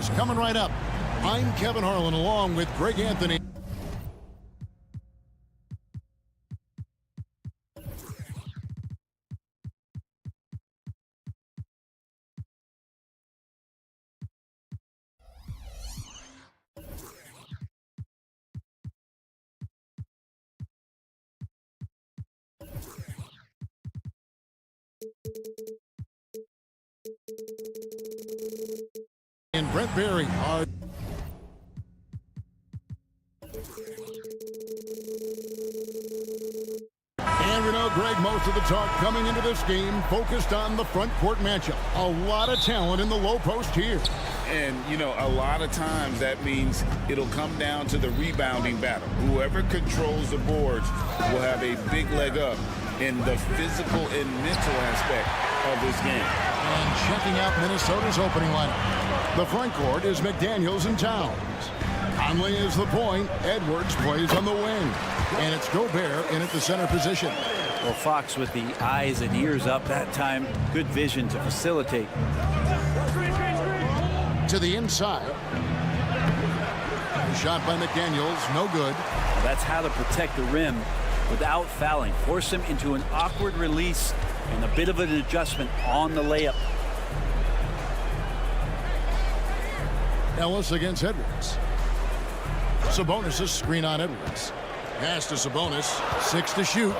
is coming right up. I'm Kevin Harlan along with Greg Anthony. And Brent Berry are and we know, Greg, most of the talk coming into this game focused on the front court matchup. A lot of talent in the low post here. And, you know, a lot of times that means it'll come down to the rebounding battle. Whoever controls the boards will have a big leg up in the physical and mental aspect of this game. And checking out Minnesota's opening lineup. The front court is McDaniels and Towns. Conley is the point. Edwards plays on the wing. And it's Gobert in at the center position. Well, Fox with the eyes and ears up that time. Good vision to facilitate. To the inside. Shot by McDaniels, no good. That's how to protect the rim without fouling. Force him into an awkward release and a bit of an adjustment on the layup. Ellis against Edwards. Sabonis' screen on Edwards. Pass to Sabonis. 6 to shoot.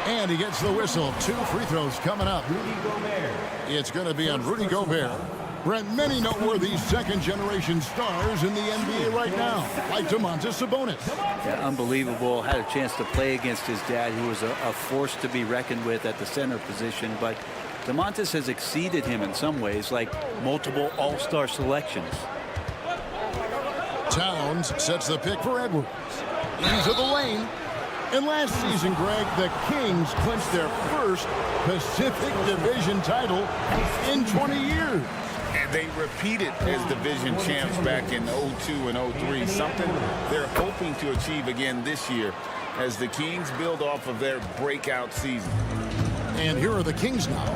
And he gets the whistle. 2 free throws coming up. It's going to be on Rudy Gobert. Brent, many noteworthy second-generation stars in the NBA right now, like Domantas Sabonis. Yeah, unbelievable. Had a chance to play against his dad, who was a force to be reckoned with at the center position. But Domantas has exceeded him in some ways, like multiple all-star selections. Towns sets the pick for Edwards. Into the lane. And last season, Greg, the Kings clinched their first Pacific Division title in 20 years. And they repeated as division champs back in 02 and 03, something they're hoping to achieve again this year as the Kings build off of their breakout season. And here are the Kings now.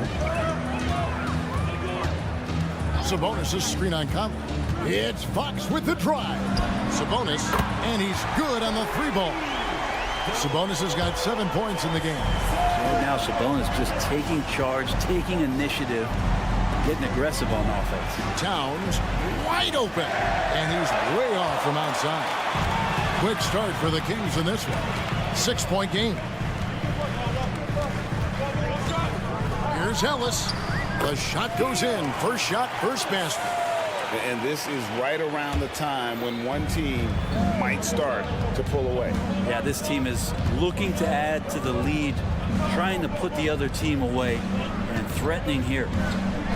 Sabonis' screen on Conley. It's Fox with the drive. Sabonis, and he's good on the 3-ball. Sabonis has got 7 points in the game. Right now, Sabonis just taking charge, taking initiative, getting aggressive on offense. Towns wide open, and he's way off from outside. Quick start for the Kings in this one. 6-point game. Here's Ellis. The shot goes in. First shot, first basket. And this is right around the time when one team might start to pull away. Yeah, this team is looking to add to the lead, trying to put the other team away, and threatening here.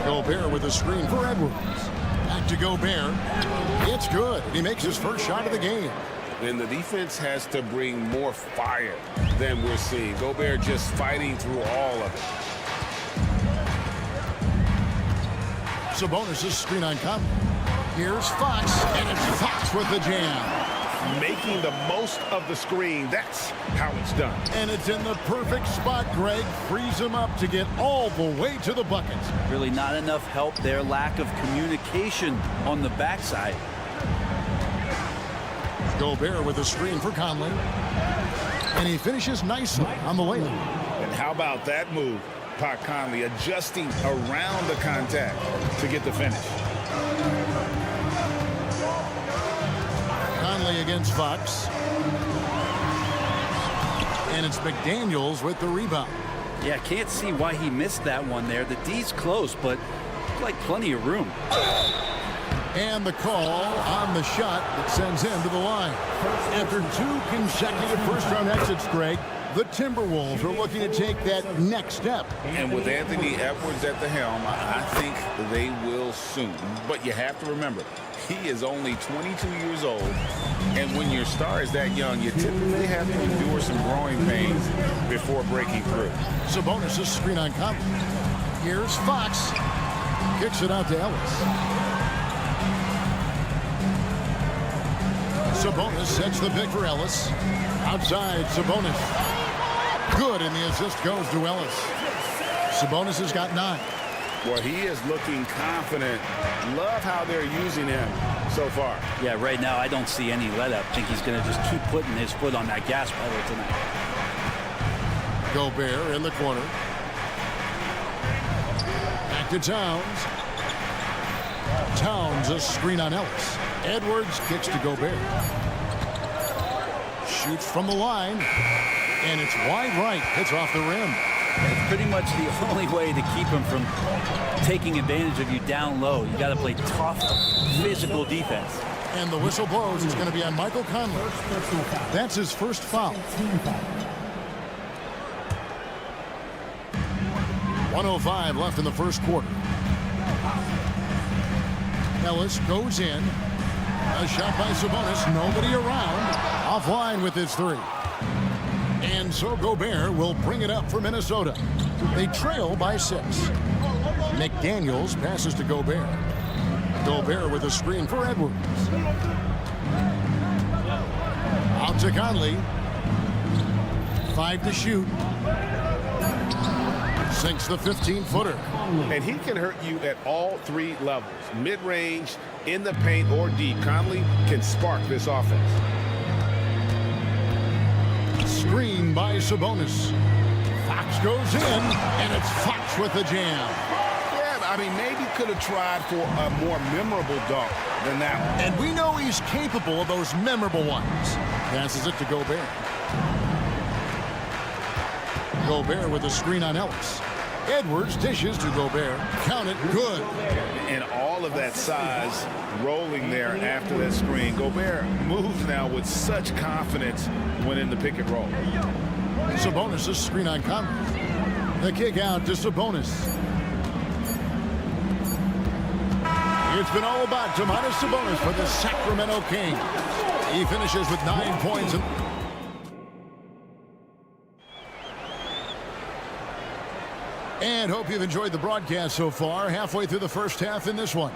Gobert with a screen for Edwards. Back to Gobert. It's good. He makes his first shot of the game. And the defense has to bring more fire than we're seeing. Gobert just fighting through all of it. Sabonis' screen on Conley. Here's Fox, and it's Fox with the jam. Making the most of the screen. That's how it's done. And it's in the perfect spot, Greg. Frees him up to get all the way to the bucket. Really not enough help there. Lack of communication on the backside. Gobert with a screen for Conley. And he finishes nicely on the layup. And how about that move? Pat Conley adjusting around the contact to get the finish. Conley against Fox. And it's McDaniels with the rebound. Yeah, can't see why he missed that one there. The D's close, but like plenty of room. And the call on the shot that sends him to the line. After 2 consecutive first-round exits, Greg, the Timberwolves are looking to take that next step. And with Anthony Edwards at the helm, I think they will soon. But you have to remember, he is only 22 years old. And when your star is that young, you typically have to endure some growing pains before breaking through. Sabonis' screen on Conley. Here's Fox. Kicks it out to Ellis. Sabonis sets the pick for Ellis. Outside, Sabonis. Good, and the assist goes to Ellis. Sabonis has got 9. Well, he is looking confident. Love how they're using him so far. Yeah, right now I don't see any let-up. I think he's going to just keep putting his foot on that gas pedal tonight. Gobert in the corner. Back to Towns. Towns, a screen on Ellis. Edwards kicks to Gobert. Shoots from the line. And it's wide right. Hits off the rim. It's pretty much the only way to keep him from taking advantage of you down low. You got to play tough, physical defense. And the whistle blows. It's going to be on Michael Conley. That's his first foul. 1:05 left in the first quarter. Ellis goes in. A shot by Sabonis. Nobody around. Offline with his three. And so Gobert will bring it up for Minnesota. They trail by 6. McDaniels passes to Gobert. Gobert with a screen for Edwards. Out to Conley. 5 to shoot. Sinks the 15-footer. And he can hurt you at all 3 levels. Mid-range, in the paint, or deep. Conley can spark this offense. Screen by Sabonis. Fox goes in, and it's Fox with the jam. Yeah, I mean, maybe could have tried for a more memorable dunk than that one. And we know he's capable of those memorable ones. Passes it to Gobert. Gobert with a screen on Ellis. Edwards dishes to Gobert. Count it, good. And all of that size rolling there after that screen. Gobert moves now with such confidence when in the pick and roll. Sabonis' screen on Conley. The kick out to Sabonis. It's been all about Domantas Sabonis for the Sacramento Kings. He finishes with 9 points. And hope you've enjoyed the broadcast so far. Halfway through the first half in this one.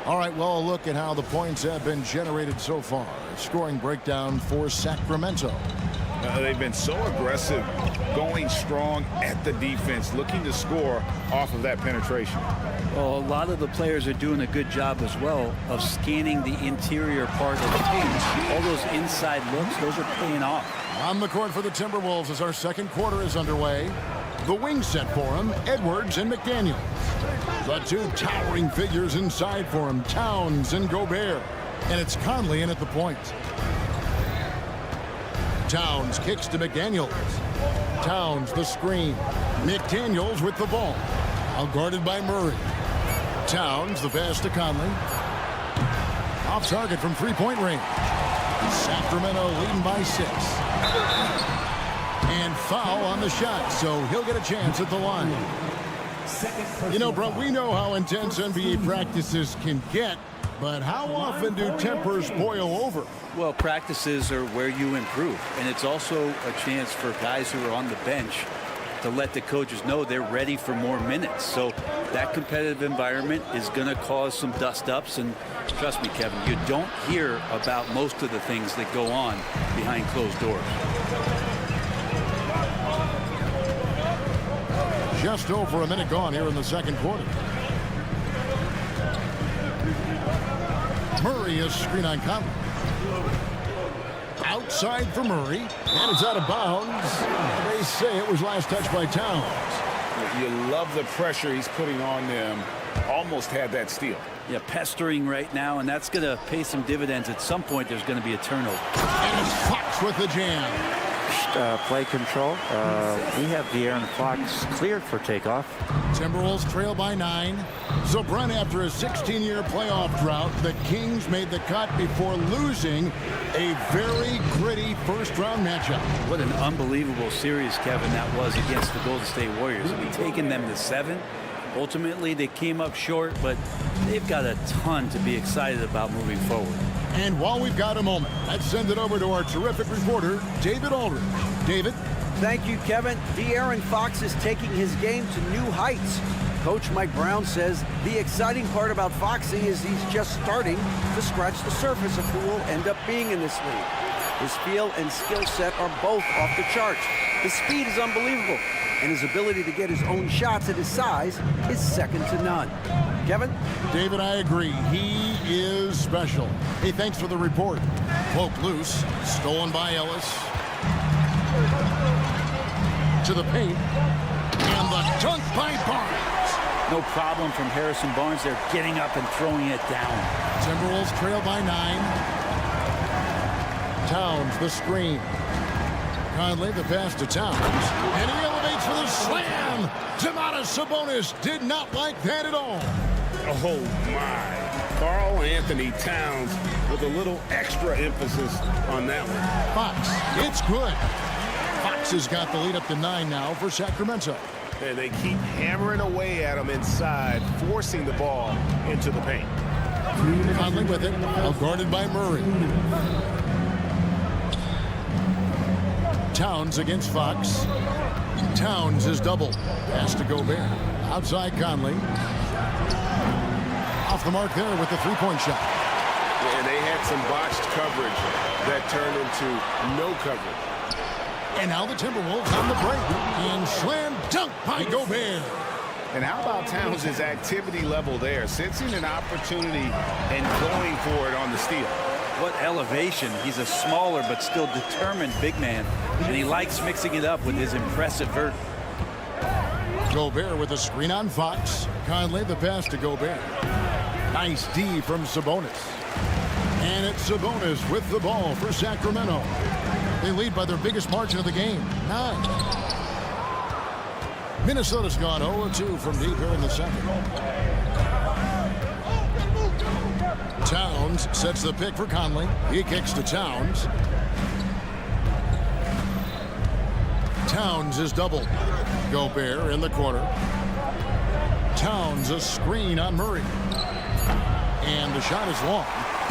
All right, well, a look at how the points have been generated so far. Scoring breakdown for Sacramento. They've been so aggressive, going strong at the defense, looking to score off of that penetration. Well, a lot of the players are doing a good job as well of scanning the interior part of the paint. All those inside looks, those are paying off. On the court for the Timberwolves as our second quarter is underway. The wing set for him, Edwards and McDaniels. The 2 towering figures inside for him, Towns and Gobert. And it's Conley in at the point. Towns kicks to McDaniels. Towns the screen. McDaniels with the ball. Now guarded by Murray. Towns the pass to Conley. Off target from three-point range. Sacramento leading by 6. And foul on the shot, so he'll get a chance at the line. You know, bro, we know how intense NBA practices can get, but how often do tempers boil over? Well, practices are where you improve, and it's also a chance for guys who are on the bench to let the coaches know they're ready for more minutes. So that competitive environment is going to cause some dust-ups, and trust me, Kevin, you don't hear about most of the things that go on behind closed doors. Just over a minute gone here in the second quarter. Murray is screen on Conley. Outside for Murray, and it's out of bounds. They say it was last touched by Towns. You love the pressure he's putting on them. Almost had that steal. Yeah, pestering right now, and that's going to pay some dividends. At some point, there's going to be a turnover. And it's Fox with the jam. Play control. We have De'Aaron Fox cleared for takeoff. Timberwolves trail by 9. So, Brent, after a 16-year playoff drought, the Kings made the cut before losing a very gritty first-round matchup. What an unbelievable series, Kevin, that was against the Golden State Warriors. We've taken them to 7. Ultimately, they came up short, but they've got a ton to be excited about moving forward. And while we've got a moment, let's send it over to our terrific reporter, David Aldridge. David? Thank you, Kevin. De'Aaron Fox is taking his game to new heights. Coach Mike Brown says the exciting part about Foxy is he's just starting to scratch the surface of who will end up being in this league. His feel and skill set are both off the charts. His speed is unbelievable, and his ability to get his own shots at his size is second to none. Kevin? David, I agree. He is special. Hey, thanks for the report. Poke loose. Stolen by Ellis. To the paint. And the dunk by Barnes. No problem from Harrison Barnes. They're getting up and throwing it down. Timberwolves trail by 9. Towns, the screen. Conley, the pass to Towns. And he elevates for the slam. Domantas Sabonis did not like that at all. Oh, my. Karl Anthony Towns with a little extra emphasis on that one. Fox, it's good. Fox has got the lead up to 9 now for Sacramento. And they keep hammering away at him inside, forcing the ball into the paint. Conley with it, guarded by Murray. Towns against Fox. Towns is doubled. Pass to Gobert. Outside Conley. Off the mark there with the three-point shot. And they had some botched coverage that turned into no coverage. And now the Timberwolves on the break. And slam dunk by Gobert. And how about Towns' activity level there, sensing an opportunity and going for it on the steal? What elevation. He's a smaller but still determined big man, and he likes mixing it up with his impressive vert. Gobert with a screen on Fox. Conley the pass to Gobert. Nice D from Sabonis. And it's Sabonis with the ball for Sacramento. They lead by their biggest margin of the game, 9. Minnesota's gone 0-2 from deep here in the second. Towns sets the pick for Conley. He kicks to Towns. Towns is doubled. Gobert in the corner. Towns a screen on Murray. And the shot is long.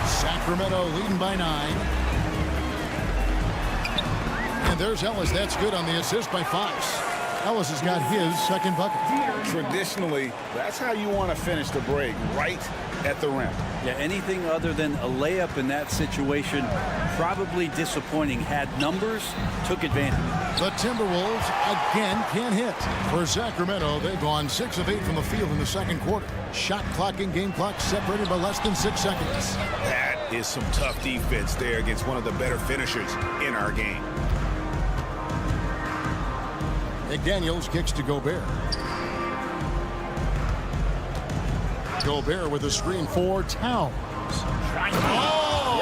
Sacramento leading by 9. And there's Ellis. That's good on the assist by Fox. Ellis has got his second bucket. Traditionally, that's how you want to finish the break, right at the rim. Yeah, anything other than a layup in that situation, probably disappointing. Had numbers, took advantage. The Timberwolves again can't hit. For Sacramento, they've gone 6 of 8 from the field in the second quarter. Shot clock and game clock separated by less than 6 seconds. That is some tough defense there against one of the better finishers in our game. McDaniels kicks to Gobert. Gobert with a screen for Towns. Oh!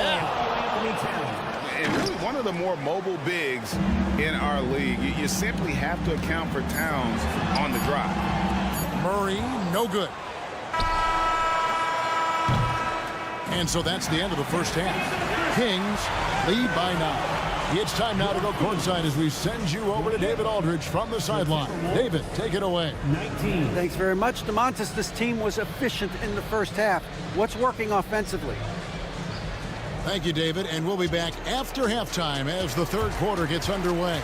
And really one of the more mobile bigs in our league. You simply have to account for Towns on the drive. Murray, no good. And so that's the end of the first half. Kings lead by 9. It's time now to go courtside as we send you over to David Aldridge from the sideline. David, take it away. 19. Thanks very much, Domantas. This team was efficient in the first half. What's working offensively? Thank you, David, and we'll be back after halftime as the third quarter gets underway.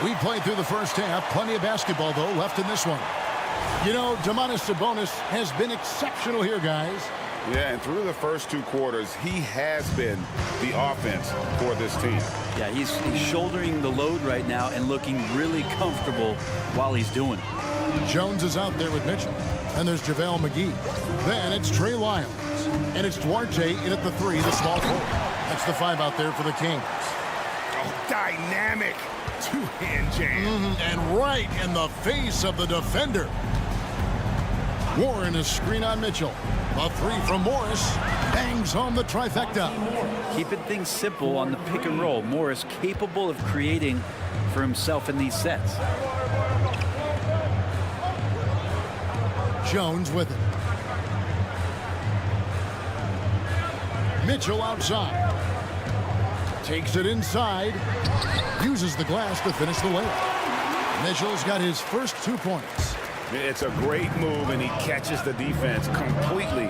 We played through the first half. Plenty of basketball, though, left in this one. You know, Domantas Sabonis has been exceptional here, guys. Yeah, and through the first 2 quarters, he has been the offense for this team. Yeah, he's shouldering the load right now and looking really comfortable while he's doing it. Jones is out there with Mitchell. And there's JaVale McGee. Then it's Trey Lyles. And it's Duarte in at the 3, the small forward. That's the 5 out there for the Kings. Oh, dynamic two-hand jam. And right in the face of the defender. Warren is screen on Mitchell. A 3 from Morris. Bangs home the trifecta. Keeping things simple on the pick and roll. Morris capable of creating for himself in these sets. Jones with it. Mitchell outside. Takes it inside. Uses the glass to finish the layup. Mitchell's got his first 2 points. It's a great move, and he catches the defense completely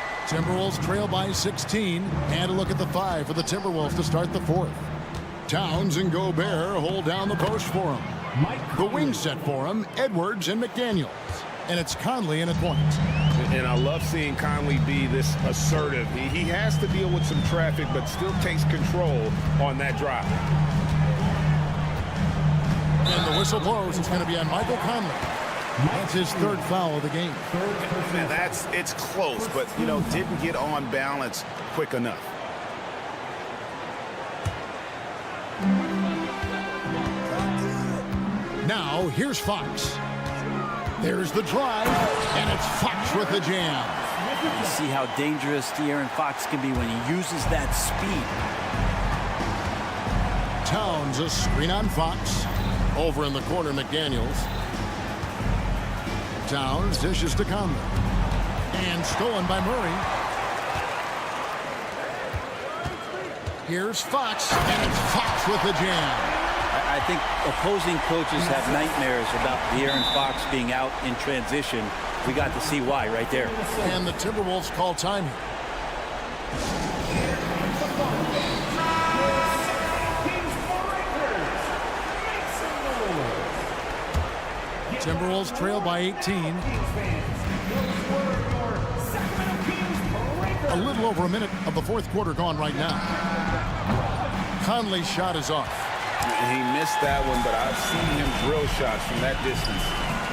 Timberwolves trail by 16. And a look at the 5 for the Timberwolves to start the 4th. Towns and Gobert hold down the post for him. The wing set for him, Edwards and McDaniels. And it's Conley in at point. And I love seeing Conley be this assertive. He has to deal with some traffic, but still takes control on that drive. And the whistle blows. It's going to be on Michael Conley. That's his 3rd foul of the game. And it's close, but, you know, didn't get on balance quick enough. Now, here's Fox. There's the drive, and it's Fox with the jam. You see how dangerous De'Aaron Fox can be when he uses that speed. Towns a screen on Fox. Over in the corner, McDaniels. Towns dishes to Conley. And stolen by Murray. Here's Fox, and it's Fox with the jam. I think opposing coaches have nightmares about De'Aaron Fox being out in transition. We got to see why right there. And the Timberwolves call time here. Timberwolves trail by 18. A little over a minute of the 4th quarter gone right now. Conley's shot is off. He missed that one, but I've seen him drill shots from that distance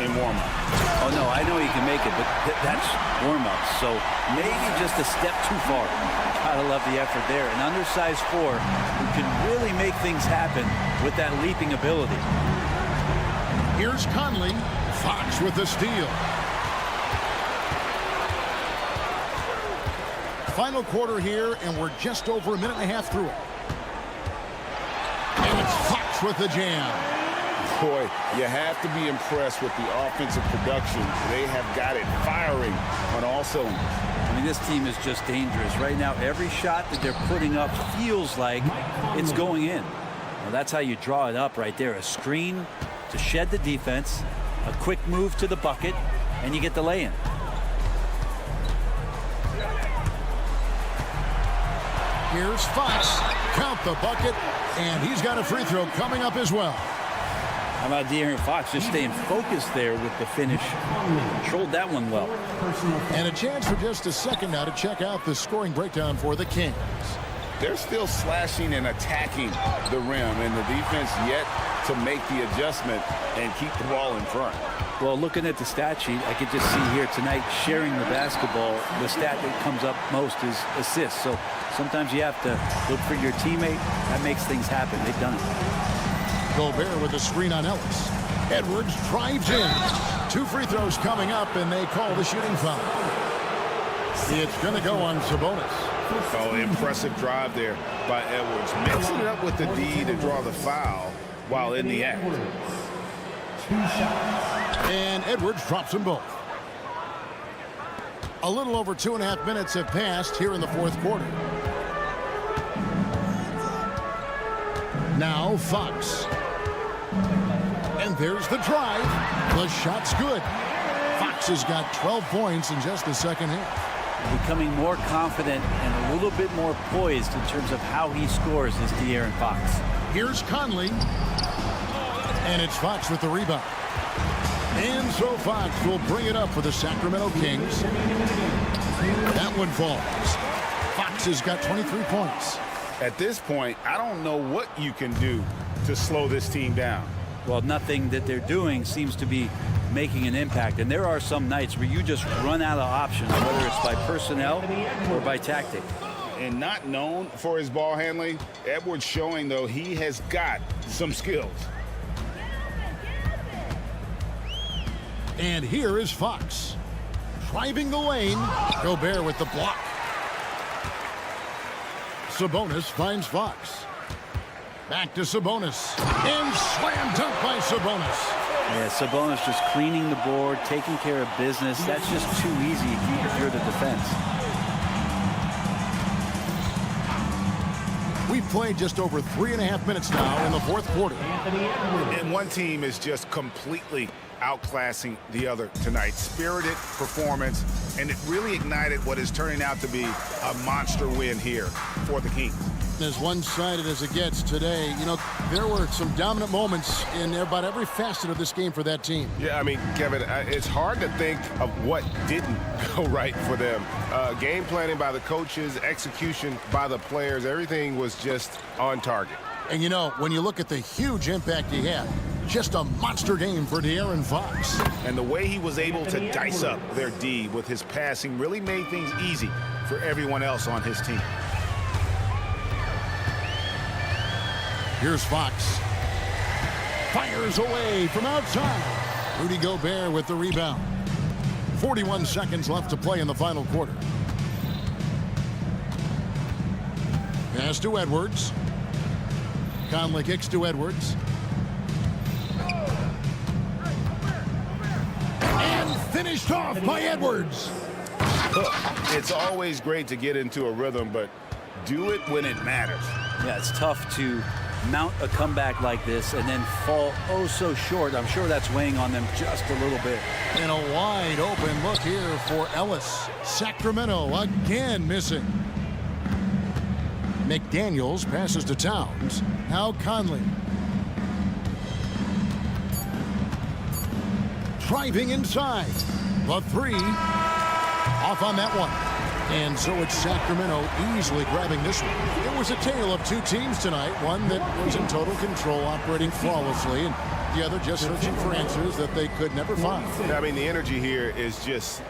in warm-up. Oh, no, I know he can make it, but that's warm-up. So maybe just a step too far. Gotta love the effort there. An undersized 4 who can really make things happen with that leaping ability. Here's Conley. Fox with the steal. Final quarter here, and we're just over a minute and a half through it. And it's Fox with the jam. Boy, you have to be impressed with the offensive production. They have got it firing on all cylinders. I mean, this team is just dangerous. Right now, every shot that they're putting up feels like it's going in. Well, that's how you draw it up right there. A screen to shed the defense, a quick move to the bucket, and you get the lay-in. Here's Fox. Count the bucket, and he's got a free throw coming up as well. How about De'Aaron Fox just staying focused there with the finish? Controlled that one well. And a chance for just a second now to check out the scoring breakdown for the Kings. They're still slashing and attacking the rim, and the defense yet to make the adjustment and keep the ball in front. Well, looking at the stat sheet, I could just see here tonight sharing the basketball. The stat that comes up most is assists. So sometimes you have to look for your teammate. That makes things happen. They've done it. Gobert with a screen on Ellis. Edwards drives in. 2 free throws coming up, and they call the shooting foul. It's going to go on Sabonis. Oh, impressive drive there by Edwards. Mixing it up with the D to draw the foul while in the act. And Edwards drops them both. A little over 2.5 minutes have passed here in the 4th quarter. Now Fox. And there's the drive. The shot's good. Fox has got 12 points in just the second half. Becoming more confident and a little bit more poised in terms of how he scores is De'Aaron Fox. Here's Conley. And it's Fox with the rebound. And so Fox will bring it up for the Sacramento Kings. That one falls. Fox has got 23 points. At this point, I don't know what you can do to slow this team down. Well, nothing that they're doing seems to be making an impact. And there are some nights where you just run out of options, whether it's by personnel or by tactic. And not known for his ball handling, Edwards showing, though, he has got some skills. And here is Fox. Driving the lane. Gobert with the block. Sabonis finds Fox. Back to Sabonis. And slam dunk by Sabonis. Yeah, Sabonis just cleaning the board, taking care of business. That's just too easy if you're the defense. We've played just over 3.5 minutes now in the 4th quarter. And one team is just completely outclassing the other tonight. Spirited performance and it really ignited what is turning out to be a monster win here for the Kings. As one-sided as it gets today, you know, there were some dominant moments in about every facet of this game for that team. Yeah, I mean, Kevin, it's hard to think of what didn't go right for them. Game planning by the coaches, execution by the players, everything was just on target. And, you know, when you look at the huge impact he had, just a monster game for De'Aaron Fox. And the way he was able to dice up their D with his passing really made things easy for everyone else on his team. Here's Fox. Fires away from outside. Rudy Gobert with the rebound. 41 seconds left to play in the final quarter. Pass to Edwards. Conley kicks to Edwards. And finished off by Edwards. Look, it's always great to get into a rhythm, but do it when it matters. Yeah, it's tough to mount a comeback like this and then fall oh so short. I'm sure that's weighing on them just a little bit. And a wide open look here for Ellis. Sacramento again missing. McDaniels passes to Towns. Now Conley. Driving inside. The three. Off on that one. And so it's Sacramento easily grabbing this one. It was a tale of two teams tonight. One that was in total control, operating flawlessly, and the other just searching for answers that they could never find. I mean, the energy here is just...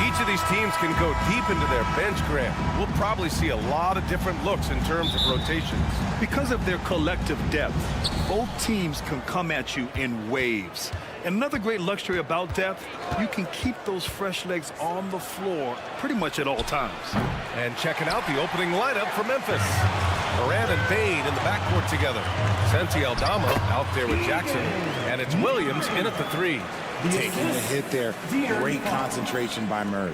Each of these teams can go deep into their bench, Grant. We'll probably see a lot of different looks in terms of rotations. Because of their collective depth, both teams can come at you in waves. And another great luxury about depth, you can keep those fresh legs on the floor pretty much at all times. And checking out the opening lineup for Memphis. Morant and Bain in the backcourt together. Santi Aldama out there with Jackson. And it's Williams in at the three. Taking the hit there. Great concentration by Murray.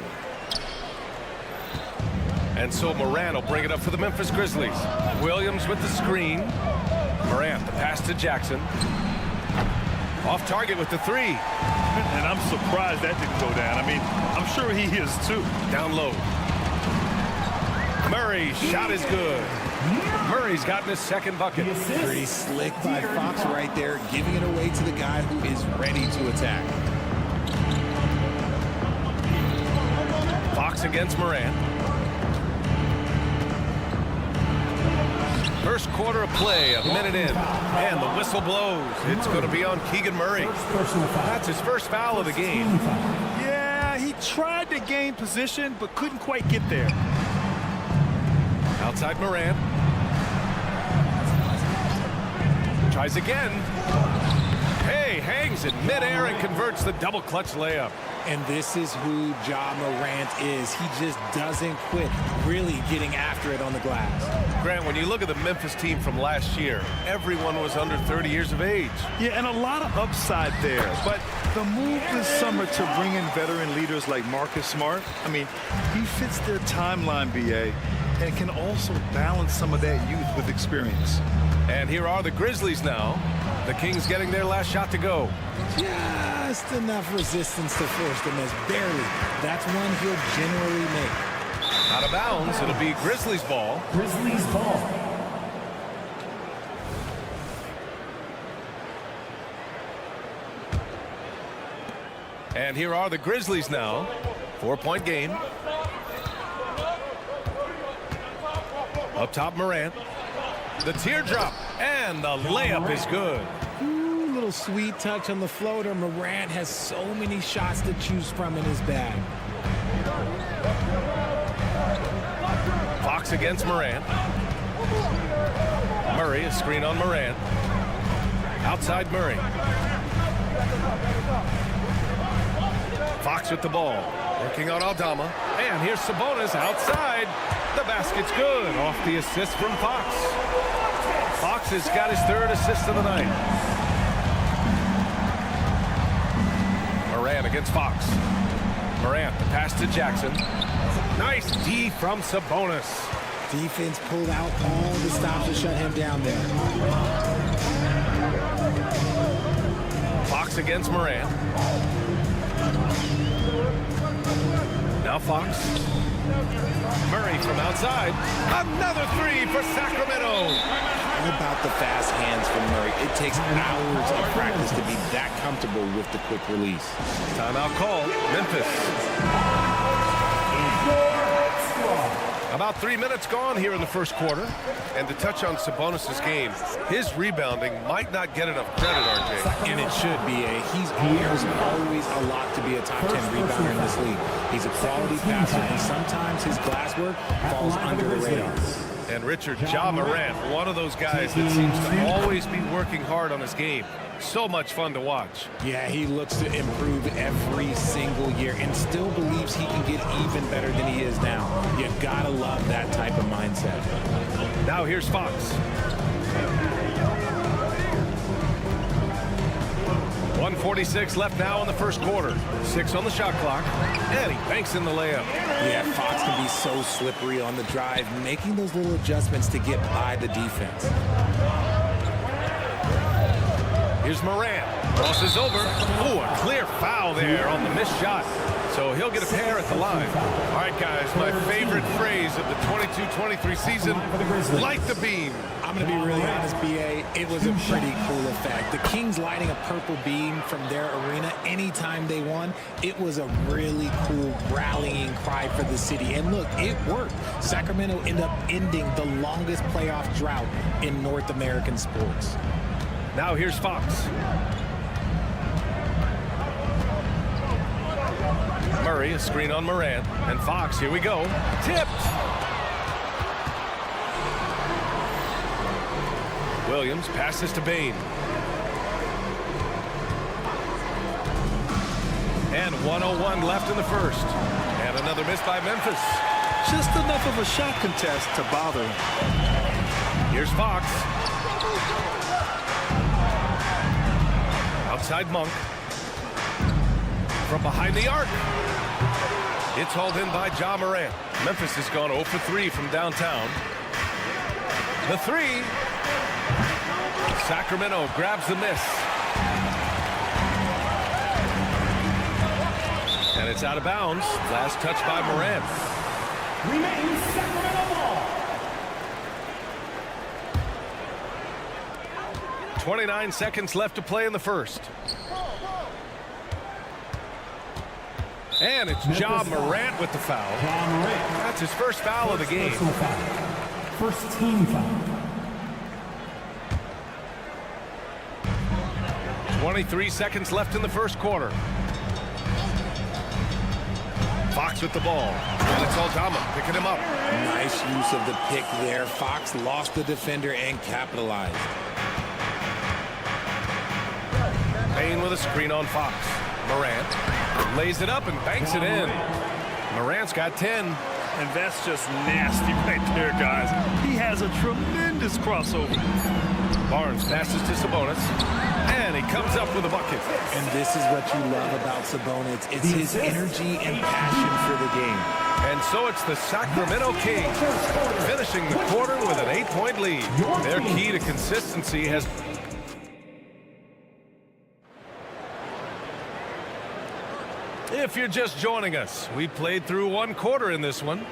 And so Morant will bring it up for the Memphis Grizzlies. Williams with the screen. Morant, the pass to Jackson. Off target with the three. And I'm surprised that didn't go down. I mean, I'm sure he is too. Down low. Murray, shot is good. Murray's gotten his second bucket. Pretty slick by Fox right there, giving it away to the guy who is ready to attack. Fox against Morant. First quarter of play, a minute in, and the whistle blows. It's going to be on Keegan Murray. That's his first foul of the game. Yeah, he tried to gain position, but couldn't quite get there. Outside Morant. Tries again. Hey, hangs in midair and converts the double clutch layup. And this is who Ja Morant is. He just doesn't quit, really getting after it on the glass. Grant, when you look at the Memphis team from last year, everyone was under 30 years of age. Yeah, and a lot of upside there. But the move this summer to bring in veteran leaders like Marcus Smart, I mean, he fits their timeline, BA, and can also balance some of that youth with experience. And here are the Grizzlies now. The Kings getting their last shot to go. Just enough resistance to force the miss. Barely. That's one he'll generally make. Out of bounds. It'll be Grizzlies ball. Grizzlies ball. And here are the Grizzlies now. 4-point game. Up top, Morant. The teardrop, and the layup is good. Ooh, little sweet touch on the floater. Morant has so many shots to choose from in his bag. Fox against Morant. Murray, a screen on Morant. Outside Murray. Fox with the ball. Working on Aldama. And here's Sabonis outside. The basket's good off the assist from Fox. Fox has got his 3rd assist of the night. Morant against Fox. Morant, the pass to Jackson. Nice D from Sabonis. Defense pulled out all the stops to shut him down there. Fox against Morant. Now Fox. Murray from outside. Another 3 for Sacramento. What about the fast hands from Murray? It takes hours of practice to be that comfortable with the quick release. Timeout call. Memphis. About 3 minutes gone here in the first quarter. And to touch on Sabonis' game, his rebounding might not get enough credit, RJ. And it should be. There's always a lot to be a top 10 rebounder in this league. He's a quality passer, and sometimes his glass work falls under the radar. And Richard, Ja Morant, one of those guys that seems to always be working hard on his game. So much fun to watch. Yeah, he looks to improve every single year and still believes he can get even better than he is now. You gotta love that type of mindset. Now here's Fox. .146 left now in the first quarter. 6 on the shot clock. And he banks in the layup. Yeah, Fox can be so slippery on the drive, making those little adjustments to get by the defense. Here's Morant. Crosses over. Ooh, a clear foul there on the missed shot. So he'll get a pair at the line. All right, guys, my favorite phrase of the 22-23 season, light the beam. I'm going to be really honest, B.A. It was a pretty cool effect. The Kings lighting a purple beam from their arena anytime they won. It was a really cool rallying cry for the city. And look, it worked. Sacramento ended up ending the longest playoff drought in North American sports. Now here's Fox. Murray, a screen on Morant. And Fox, here we go. Tipped. Williams passes to Bain. And 1:01 left in the first. And another miss by Memphis. Just enough of a shot contest to bother him. Here's Fox. Outside Monk. From behind the arc. It's hauled in by Ja Morant. Memphis has gone 0 for 3 from downtown. The 3. Sacramento grabs the miss. And it's out of bounds. Last touch by Morant. Remains Sacramento ball. 29 seconds left to play in the first. And it's Ja Morant with the foul. That's his first foul of the game. First team foul. 23 seconds left in the first quarter. Fox with the ball. And it's Aldama picking him up. Nice use of the pick there. Fox lost the defender and capitalized. Bain with a screen on Fox. Morant lays it up and banks it in. Morant's got 10. And that's just nasty right there, guys. He has a tremendous crossover. Barnes passes to Sabonis. And he comes up with a bucket. And this is what you love about Sabonis. It's his energy and passion for the game. And so it's the Sacramento Kings finishing the quarter with an 8-point lead. Their key to consistency has... If you're just joining us, we played through one quarter in this one.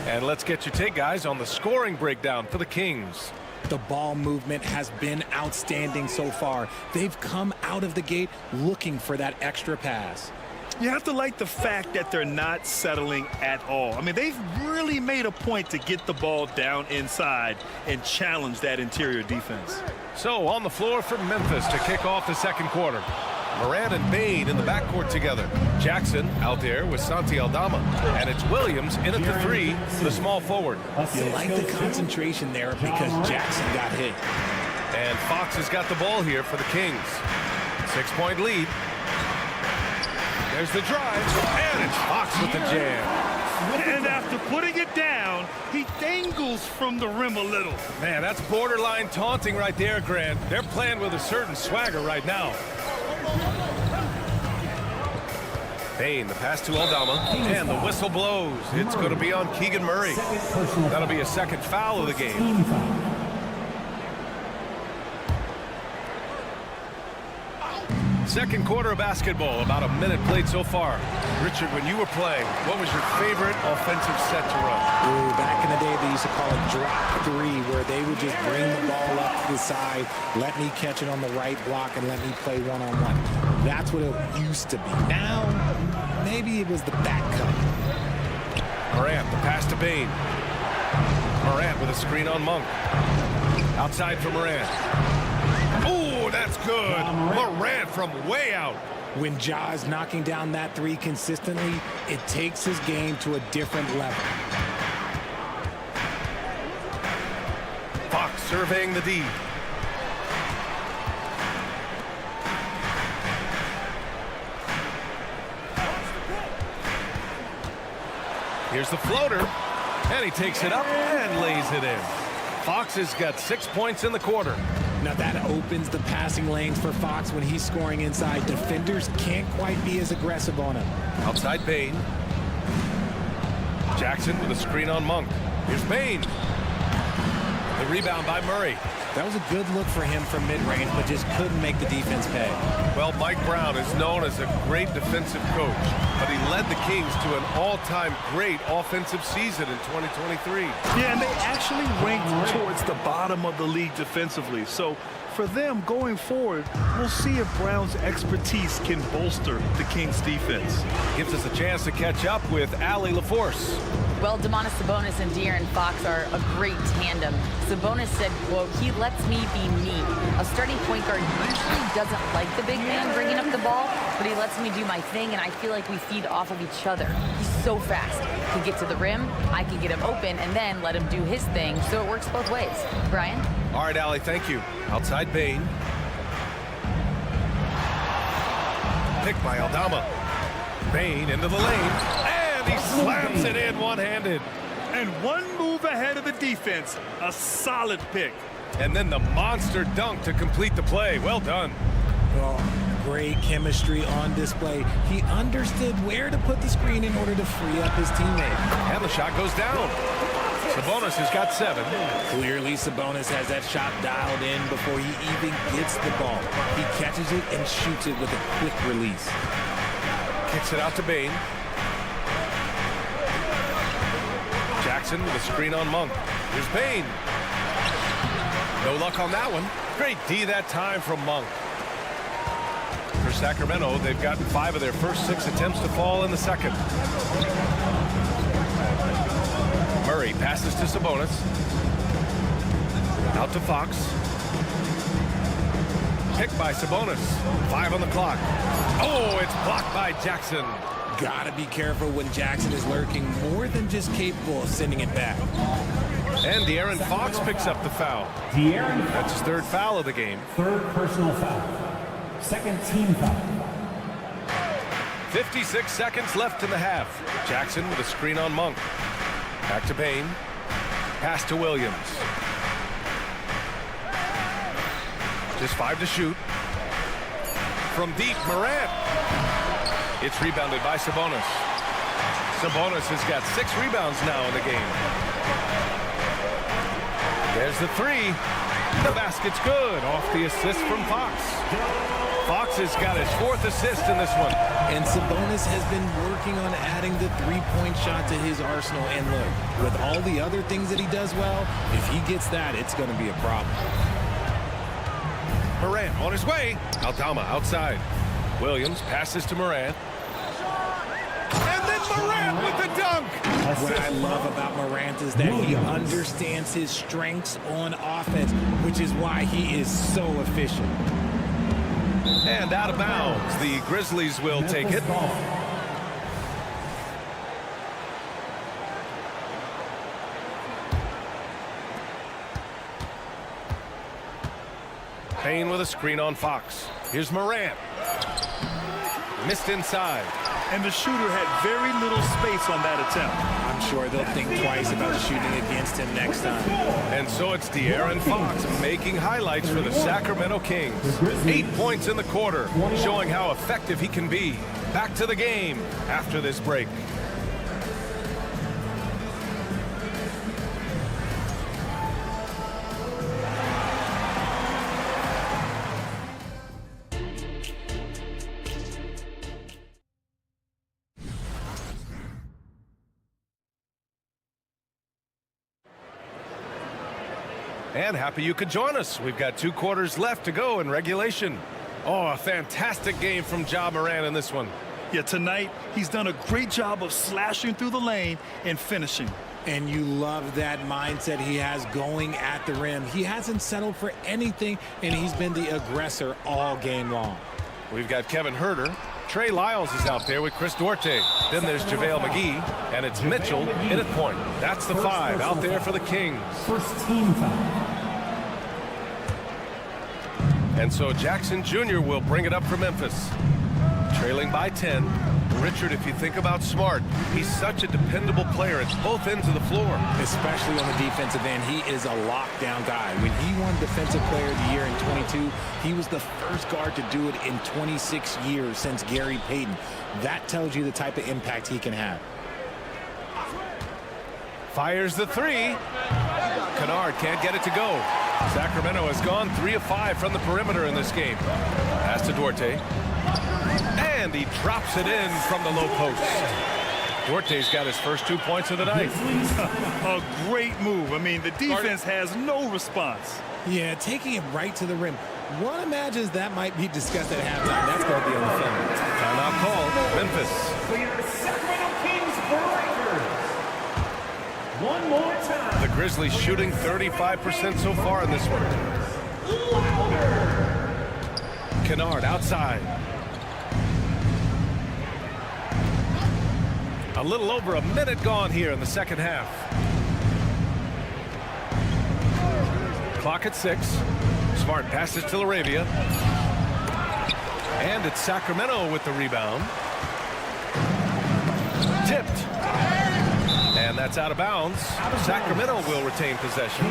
And let's get your take, guys, on the scoring breakdown for the Kings. The ball movement has been outstanding so far. They've come out of the gate looking for that extra pass. You have to like the fact that they're not settling at all. I mean, they've really made a point to get the ball down inside and challenge that interior defense. So on the floor for Memphis to kick off the second quarter. Morant and Bain in the backcourt together. Jackson out there with Santi Aldama. And it's Williams in at the 3, the small forward. You like the concentration there because Jackson got hit. And Fox has got the ball here for the Kings. 6-point lead. There's the drive. And it's Fox with the jam. And after putting it down, he dangles from the rim a little. Man, that's borderline taunting right there, Grant. They're playing with a certain swagger right now. Payne, the pass to Aldama, and the whistle blows. It's going to be on Keegan Murray. That'll be a second foul of the game. Second quarter of basketball, about a minute played so far. Richard, when you were playing, what was your favorite offensive set to run? Ooh, back in the day, they used to call it drop three, where they would just bring the ball up to the side, let me catch it on the right block, and let me play one-on-one. That's what it used to be. Now, maybe it was the back cut. Morant, the pass to Payne. Morant with a screen on Monk. Outside for Morant. Oh, that's good. Morant from way out. When Ja is knocking down that three consistently, it takes his game to a different level. Fox surveying the D. Here's the floater, and he takes it up and lays it in. Fox has got 6 points in the quarter. Now that opens the passing lanes for Fox when he's scoring inside. Defenders can't quite be as aggressive on him. Outside Payne. Jackson with a screen on Monk. Here's Payne. The rebound by Murray. That was a good look for him from mid-range, but just couldn't make the defense pay. Well, Mike Brown is known as a great defensive coach, but he led the Kings to an all-time great offensive season in 2023. Yeah, and they actually ranked towards the bottom of the league defensively. So for them going forward, we'll see if Brown's expertise can bolster the Kings defense. Gives us a chance to catch up with Allie LaForce. Well, Domantas Sabonis and De'Aaron Fox are a great tandem. Sabonis said, quote, he lets me be me. A starting point guard usually doesn't like the big man bringing up the ball, but he lets me do my thing, and I feel like we feed off of each other. He's so fast. He can get to the rim, I can get him open, and then let him do his thing, so it works both ways. Brian? All right, Allie, thank you. Outside Payne. Pick by Aldama. Payne into the lane. He slams it in one-handed. And one move ahead of the defense. A solid pick. And then the monster dunk to complete the play. Well done. Well, great chemistry on display. He understood where to put the screen in order to free up his teammate. And the shot goes down. Sabonis has got 7. Clearly, Sabonis has that shot dialed in before he even gets the ball. He catches it and shoots it with a quick release. Kicks it out to Payne. Jackson with a screen on Monk. Here's Payne. No luck on that one. Great D that time from Monk. For Sacramento, they've gotten 5 of their first 6 attempts to fall in the second. Murray passes to Sabonis. Out to Fox. Picked by Sabonis. 5 on the clock. Oh, it's blocked by Jackson. Gotta be careful when Jackson is lurking, more than just capable of sending it back. And De'Aaron Fox picks up the foul. That's his 3rd foul of the game. 3rd personal foul. 2nd team foul. 56 seconds left in the half. Jackson with a screen on Monk. Back to Payne. Pass to Williams. Just 5 to shoot. From deep, Morant. It's rebounded by Sabonis. Sabonis has got 6 rebounds now in the game. There's the 3. The basket's good off the assist from Fox. Fox has got his 4th assist in this one. And Sabonis has been working on adding the three-point shot to his arsenal. And look, with all the other things that he does well, if he gets that, it's going to be a problem. Morant on his way. Aldama outside. Williams passes to Morant. And then Morant with the dunk. What I love about Morant is that he understands his strengths on offense, which is why he is so efficient. And out of bounds. The Grizzlies will take it. Payne with a screen on Fox. Here's Morant. Missed inside. and the shooter had very little space on that attempt. I'm sure they'll think twice about shooting against him next time. And so it's De'Aaron Fox making highlights for the Sacramento Kings. 8 points in the quarter, showing how effective he can be. Back to the game after this break. And happy you could join us. We've got 2 quarters left to go in regulation. Oh, a fantastic game from Ja Morant in this one. Yeah, tonight he's done a great job of slashing through the lane and finishing. And you love that mindset he has going at the rim. He hasn't settled for anything, and he's been the aggressor all game long. We've got Kevin Huerter. Trey Lyles is out there with Chris Duarte. Then there's JaVale McGee, and it's Mitchell in at point. That's the 5 out there for the Kings. First team foul. And so Jackson Jr. will bring it up for Memphis. Trailing by 10. Richard, if you think about Smart, he's such a dependable player at both ends of the floor. Especially on the defensive end, he is a lockdown guy. When he won Defensive Player of the Year in 22, he was the first guard to do it in 26 years since Gary Payton. That tells you the type of impact he can have. Fires the 3. Kennard can't get it to go. Sacramento has gone 3 of 5 from the perimeter in this game. Pass to Duarte. And he drops it in from the low post. Duarte's got his first 2 points of the night. A great move. I mean, the defense has no response. Yeah, taking it right to the rim. One imagines that might be discussed at halftime. That's going to be on the film. Timeout called. Memphis. For your Sacramento Kings Breakers. One more time. The Grizzlies shooting 35% so far in this one. Kennard outside. A little over a minute gone here in the second half. Clock at 6. Smart passes to Laravia. And it's Sacramento with the rebound. Tipped. And that's out of bounds. Sacramento will retain possession.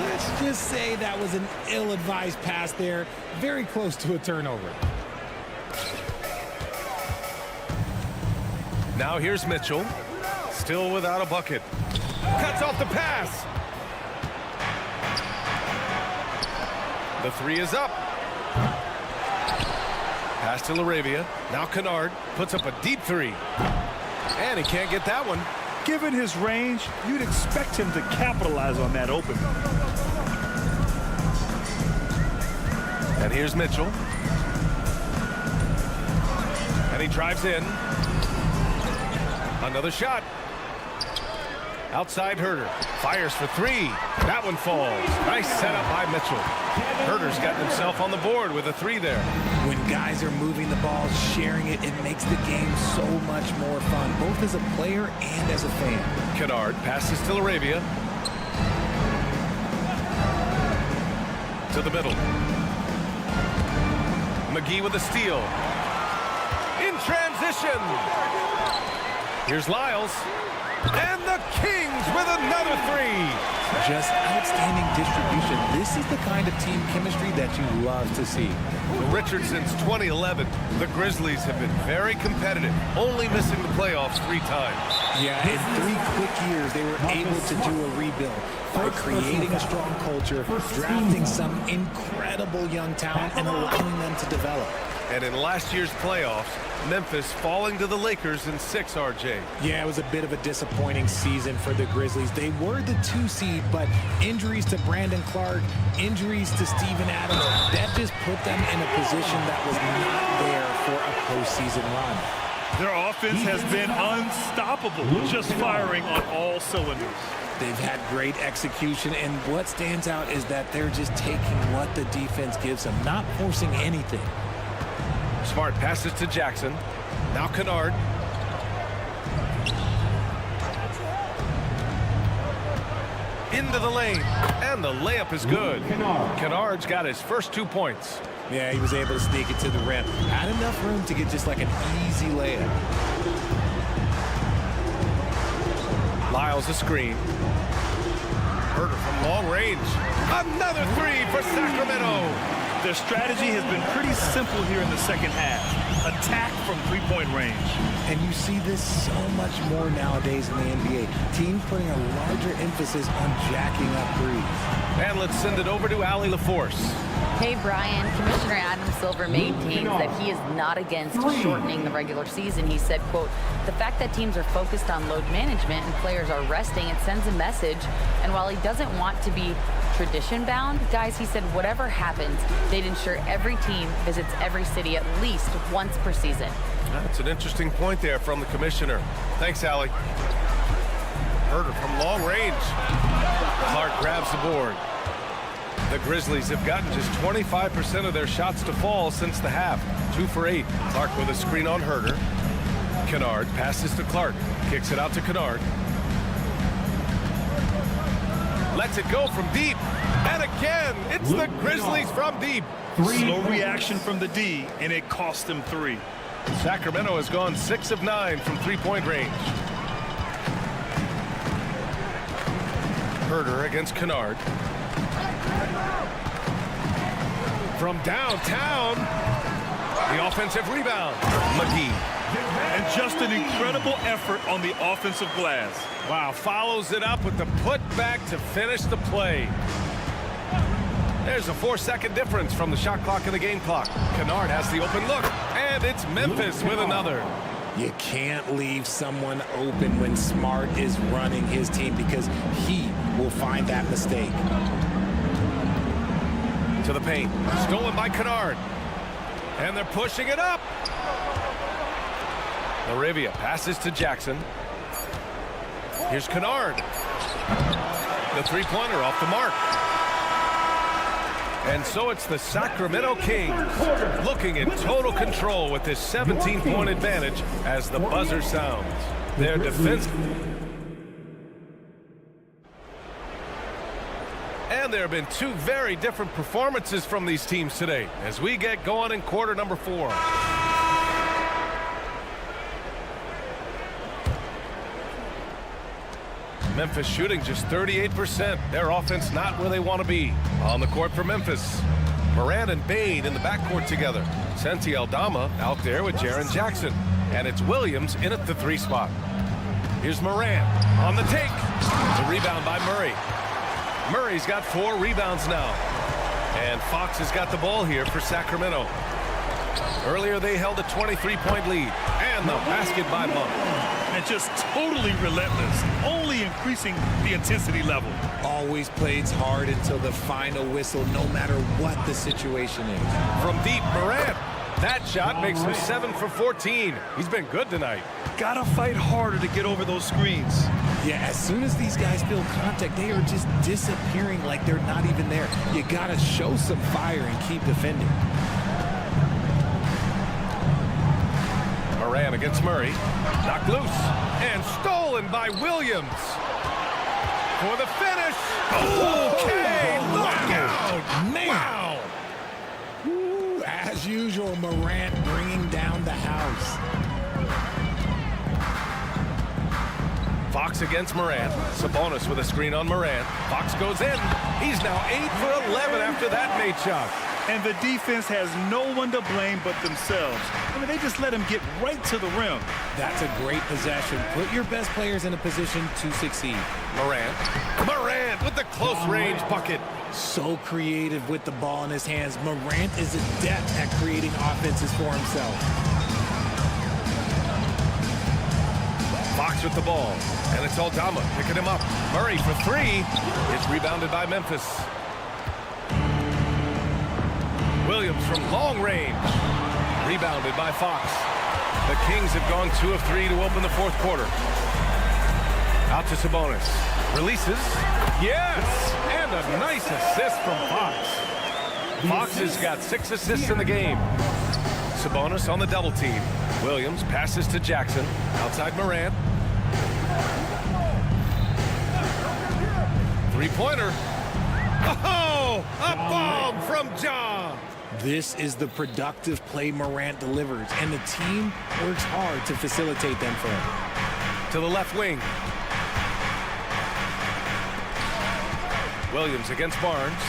Let's just say that was an ill-advised pass there. Very close to a turnover. Now here's Mitchell. Still without a bucket. Cuts off the pass. The 3 is up. Pass to Laravia. Now Kennard puts up a deep 3. And he can't get that one. Given his range, you'd expect him to capitalize on that open. And here's Mitchell. And he drives in. Another shot. Outside Huerter. Fires for 3. That one falls. Nice setup by Mitchell. Huerter's gotten himself on the board with a 3 there. When guys are moving the ball, sharing it, it makes the game so much more fun, both as a player and as a fan. Kennard passes to Laravia. To the middle. McGee with a steal. In transition. Here's Lyles. And the Kings with another 3. Just outstanding distribution. This is the kind of team chemistry that you love to see. Richard, since 2011, the Grizzlies have been very competitive, only missing the playoffs 3 times. Yeah, in 3 quick years, they were able to do a rebuild by creating a strong culture, drafting some incredible young talent, and allowing them to develop. And in last year's playoffs, Memphis falling to the Lakers in 6, RJ. Yeah, it was a bit of a disappointing season for the Grizzlies. They were the 2 seed, but injuries to Brandon Clark, injuries to Steven Adams, that just put them in a position that was not there for a postseason run. Their offense has been unstoppable, just firing on all cylinders. They've had great execution, and what stands out is that they're just taking what the defense gives them, not forcing anything. Smart passes to Jackson. Now Kennard. Into the lane. And the layup is good. Kennard's got his first 2 points. Yeah, he was able to sneak it to the rim. Had enough room to get just like an easy layup. Lyles a screen. Herder from long range. Another three for Sacramento. Their strategy has been pretty simple here in the second half. Attack from three-point range. And you see this so much more nowadays in the NBA. Teams putting a larger emphasis on jacking up threes. And let's send it over to Allie LaForce. Hey, Brian. Commissioner Adam Silver maintains that he is not against shortening the regular season. He said, quote, the fact that teams are focused on load management and players are resting, it sends a message. And while he doesn't want to be tradition-bound, guys, he said whatever happens, they'd ensure every team visits every city at least once per season. That's an interesting point there from the commissioner. Thanks, Allie. Herder from long range. Clark grabs the board. The Grizzlies have gotten just 25% of their shots to fall since the half. 2 for 8. Clark with a screen on Herder. Kennard passes to Clark. Kicks it out to Kennard. Lets it go from deep. And again, it's the Grizzlies from deep. Slow reaction from the D, and it cost them 3. Sacramento has gone 6 of 9 from three-point range. Herder against Kennard. From downtown, the offensive rebound. McGee. And just an incredible effort on the offensive glass. Wow, follows it up with the putback to finish the play. There's a 4-second difference from the shot clock and the game clock. Kennard has the open look, and it's Memphis with another. You can't leave someone open when Smart is running his team because he will find that mistake. To the paint, stolen by Kennard. And they're pushing it up. Arabia passes to Jackson. Here's Kennard. The three-pointer off the mark. And so it's the Sacramento Kings looking in total control with this 17-point advantage as the buzzer sounds. Their defense. And there have been 2 very different performances from these teams today as we get going in quarter number 4. Memphis shooting just 38%. Their offense not where they want to be. On the court for Memphis. Moran and Bain in the backcourt together. Santi Aldama out there with Jaren Jackson. And it's Williams in at the 3 spot. Here's Moran on the take. The rebound by Murray. Murray's got 4 rebounds now. And Fox has got the ball here for Sacramento. Earlier they held a 23-point lead. And the basket by Monk. And just totally relentless, only increasing the intensity level. Always plays hard until the final whistle, no matter what the situation is. From deep, Moran. That shot makes him 7 for 14. He's been good tonight. Gotta fight harder to get over those screens. Yeah, as soon as these guys feel contact, they are just disappearing like they're not even there. You gotta show some fire and keep defending. Moran against Murray. Knocked loose. And stolen by Williams. For the finish. Okay, look out. Man. Wow. Ooh, as usual, Morant bringing down the house. Fox against Moran. Sabonis with a screen on Moran. Fox goes in. He's now 8 for 11 after that made shot. And the defense has no one to blame but themselves. I mean, they just let him get right to the rim. That's a great possession. Put your best players in a position to succeed. Moran with the close range bucket. So creative with the ball in his hands. Morant is adept at creating offenses for himself. Fox with the ball. And it's Aldama picking him up. Murray for 3. It's rebounded by Memphis. Williams from long range. Rebounded by Fox. The Kings have gone 2 of 3 to open the 4th quarter. Out to Sabonis. Releases. Yes! And a nice assist from Fox. Fox has got 6 assists in the game. Sabonis on the double team. Williams passes to Jackson. Outside Moran. 3-pointer. Oh! A bomb from John! This is the productive play Morant delivers, and the team works hard to facilitate them for him. To the left wing. Williams against Barnes.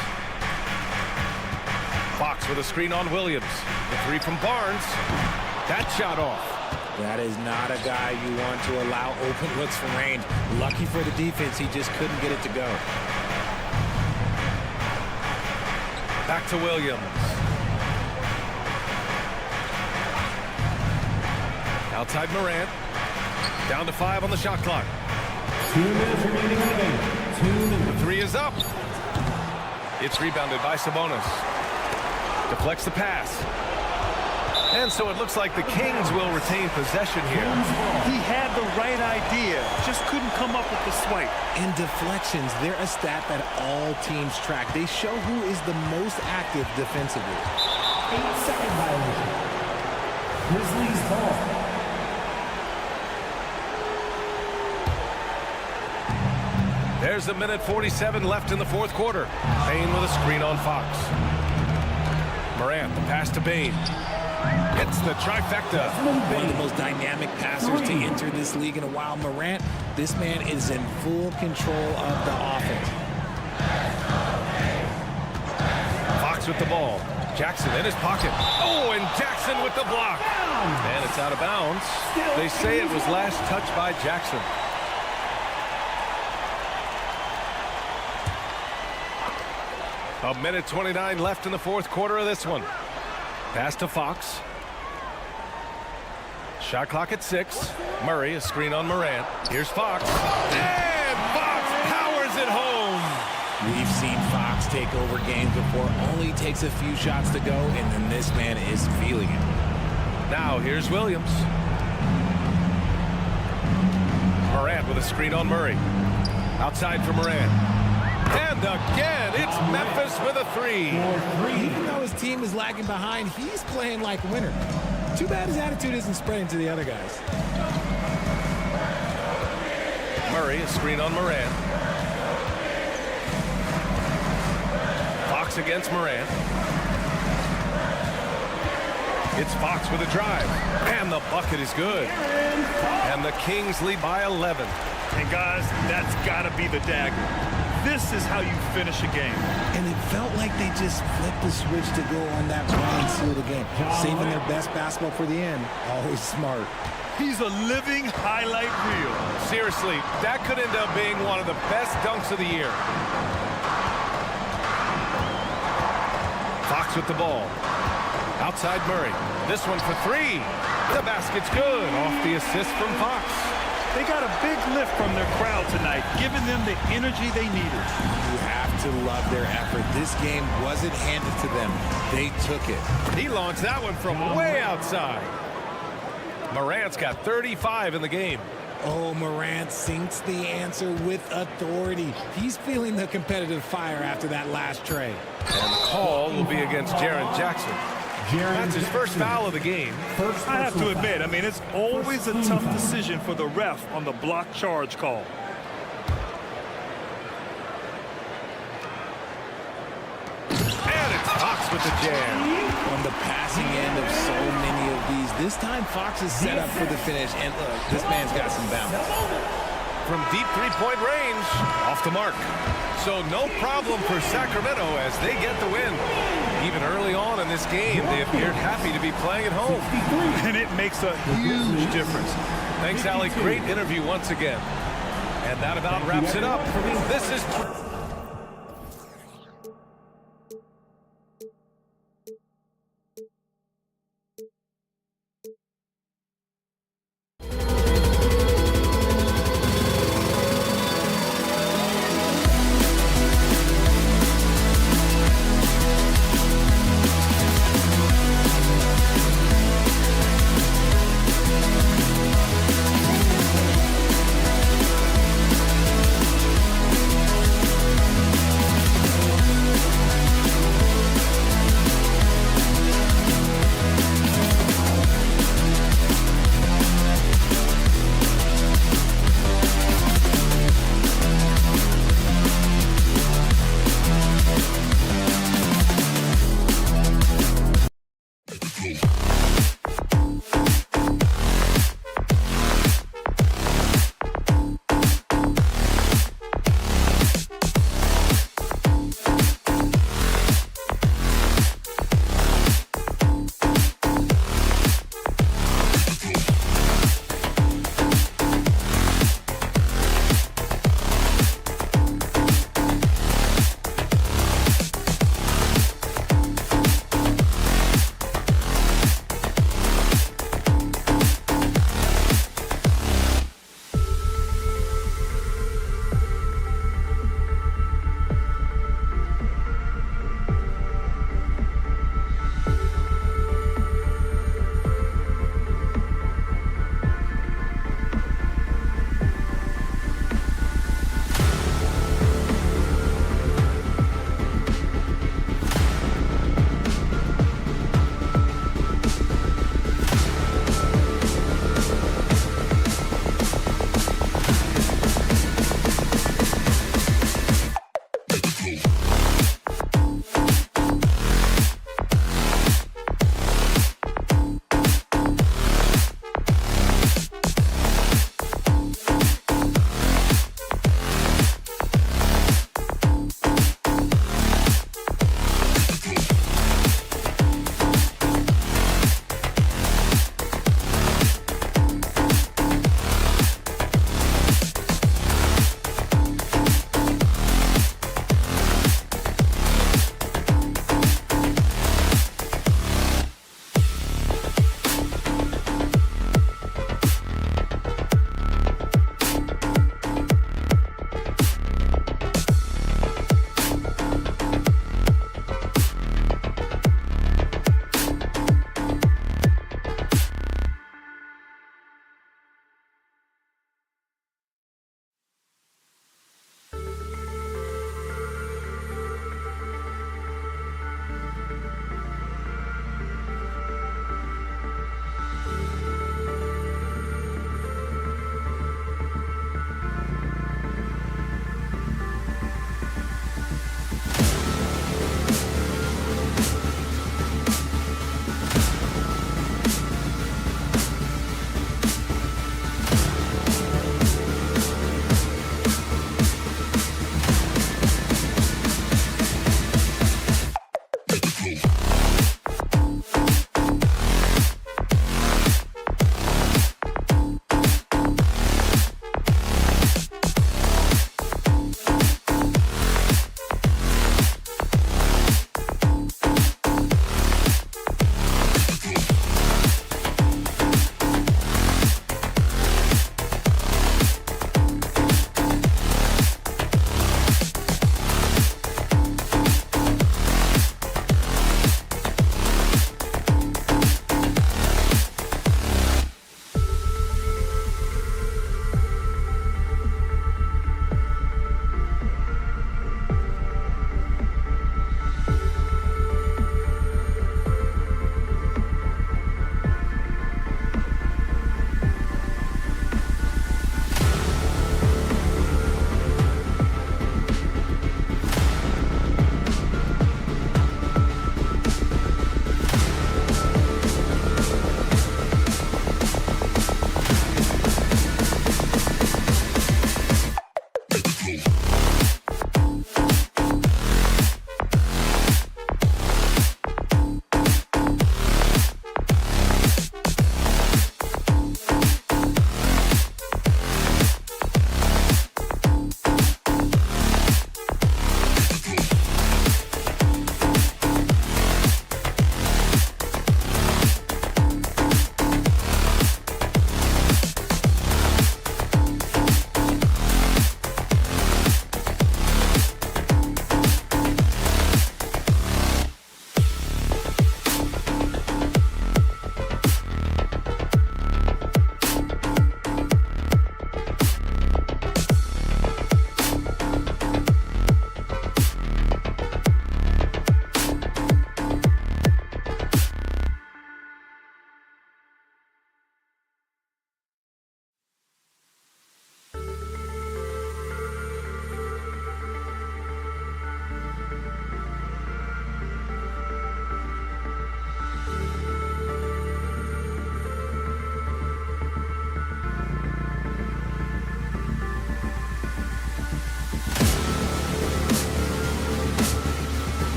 Fox with a screen on Williams. The three from Barnes. That shot off. That is not a guy you want to allow open looks from range. Lucky for the defense, he just couldn't get it to go. Back to Williams. Outside Morant. Down to 5 on the shot clock. 2 minutes remaining in the game. 2 minutes. The three is up. It's rebounded by Sabonis. Deflects the pass. And so it looks like the Kings will retain possession here. He had the right idea, just couldn't come up with the swipe. And deflections, they're a stat that all teams track. They show who is the most active defensively. 8-second violation. Grizzlies ball. There's 1:47 left in the fourth quarter. Bain with a screen on Fox. Morant, the pass to Bain. It's the trifecta. One of the most dynamic passers to enter this league in a while. Morant, this man is in full control of the offense. Fox with the ball. Jackson in his pocket. Oh, and Jackson with the block. And it's out of bounds. They say it was last touched by Jackson. A 1:29 left in the fourth quarter of this one. Pass to Fox. Shot clock at 6. Murray, a screen on Morant. Here's Fox. And Fox powers it home. We've seen Fox take over games before. Only takes a few shots to go, and then this man is feeling it. Now here's Williams. Morant with a screen on Murray. Outside for Morant. And again, it's Memphis with a 3. Even though his team is lagging behind, he's playing like a winner. Too bad his attitude isn't spreading to the other guys. Murray, a screen on Morant. Fox against Morant. It's Fox with a drive. And the bucket is good. And the Kings lead by 11. And guys, that's got to be the dagger. This is how you finish a game. And it felt like they just flipped the switch to go on that run and seal the game. Saving their best basketball for the end. Always smart. He's a living highlight reel. Seriously, that could end up being one of the best dunks of the year. Fox with the ball. Outside Murray. This one for 3. The basket's good. Off the assist from Fox. They got a big lift from their crowd tonight, giving them the energy they needed. You have to love their effort. This game wasn't handed to them. They took it. He launched that one from way outside. Morant's got 35 in the game. Oh, Morant sinks the answer with authority. He's feeling the competitive fire after that last tray. And the call will be against Jaren Jackson. That's his first foul of the game. I have to admit, I mean, it's always a tough decision for the ref on the block charge call. And it's Fox with the jam. On the passing end of so many of these, this time Fox is set up for the finish. And look, this man's got some bounce. From deep three-point range, off the mark. So no problem for Sacramento as they get the win. Even early on in this game, they appeared happy to be playing at home. And it makes a huge difference. Thanks, Allie. Great interview once again. And that about wraps it up. This is...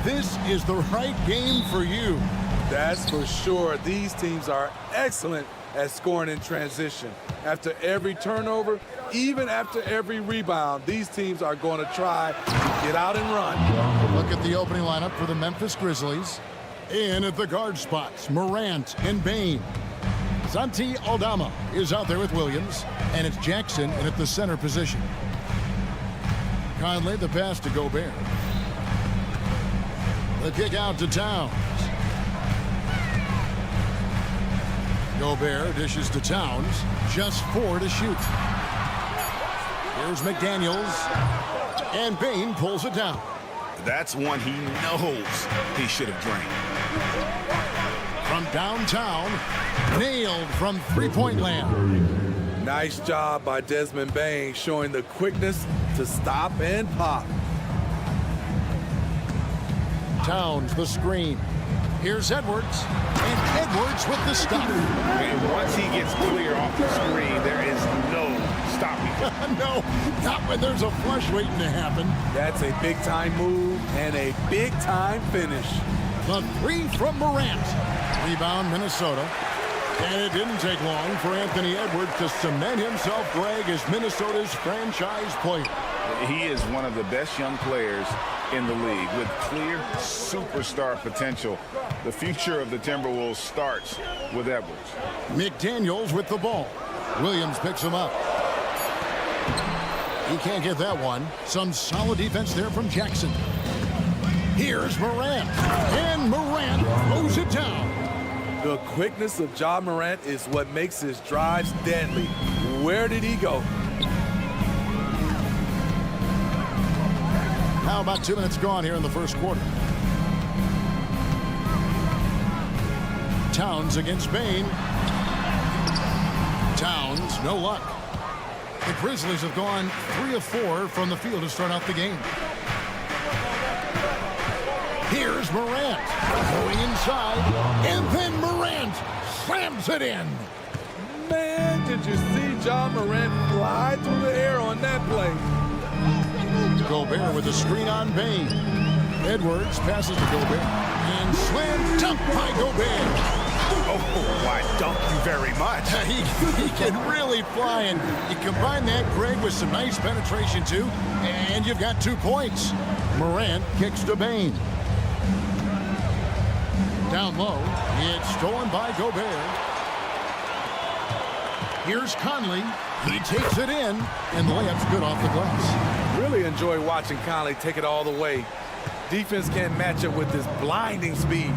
this is the right game for you. That's for sure. These teams are excellent at scoring in transition. After every turnover, even after every rebound, these teams are going to try to get out and run. Look at the opening lineup for the Memphis Grizzlies. In at the guard spots, Morant and Bane. Santi Aldama is out there with Williams, and it's Jackson in at the center position. Conley, the pass to Gobert. The kick out to Towns. Gobert dishes to Towns. Just 4 to shoot. Here's McDaniels. And Bane pulls it down. That's one he knows he should have drained. From downtown, nailed from three-point land. Nice job by Desmond Bane, showing the quickness to stop and pop. Towns the screen. Here's Edwards, and Edwards with the stop. And once he gets clear off the screen, there is no stopping. No, not when there's a flush waiting to happen. That's a big-time move and a big-time finish. The 3 from Morant. Rebound, Minnesota. And it didn't take long for Anthony Edwards to cement himself, Greg, as Minnesota's franchise player. He is one of the best young players in the league with clear superstar potential. The future of the Timberwolves starts with Edwards. McDaniels with the ball. Williams picks him up. He can't get that one. Some solid defense there from Jackson. Here's Morant. And Morant throws it down. The quickness of Ja Morant is what makes his drives deadly. Where did he go? Now about 2 minutes gone here in the first quarter. Towns against Bane. Towns, no luck. The Grizzlies have gone 3 of 4 from the field to start out the game. Here's Morant going inside, and then Morant slams it in. Man, did you see Ja Morant fly through the air on that play? Gobert with a screen on Bane. Edwards passes to Gobert, and slam dunk by Gobert. Oh, why, thank you very much. He can really fly, and you combine that, Greg, with some nice penetration, too, and you've got 2 points. Morant kicks to Bane. Down low, it's stolen by Gobert. Here's Conley. He takes it in, and the layup's good off the glass. Really enjoy watching Conley take it all the way. Defense can't match up with his blinding speed.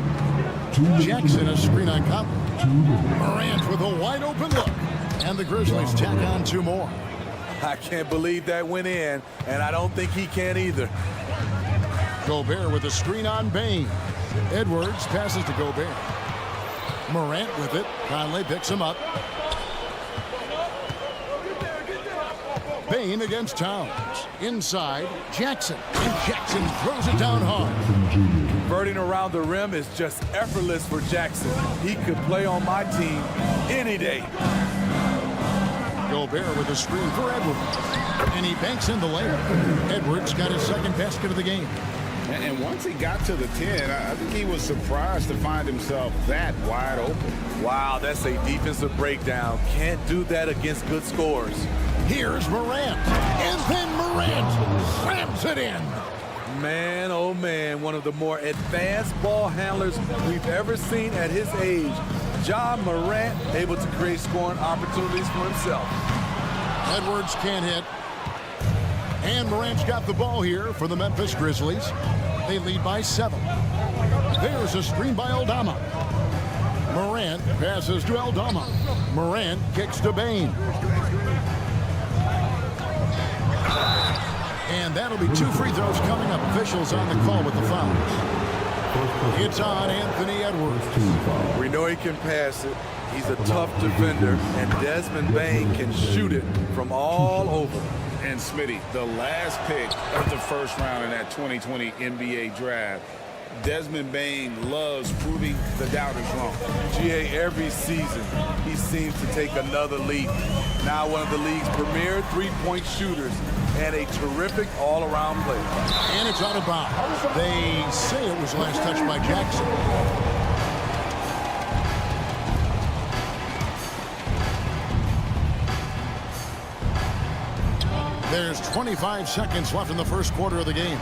Jackson a screen on Conley. Morant with a wide open look. And the Grizzlies tack on 2 more. I can't believe that went in, and I don't think he can either. Gobert with a screen on Bane. Edwards passes to Gobert. Morant with it. Conley picks him up. Bane against Towns. Inside, Jackson. And Jackson throws it down hard. Converting around the rim is just effortless for Jackson. He could play on my team any day. Gobert with a screen for Edwards. And he banks in the layup. Edwards got his second basket of the game. And once he got to the 10, I think he was surprised to find himself that wide open. Wow, that's a defensive breakdown. Can't do that against good scores. Here's Morant. And then Morant slams it in. Man, oh man, one of the more advanced ball handlers we've ever seen at his age. Ja Morant able to create scoring opportunities for himself. Edwards can't hit. And Morant's got the ball here for the Memphis Grizzlies. They lead by 7. There's a screen by Aldama. Morant passes to Aldama. Morant kicks to Bane. And that'll be 2 free throws coming up. Officials on the call with the fouls. It's on Anthony Edwards. We know he can pass it. He's a tough defender, and Desmond Bane can shoot it from all over. And Smitty, the last pick of the first round in that 2020 NBA draft, Desmond Bane loves proving the doubters wrong. GA, every season, he seems to take another leap. Now one of the league's premier three-point shooters, and a terrific all-around player. And it's out of bounds. They say it was last touched by Jackson. There's 25 seconds left in the first quarter of the game.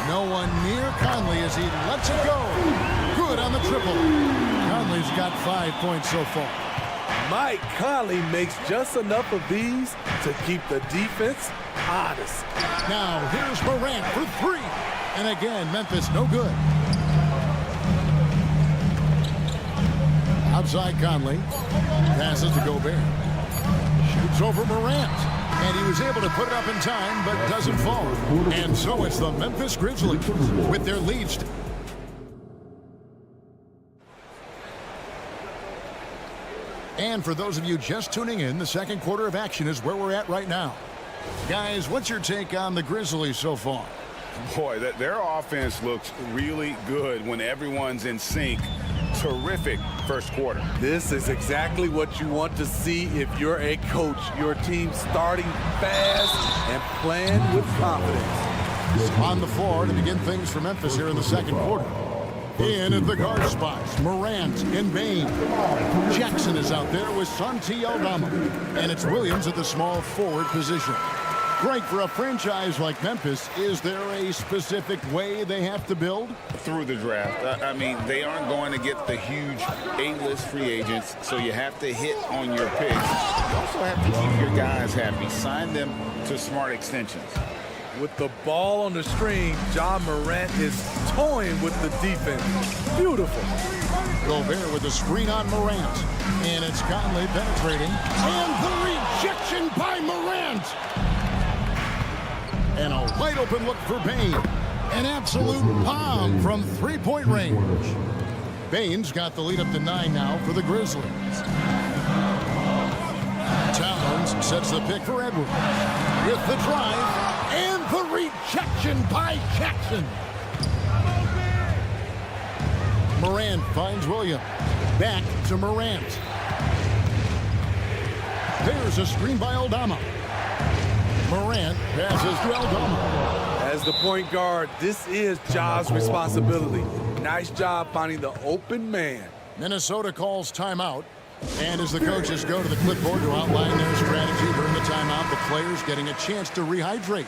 No one near Conley as he lets it go. Good on the triple. Conley's got 5 points so far. Mike Conley makes just enough of these to keep the defense honest. Now here's Morant for three. And again, Memphis no good. Outside Conley. Passes to Gobert. Shoots over Morant. And he was able to put it up in time, but doesn't fall. And so it's the Memphis Grizzlies with their lead. And for those of you just tuning in, the second quarter of action is where we're at right now. Guys, what's your take on the Grizzlies so far? Boy, their offense looks really good when everyone's in sync. Terrific first quarter. This is exactly what you want to see if you're a coach. Your team starting fast and playing with confidence. On the floor to begin things for Memphis here in the second quarter. In at the guard spots, Morant and Bane. Jackson is out there with Aldama. And it's Williams at the small forward position. Greg, for a franchise like Memphis, is there a specific way they have to build? Through the draft. I mean, they aren't going to get the huge A-list free agents, so you have to hit on your picks. You also have to keep your guys happy. Sign them to smart extensions. With the ball on the string, John Morant is toying with the defense. Beautiful. Gobert with the screen on Morant. And it's Conley penetrating. And the rejection by Morant. And a wide open look for Bane. An absolute bomb from three-point range. Bane's got the lead up to 9 now for the Grizzlies. Towns sets the pick for Edwards. With the drive. And the rejection by Jackson. Morant finds Williams. Back to Morant. There's a screen by Aldama. Morant passes to Aldama. As the point guard, this is Ja's responsibility. Nice job finding the open man. Minnesota calls timeout. And as the coaches go to the clipboard to outline their strategy during the timeout, the players getting a chance to rehydrate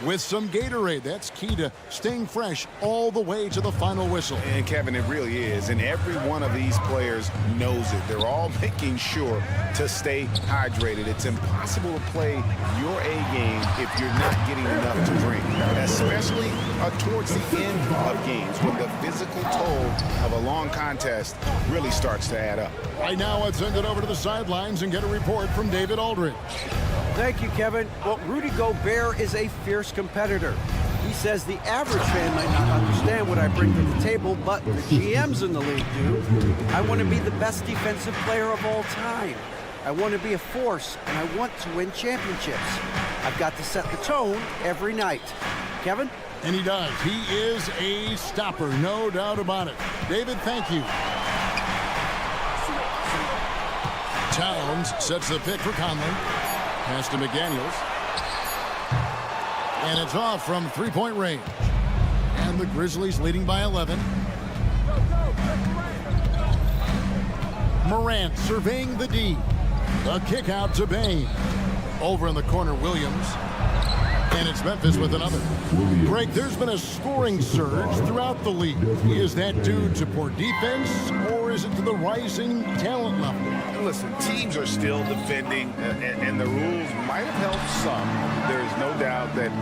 with some Gatorade. That's key to staying fresh all the way to the final whistle. And Kevin, it really is. And every one of these players knows it. They're all making sure to stay hydrated. It's impossible to play your A game if you're not getting enough to drink, especially towards the end of games when the physical toll of a long contest really starts to add up. Right now, let's send it over to the sidelines and get a report from David Aldridge. Thank you, Kevin. Well, Rudy Gobert is a fierce competitor. He says the average fan might not understand what I bring to the table, but the GMs in the league do. I want to be the best defensive player of all time. I want to be a force, and I want to win championships. I've got to set the tone every night. Kevin? And he does. He is a stopper, no doubt about it. David, thank you. Towns sets the pick for Conley. Pass to McDaniels. And it's off from three-point range. And the Grizzlies leading by 11. Morant surveying the D. A kick out to Bane. Over in the corner, Williams. And it's Memphis with another. Greg, there's been a scoring surge throughout the league. Is that due to poor defense, or is it to the rising talent level? Listen, teams are still defending, and the rules might have helped some. There's no doubt that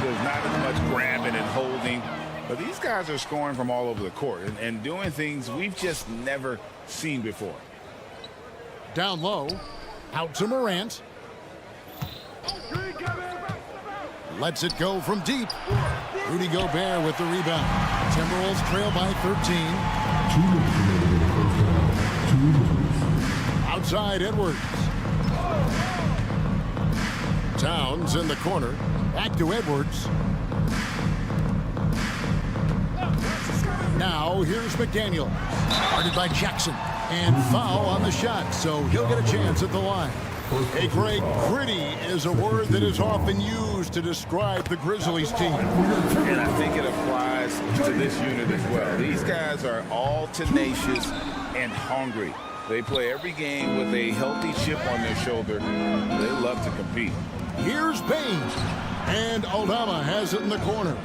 there's not as much grabbing and holding. But these guys are scoring from all over the court and doing things we've just never seen before. Down low, out to Morant. Lets it go from deep. Rudy Gobert with the rebound. Timberwolves trail by 13. Outside Edwards. Towns in the corner. Back to Edwards. Now here's McDaniel. Guarded by Jackson. And foul on the shot, so he'll get a chance at the line. Hey, Greg, gritty is a word that is often used to describe the Grizzlies team. And I think it applies to this unit as well. These guys are all tenacious and hungry. They play every game with a healthy chip on their shoulder. They love to compete. Here's Bain. And Aldama has it in the corner.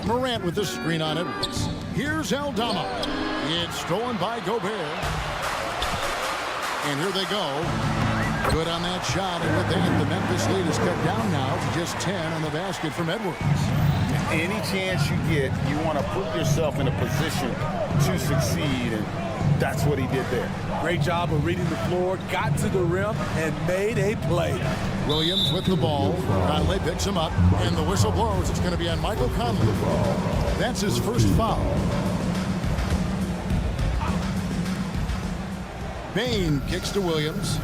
Morant with the screen on Edwards. Here's Aldama. It's stolen by Gobert. And here they go. Good on that shot. And with that, the Memphis lead is cut down now to just 10 on the basket from Edwards. Any chance you get, you want to put yourself in a position to succeed, and that's what he did there. Great job of reading the floor, got to the rim, and made a play. Williams with the ball. Conley picks him up, and the whistle blows. It's going to be on Michael Conley. That's his first foul. Bain kicks to Williams.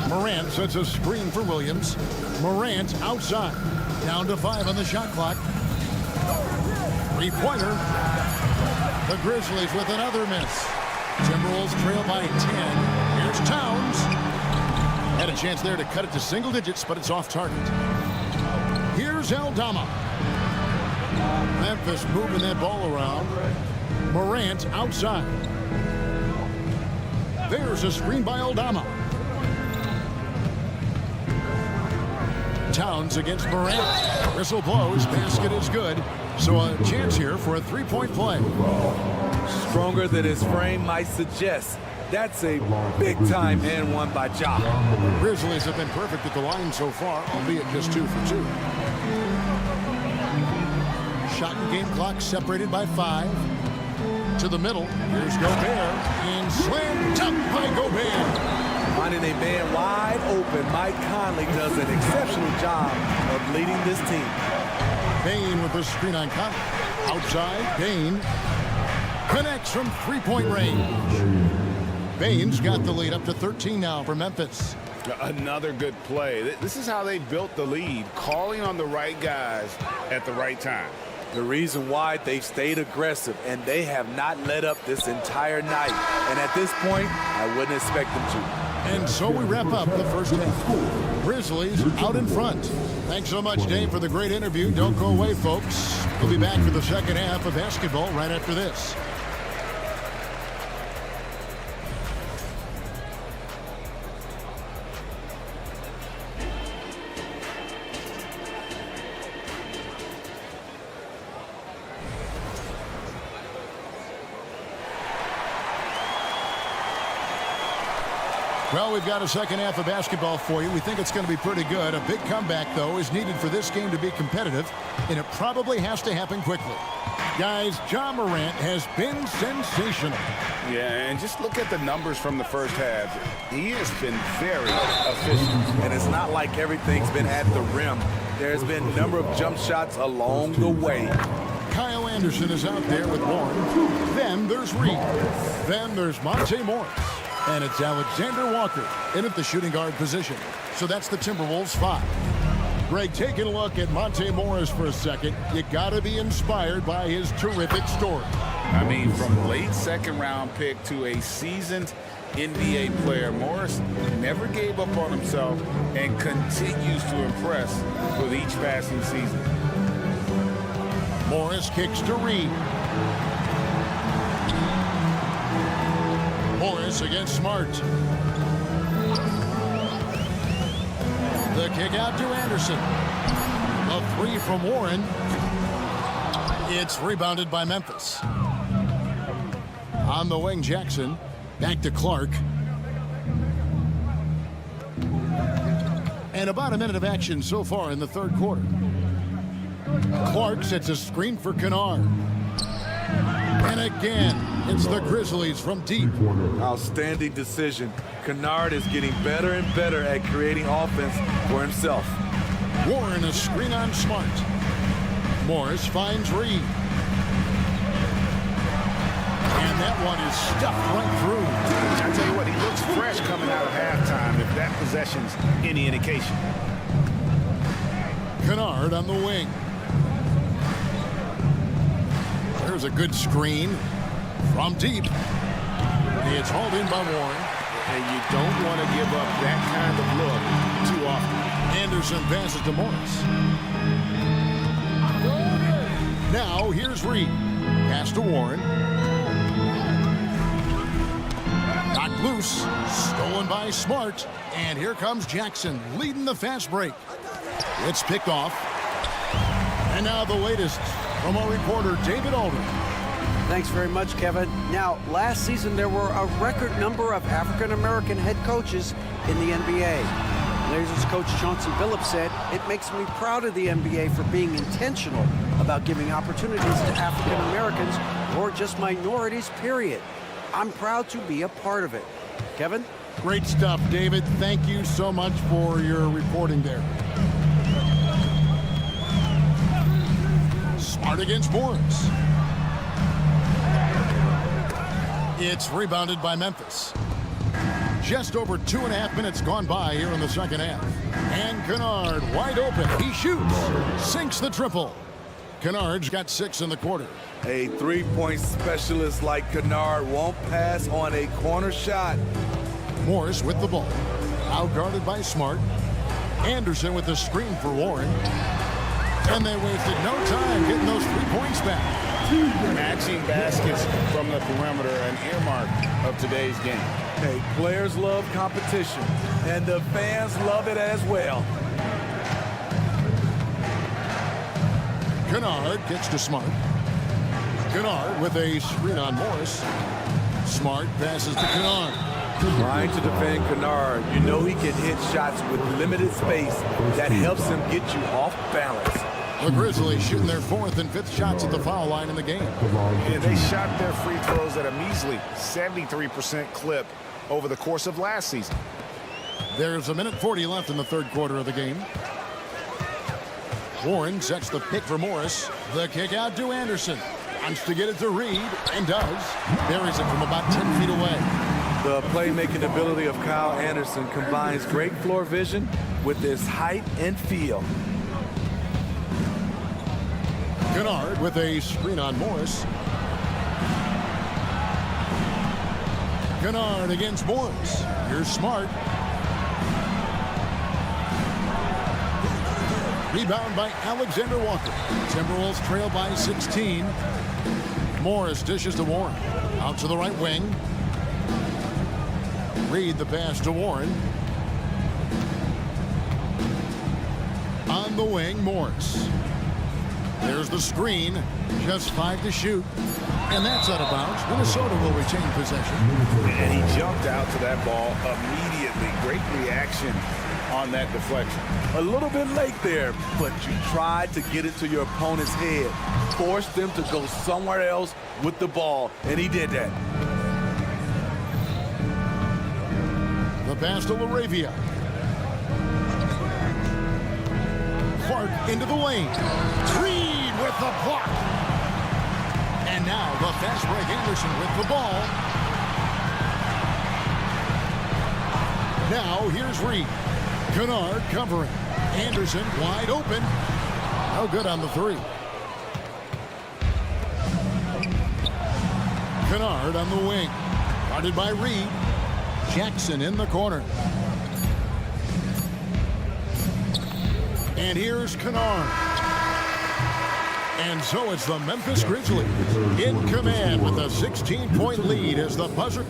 Morant sets a screen for Williams. Morant outside. Down to 5 on the shot clock. Three-pointer. The Grizzlies with another miss. Timberwolves trail by 10. Here's Towns. Had a chance there to cut it to single digits, but it's off target. Here's Aldama. Memphis moving that ball around. Morant outside. There's a screen by Aldama. Towns against Morant. Whistle blows. Basket is good. So a chance here for a three-point play. Stronger than his frame might suggest. That's a big-time and one by Ja. Grizzlies have been perfect at the line so far, albeit just 2 for 2. Shot and game clock separated by 5. To the middle. Here's Gobert. And slam dunk by Gobert. Finding a man wide open, Mike Conley does an exceptional job of leading this team. Bain with the screen on Conley. Outside, Bain connects from three-point range. Bain's got the lead up to 13 now for Memphis. Another good play. This is how they built the lead, calling on the right guys at the right time. The reason why they've stayed aggressive, and they have not let up this entire night. And at this point, I wouldn't expect them to. And so we wrap up the first half. Grizzlies out in front. Thanks so much, Dave, for the great interview. Don't go away, folks. We'll be back for the second half of basketball right after this. Well, we've got a second half of basketball for you. We think it's going to be pretty good. A big comeback, though, is needed for this game to be competitive, and it probably has to happen quickly. Guys, Ja Morant has been sensational. Yeah, and just look at the numbers from the first half. He has been very efficient. And it's not like everything's been at the rim. There's been a number of jump shots along the way. Kyle Anderson is out there with Warren. Then there's Reed. Then there's Monte Morris. And it's Alexander Walker in at the shooting guard position. So that's the Timberwolves 5. Greg, taking a look at Monte Morris for a second, you got to be inspired by his terrific story. I mean, from late second-round pick to a seasoned NBA player, Morris never gave up on himself and continues to impress with each passing season. Morris kicks to Reed. Morris against Smart. The kick out to Anderson. A three from Warren. It's rebounded by Memphis. On the wing, Jackson. Back to Clark. And about a minute of action so far in the third quarter. Clark sets a screen for Kennard. And again, it's the Grizzlies from deep. Outstanding decision. Kennard is getting better and better at creating offense for himself. Warren a screen on Smart. Morris finds Reed. And that one is stuffed right through. I tell you what, he looks fresh coming out of halftime if that possession's any indication. Kennard on the wing. There's a good screen from deep. It's hauled in by Warren. And you don't want to give up that kind of look too often. Anderson passes to Morris. Now here's Reed. Pass to Warren. Knocked loose. Stolen by Smart. And here comes Jackson leading the fast break. It's picked off. And now the latest from our reporter, David Aldridge. Thanks very much, Kevin. Now, last season there were a record number of African-American head coaches in the NBA. Blazers coach Chauncey Billups said, "It makes me proud of the NBA for being intentional about giving opportunities to African-Americans or just minorities, period. I'm proud to be a part of it." Kevin? Great stuff, David. Thank you so much for your reporting there. Smart against Morris. It's rebounded by Memphis. Just over 2.5 minutes gone by here in the second half. And Kennard wide open. He shoots. Sinks the triple. Kennard's got 6 in the quarter. A three-point specialist like Kennard won't pass on a corner shot. Morris with the ball. Out guarded by Smart. Anderson with the screen for Warren. And they wasted no time getting those 3 points back. Matching baskets from the perimeter, an earmark of today's game. Hey, players love competition, and the fans love it as well. Kennard gets to Smart. Kennard with a screen on Morris. Smart passes to Kennard. Trying to defend Kennard, you know he can hit shots with limited space. That helps him get you off balance. The Grizzlies shooting their 4th and 5th shots at the foul line in the game. And they shot their free throws at a measly 73% clip over the course of last season. There's 1:40 left in the third quarter of the game. Warren sets the pick for Morris. The kick out to Anderson. Wants to get it to Reed, and does. Buries it from about 10 feet away. The playmaking ability of Kyle Anderson combines great floor vision with his height and feel. Kennard with a screen on Morris. Kennard against Morris. Here's Smart. Rebound by Alexander Walker. Timberwolves trail by 16. Morris dishes to Warren. Out to the right wing. Reed the pass to Warren. On the wing, Morris. There's the screen. Just 5 to shoot. And that's out of bounds. Minnesota will retain possession. And he jumped out to that ball immediately. Great reaction on that deflection. A little bit late there, but you tried to get it to your opponent's head. Forced them to go somewhere else with the ball, and he did that. The pass to LaRavia. Clark into the lane. Reed with the block. And now the fast break Anderson with the ball. Now here's Reed. Kennard covering. Anderson wide open. No good on the 3. Kennard on the wing. Guarded by Reed. Jackson in the corner. And here's Kennard. And so it's the Memphis Grizzlies in command with a 16-point lead as the buzzer.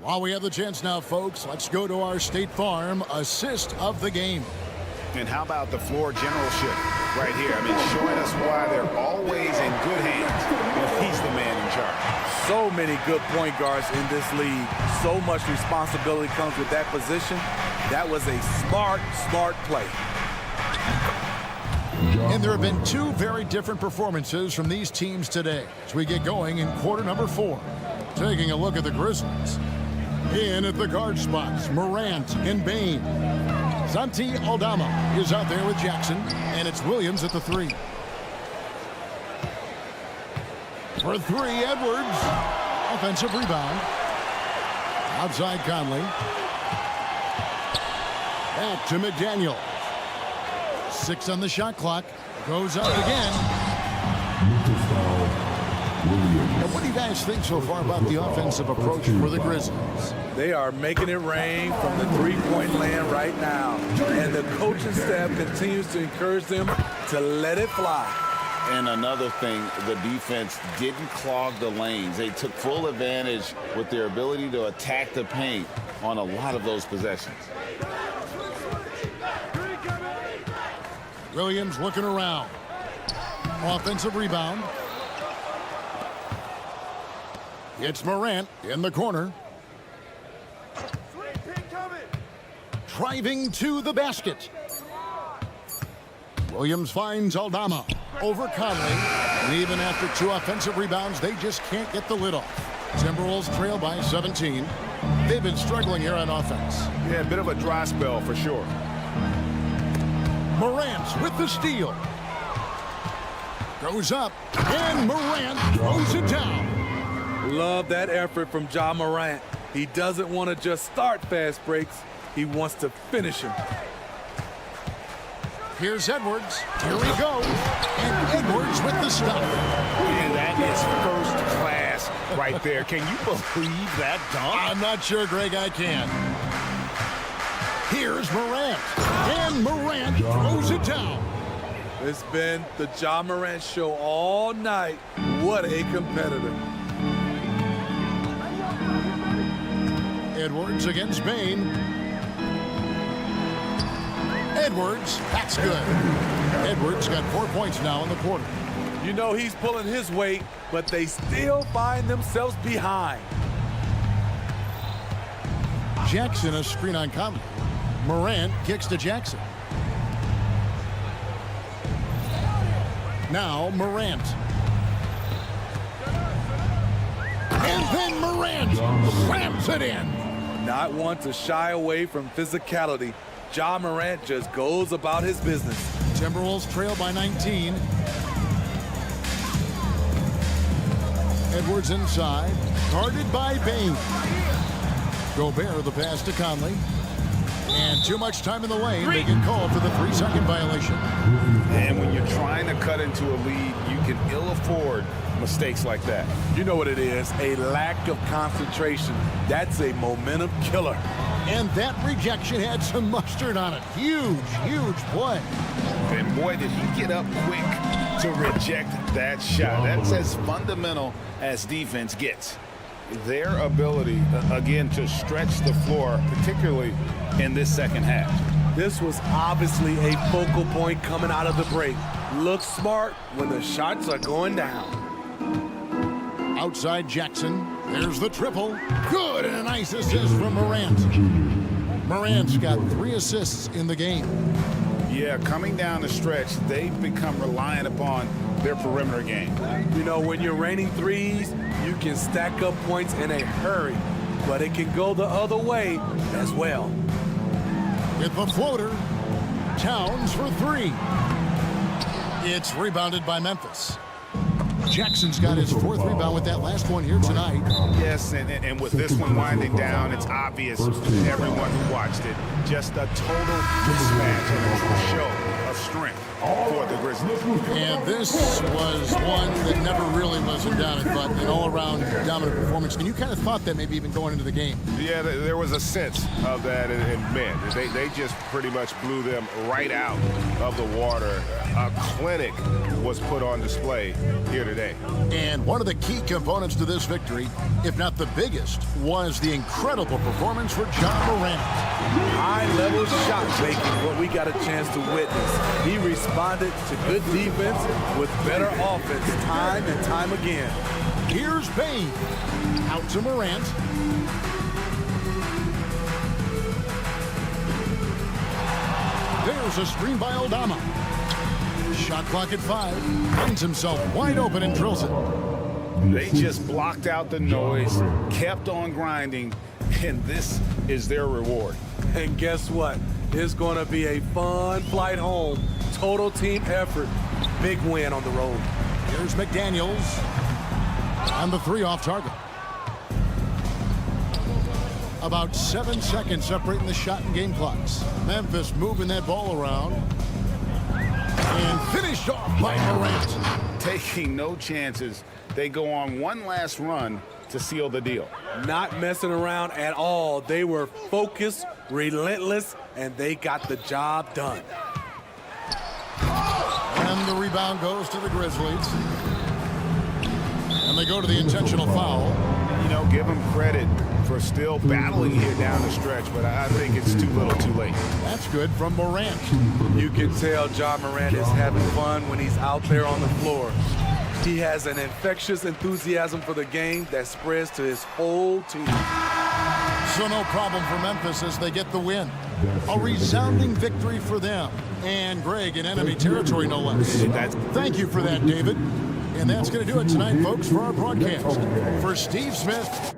While we have the chance now, folks, let's go to our State Farm assist of the game. And how about the floor generalship right here? I mean, showing us why they're always in good hands when he's the man in charge. So many good point guards in this league. So much responsibility comes with that position. That was a smart play. And there have been 2 very different performances from these teams today as we get going in quarter number 4. Taking a look at the Grizzlies. In at the guard spots, Morant and Bain. Santi Aldama is out there with Jackson, and it's Williams at the 3. For 3, Edwards. Offensive rebound. Outside Conley. Back to McDaniel. 6 on the shot clock. Goes up again. And what do you guys think so far about the offensive approach for the Grizzlies? They are making it rain from the three-point land right now. And the coaching staff continues to encourage them to let it fly. And another thing, the defense didn't clog the lanes. They took full advantage with their ability to attack the paint on a lot of those possessions. Williams looking around. Offensive rebound. It's Morant in the corner. Driving to the basket. Williams finds Aldama over Conley. And even after 2 offensive rebounds, they just can't get the lid off. Timberwolves trail by 17. They've been struggling here on offense. Yeah, a bit of a dry spell for sure. Morant with the steal. Goes up, and Morant throws it down. Love that effort from Ja Morant. He doesn't want to just start fast breaks. He wants to finish him. Here's Edwards. Here he goes. And Edwards with the stop. And that is first class right there. Can you believe that dunk? I'm not sure, Greg, I can. Here's Morant. And Morant throws it down. It's been the Ja Morant show all night. What a competitor. Edwards against Bain. Edwards, that's good. Edwards got 4 points now in the quarter. You know he's pulling his weight, but they still find themselves behind. Jackson, a screen on Conley. Morant kicks to Jackson. Now Morant. And then Morant slams it in. Not one to shy away from physicality. Ja Morant just goes about his business. Timberwolves trail by 19. Edwards inside, guarded by Bain. Gobert the pass to Conley. And too much time in the lane. They get called for the 3-second violation. And when you're trying to cut into a lead, you can ill afford mistakes like that. You know what it is, a lack of concentration. That's a momentum killer. And that rejection had some mustard on it. Huge, huge play. And boy, did he get up quick to reject that shot. That's as fundamental as defense gets. Their ability, again, to stretch the floor, particularly in this second half. This was obviously a focal point coming out of the break. Look smart when the shots are going down. Outside Jackson. There's the triple. Good, and a nice assist from Morant. Morant's got 3 assists in the game. Yeah, coming down the stretch, they've become reliant upon their perimeter game. You know, when you're raining threes, you can stack up points in a hurry, but it can go the other way as well. With the floater, Towns for 3. It's rebounded by Memphis. Jackson's got his 4th rebound with that last one here tonight. Yes, and with this one winding down, it's obvious to everyone who watched it. Just a total mismatch and a show of strength for the Grizzlies. And this was one that never really was in doubt, but an all-around dominant performance. And you kind of thought that maybe even going into the game. Yeah, there was a sense of that, and man, they just pretty much blew them right out of the water. A clinic was put on display here today. And one of the key components to this victory, if not the biggest, was the incredible performance for Ja Morant. High-level shot making, what we got a chance to witness. He responded to good defense with better offense time and time again. Here's Bain. Out to Morant. There's a screen by Aldama. Shot clock at 5. Finds himself wide open and drills it. They just blocked out the noise, kept on grinding, and this is their reward. And guess what? It's going to be a fun flight home. Total team effort. Big win on the road. Here's McDaniels. On the 3 off target. About 7 seconds separating the shot and game clocks. Memphis moving that ball around. And finished off by Morant. Taking no chances. They go on one last run to seal the deal. Not messing around at all. They were focused, relentless, and they got the job done. And the rebound goes to the Grizzlies. And they go to the intentional foul. You know, give them credit for still battling here down the stretch, but I think it's too little too late. That's good from Morant. You can tell Ja Morant is having fun when he's out there on the floor. He has an infectious enthusiasm for the game that spreads to his whole team. So no problem for Memphis as they get the win. A resounding victory for them. And Greg in enemy territory, no less. Thank you for that, David. And that's going to do it tonight, folks, for our broadcast. For Steve Smith.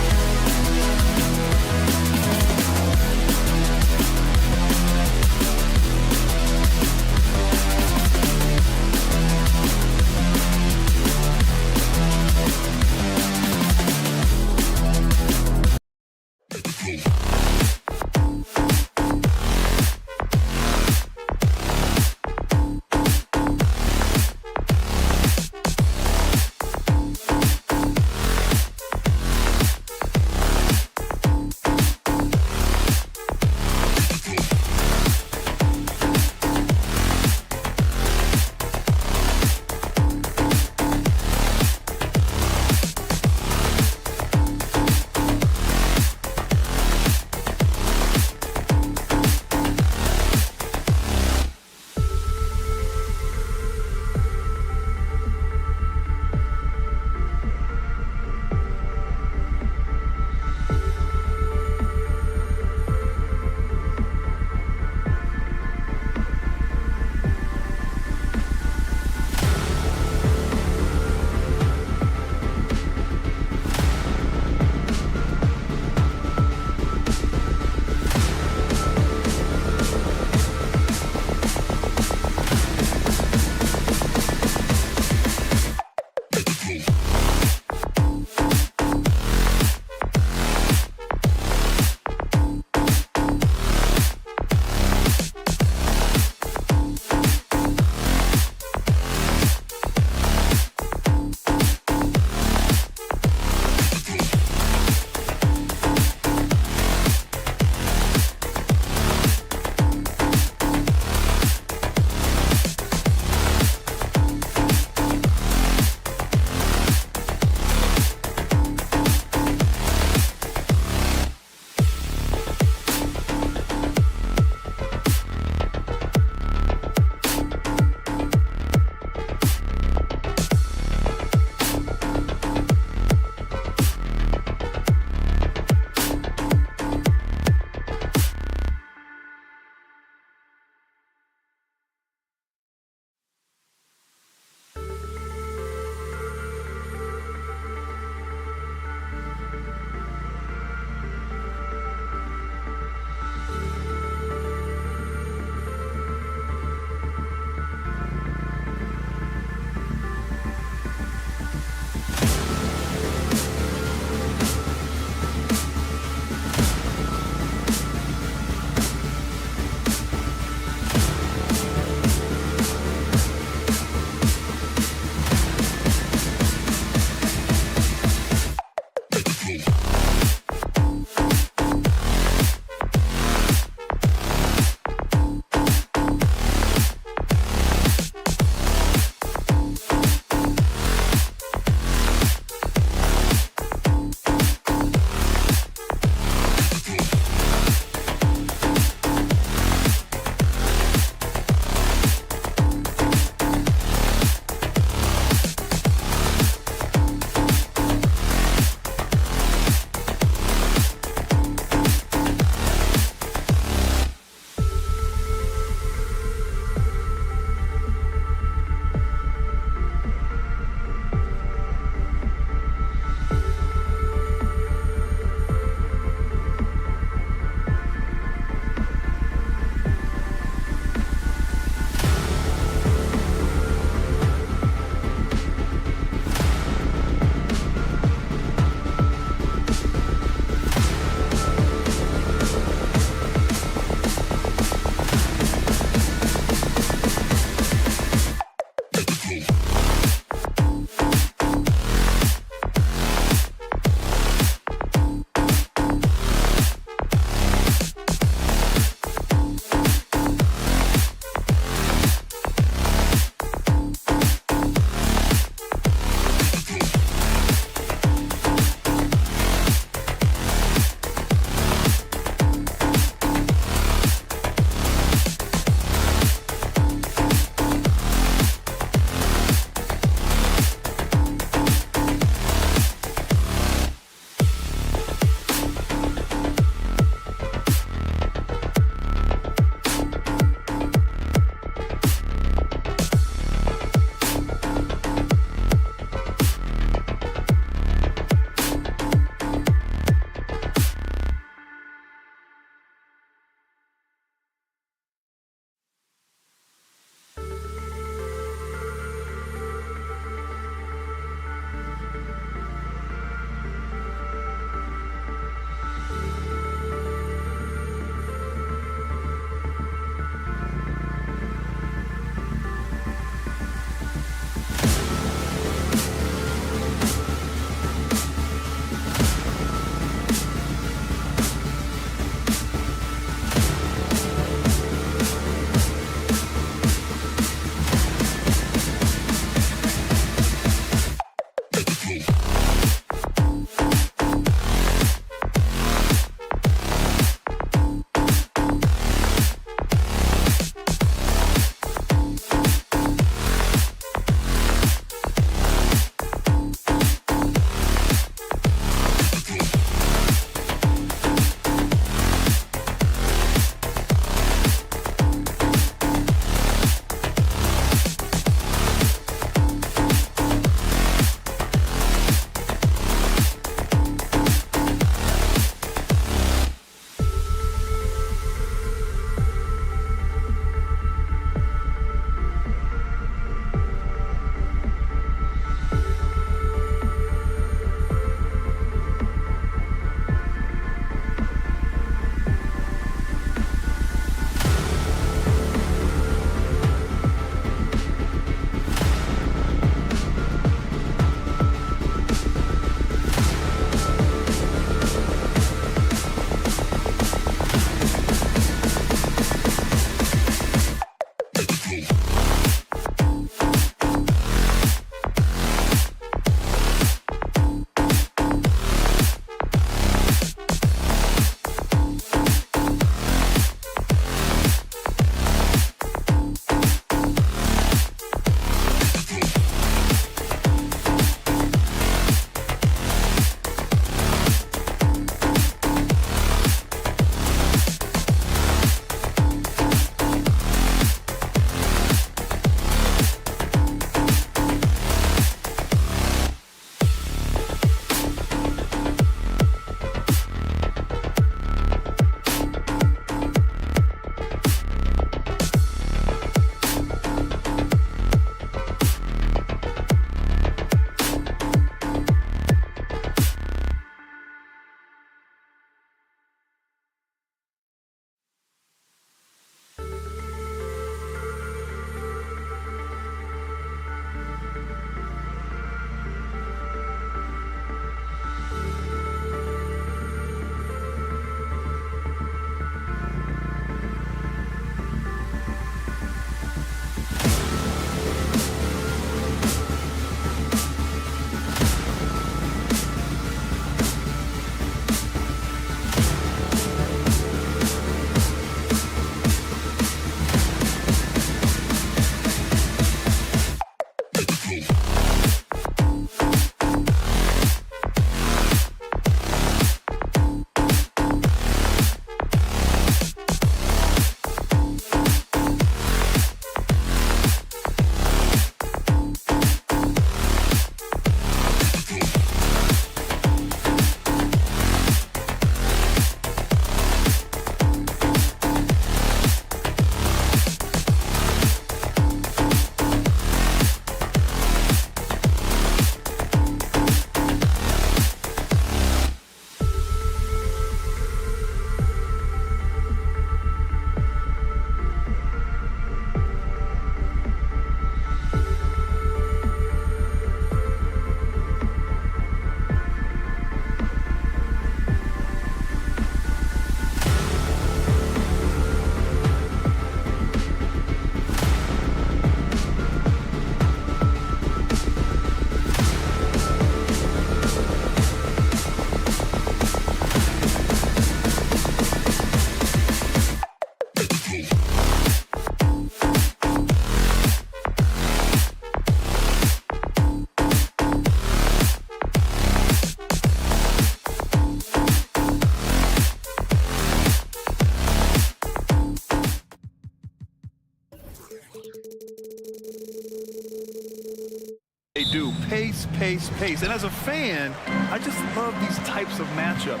do. Pace, pace, pace. And as a fan, I just love these types of matchups.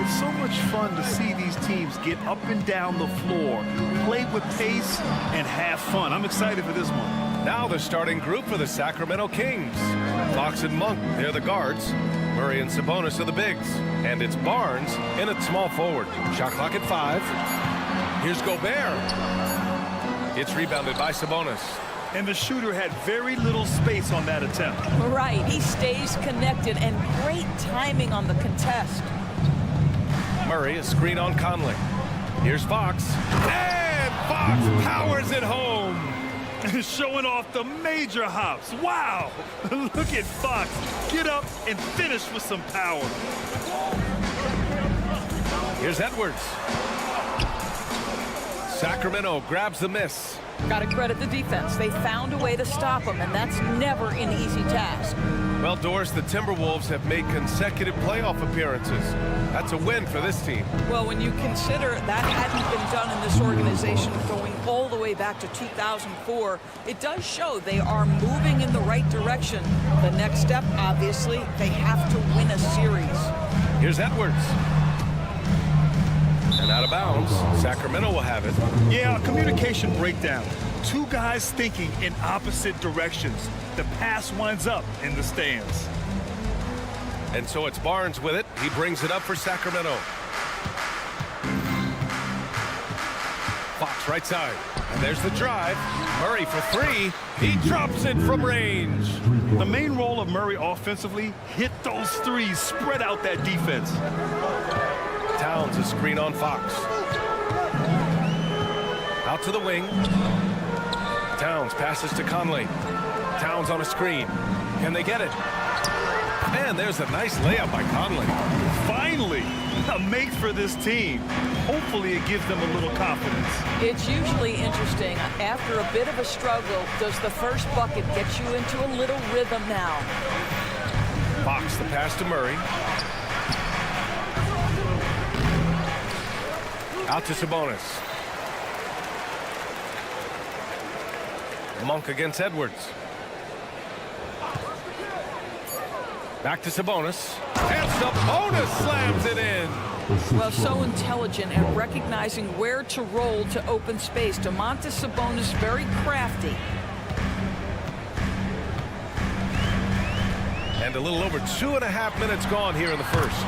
It's so much fun to see these teams get up and down the floor, play with pace, and have fun. I'm excited for this one. Now the starting group for the Sacramento Kings. Fox and Monk, they're the guards. Murray and Sabonis are the bigs. And it's Barnes in at small forward. Shot clock at 5. Here's Gobert. It's rebounded by Sabonis. And the shooter had very little space on that attempt. Right, he stays connected, and great timing on the contest. Murray, a screen on Conley. Here's Fox. And Fox powers it home. Showing off the major hops. Wow. Look at Fox. Get up and finish with some power. Here's Edwards. Sacramento grabs the miss. Got to credit the defense. They found a way to stop him, and that's never an easy task. Well, Doris, the Timberwolves have made consecutive playoff appearances. That's a win for this team. Well, when you consider that hadn't been done in this organization going all the way back to 2004, it does show they are moving in the right direction. The next step, obviously, they have to win a series. Here's Edwards. And out of bounds, Sacramento will have it. Yeah, a communication breakdown. Two guys thinking in opposite directions. The pass winds up in the stands. And so it's Barnes with it. He brings it up for Sacramento. Fox right side. And there's the drive. Murray for 3. He drops it from range. The main role of Murray offensively, hit those threes, spread out that defense. Towns, a screen on Fox. Out to the wing. Towns passes to Conley. Towns on a screen. Can they get it? And there's a nice layup by Conley. Finally, a make for this team. Hopefully it gives them a little confidence. It's usually interesting. After a bit of a struggle, does the first bucket get you into a little rhythm now? Fox, the pass to Murray. Out to Sabonis. Monk against Edwards. Back to Sabonis. And Sabonis slams it in. Well, so intelligent at recognizing where to roll to open space. Domantas Sabonis, very crafty. And a little over 2.5 minutes gone here in the first.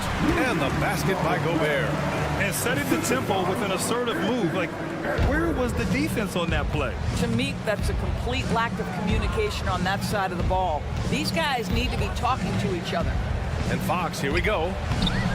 And the basket by Gobert. And setting the tempo with an assertive move. Like, where was the defense on that play? To me, that's a complete lack of communication on that side of the ball. These guys need to be talking to each other. And Fox, here we go.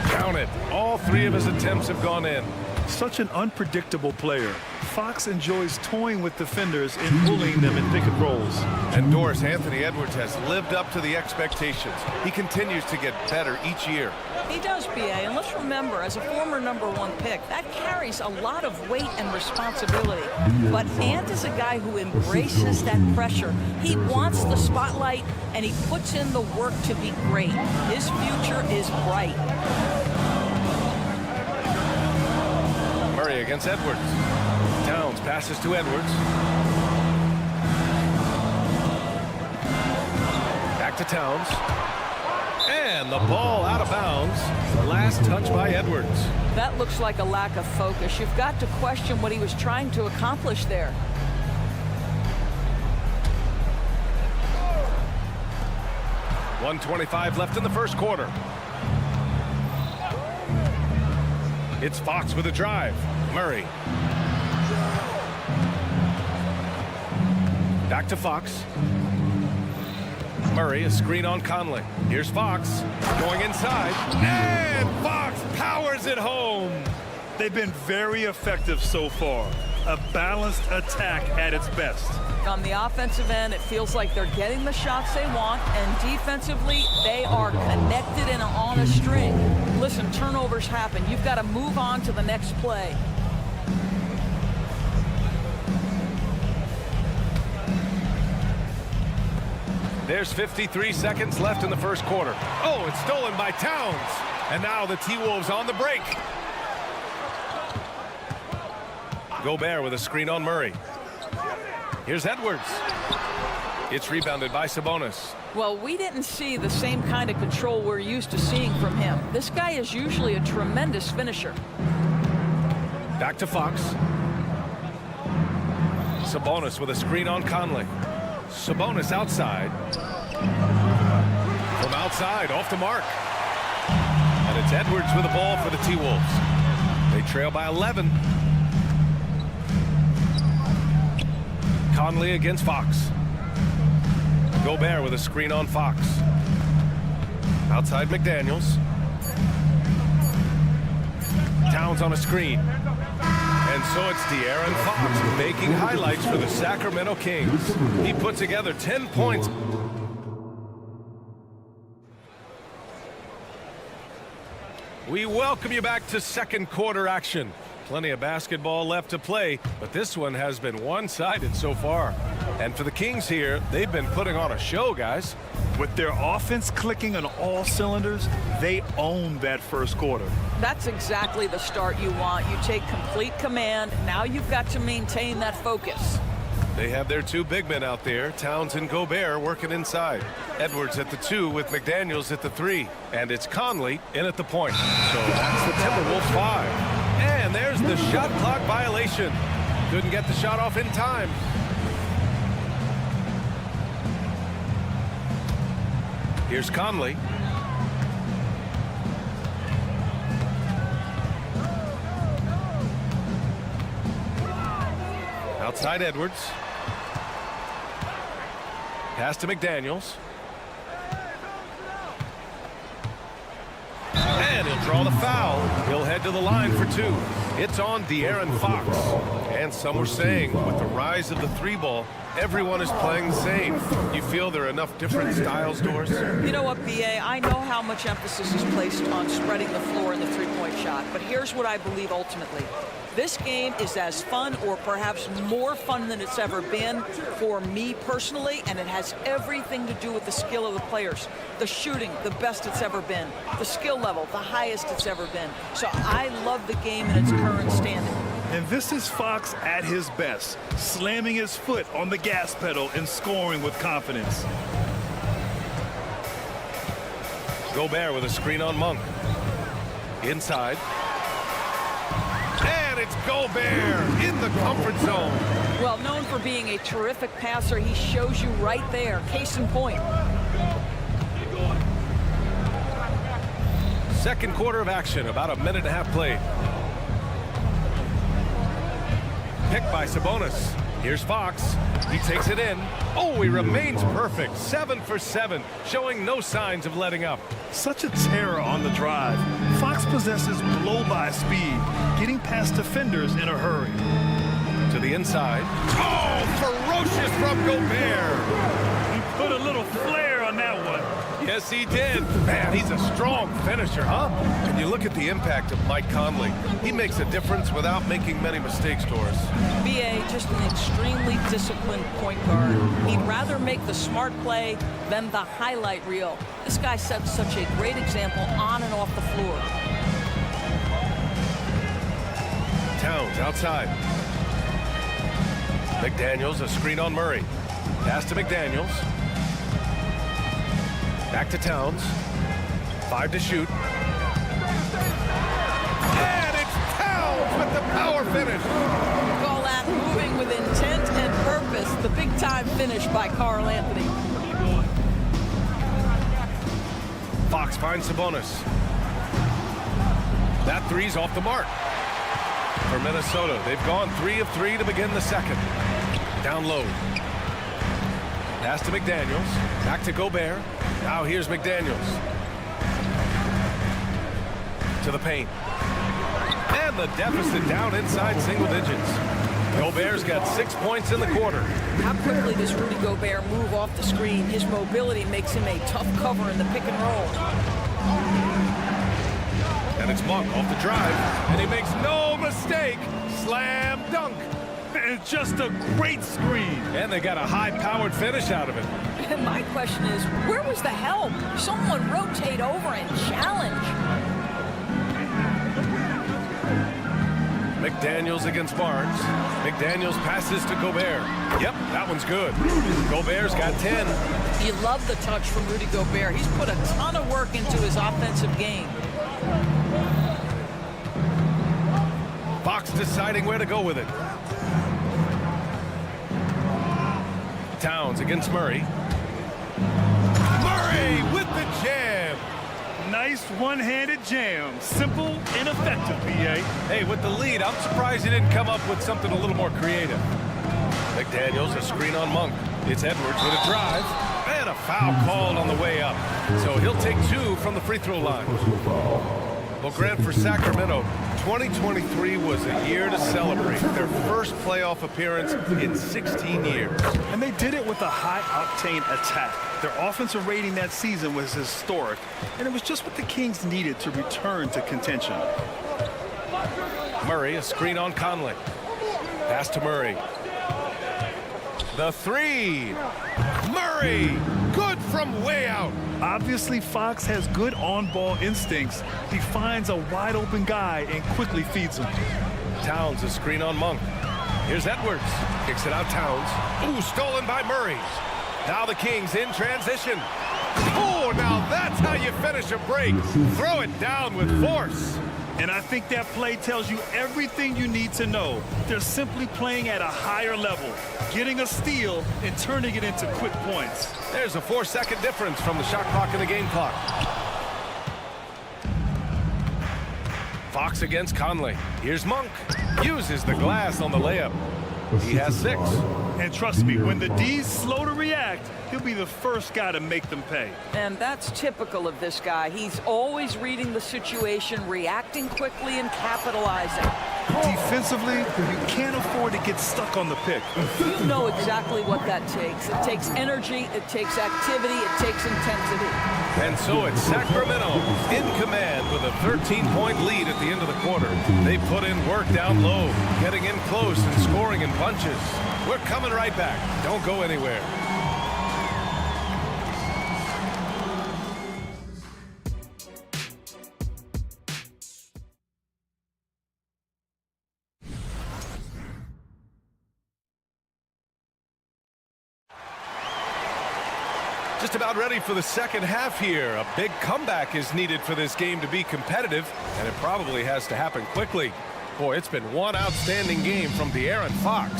Count it. All 3 of his attempts have gone in. Such an unpredictable player. Fox enjoys toying with defenders and bullying them in pick and rolls. And Doris, Anthony Edwards has lived up to the expectations. He continues to get better each year. He does, B.A., and let's remember, as a former #1 pick, that carries a lot of weight and responsibility. But Ant is a guy who embraces that pressure. He wants the spotlight, and he puts in the work to be great. His future is bright. Murray against Edwards. Towns passes to Edwards. Back to Towns. And the ball out of bounds. Last touch by Edwards. That looks like a lack of focus. You've got to question what he was trying to accomplish there. .125 left in the first quarter. It's Fox with a drive. Murray. Back to Fox. Murray, a screen on Conley. Here's Fox going inside. And Fox powers it home. They've been very effective so far. A balanced attack at its best. On the offensive end, it feels like they're getting the shots they want, and defensively, they are connected and on a string. Listen, turnovers happen. You've got to move on to the next play. There's 53 seconds left in the first quarter. Oh, it's stolen by Towns. And now the T-Wolves on the break. Gobert with a screen on Murray. Here's Edwards. It's rebounded by Sabonis. Well, we didn't see the same kind of control we're used to seeing from him. This guy is usually a tremendous finisher. Back to Fox. Sabonis with a screen on Conley. Sabonis outside. From outside, off the mark. And it's Edwards with the ball for the T-Wolves. They trail by 11. Conley against Fox. Gobert with a screen on Fox. Outside McDaniels. Towns on a screen. And so it's De'Aaron Fox making highlights for the Sacramento Kings. He put together 10 points. We welcome you back to second quarter action. Plenty of basketball left to play, but this one has been one-sided so far. And for the Kings here, they've been putting on a show, guys. With their offense clicking on all cylinders, they own that first quarter. That's exactly the start you want. You take complete command. Now you've got to maintain that focus. They have their two big men out there, Towns and Gobert, working inside. Edwards at the 2 with McDaniels at the 3. And it's Conley in at the point. So that's the Timberwolves 5. And there's the shot clock violation. Couldn't get the shot off in time. Here's Conley. Outside Edwards. Pass to McDaniels. And he'll draw the foul. He'll head to the line for 2. It's on De'Aaron Fox. And some were saying with the rise of the 3-ball, everyone is playing the same. You feel there are enough different styles, Doris? You know what, B.A.? I know how much emphasis is placed on spreading the floor in the three-point shot, but here's what I believe ultimately. This game is as fun or perhaps more fun than it's ever been for me personally, and it has everything to do with the skill of the players. The shooting, the best it's ever been. The skill level, the highest it's ever been. So I love the game in its current standing. And this is Fox at his best, slamming his foot on the gas pedal and scoring with confidence. Gobert with a screen on Monk. Inside. And it's Gobert in the comfort zone. Well, known for being a terrific passer, he shows you right there. Case in point. Second quarter of action, about a minute and a half played. Picked by Sabonis. Here's Fox. He takes it in. Oh, he remains perfect. 7 for 7, showing no signs of letting up. Such a terror on the drive. Fox possesses blow-by speed, getting past defenders in a hurry. To the inside. Oh, ferocious from Gobert. He put a little flair on that one. Yes, he did. Man, he's a strong finisher, huh? And you look at the impact of Mike Conley. He makes a difference without making many mistakes, Doris. B.A. just an extremely disciplined point guard. He'd rather make the smart play than the highlight reel. This guy sets such a great example on and off the floor. Towns outside. McDaniels, a screen on Murray. Pass to McDaniels. Back to Towns. 5 to shoot. And it's Towns with the power finish. Call that moving with intent and purpose. The big-time finish by Karl Anthony. Fox finds Sabonis. That three's off the mark. For Minnesota, they've gone 3 of 3 to begin the second. Down low. Pass to McDaniels. Back to Gobert. Now here's McDaniels. To the paint. And the deficit down inside single digits. Gobert's got 6 points in the quarter. How quickly does Rudy Gobert move off the screen? His mobility makes him a tough cover in the pick and roll. And it's Monk off the drive. And he makes no mistake. Slam dunk. And just a great screen. And they got a high-powered finish out of it. And my question is, where was the help? Someone rotate over and challenge. McDaniels against Barnes. McDaniels passes to Gobert. Yep, that one's good. Gobert's got 10. You love the touch from Rudy Gobert. He's put a ton of work into his offensive game. Fox deciding where to go with it. Towns against Murray. Murray with the jam. Nice one-handed jam. Simple and effective, B.A. Hey, with the lead, I'm surprised he didn't come up with something a little more creative. McDaniels, a screen on Monk. It's Edwards with a drive. And a foul called on the way up. So he'll take 2 from the free throw line. Well, Grant, for Sacramento, 2023 was a year to celebrate. Their first playoff appearance in 16 years. And they did it with a high-octane attack. Their offensive rating that season was historic, and it was just what the Kings needed to return to contention. Murray, a screen on Conley. Pass to Murray. The 3. Murray, good from way out. Obviously, Fox has good on-ball instincts. He finds a wide-open guy and quickly feeds him. Towns, a screen on Monk. Here's Edwards. Kicks it out, Towns. Ooh, stolen by Murray. Now the Kings in transition. Oh, now that's how you finish a break. Throw it down with force. And I think that play tells you everything you need to know. They're simply playing at a higher level, getting a steal and turning it into quick points. There's a 4-second difference from the shot clock and the game clock. Fox against Conley. Here's Monk. Uses the glass on the layup. He has 6. And trust me, when the D's slow to react, he'll be the first guy to make them pay. And that's typical of this guy. He's always reading the situation, reacting quickly, and capitalizing. Defensively, you can't afford to get stuck on the pick. You know exactly what that takes. It takes energy, it takes activity, it takes intensity. And so it's Sacramento in command with a 13-point lead at the end of the quarter. They put in work down low, getting in close and scoring in bunches. We're coming right back. Don't go anywhere. Just about ready for the second half here. A big comeback is needed for this game to be competitive, and it probably has to happen quickly. Boy, it's been one outstanding game from De'Aaron Fox.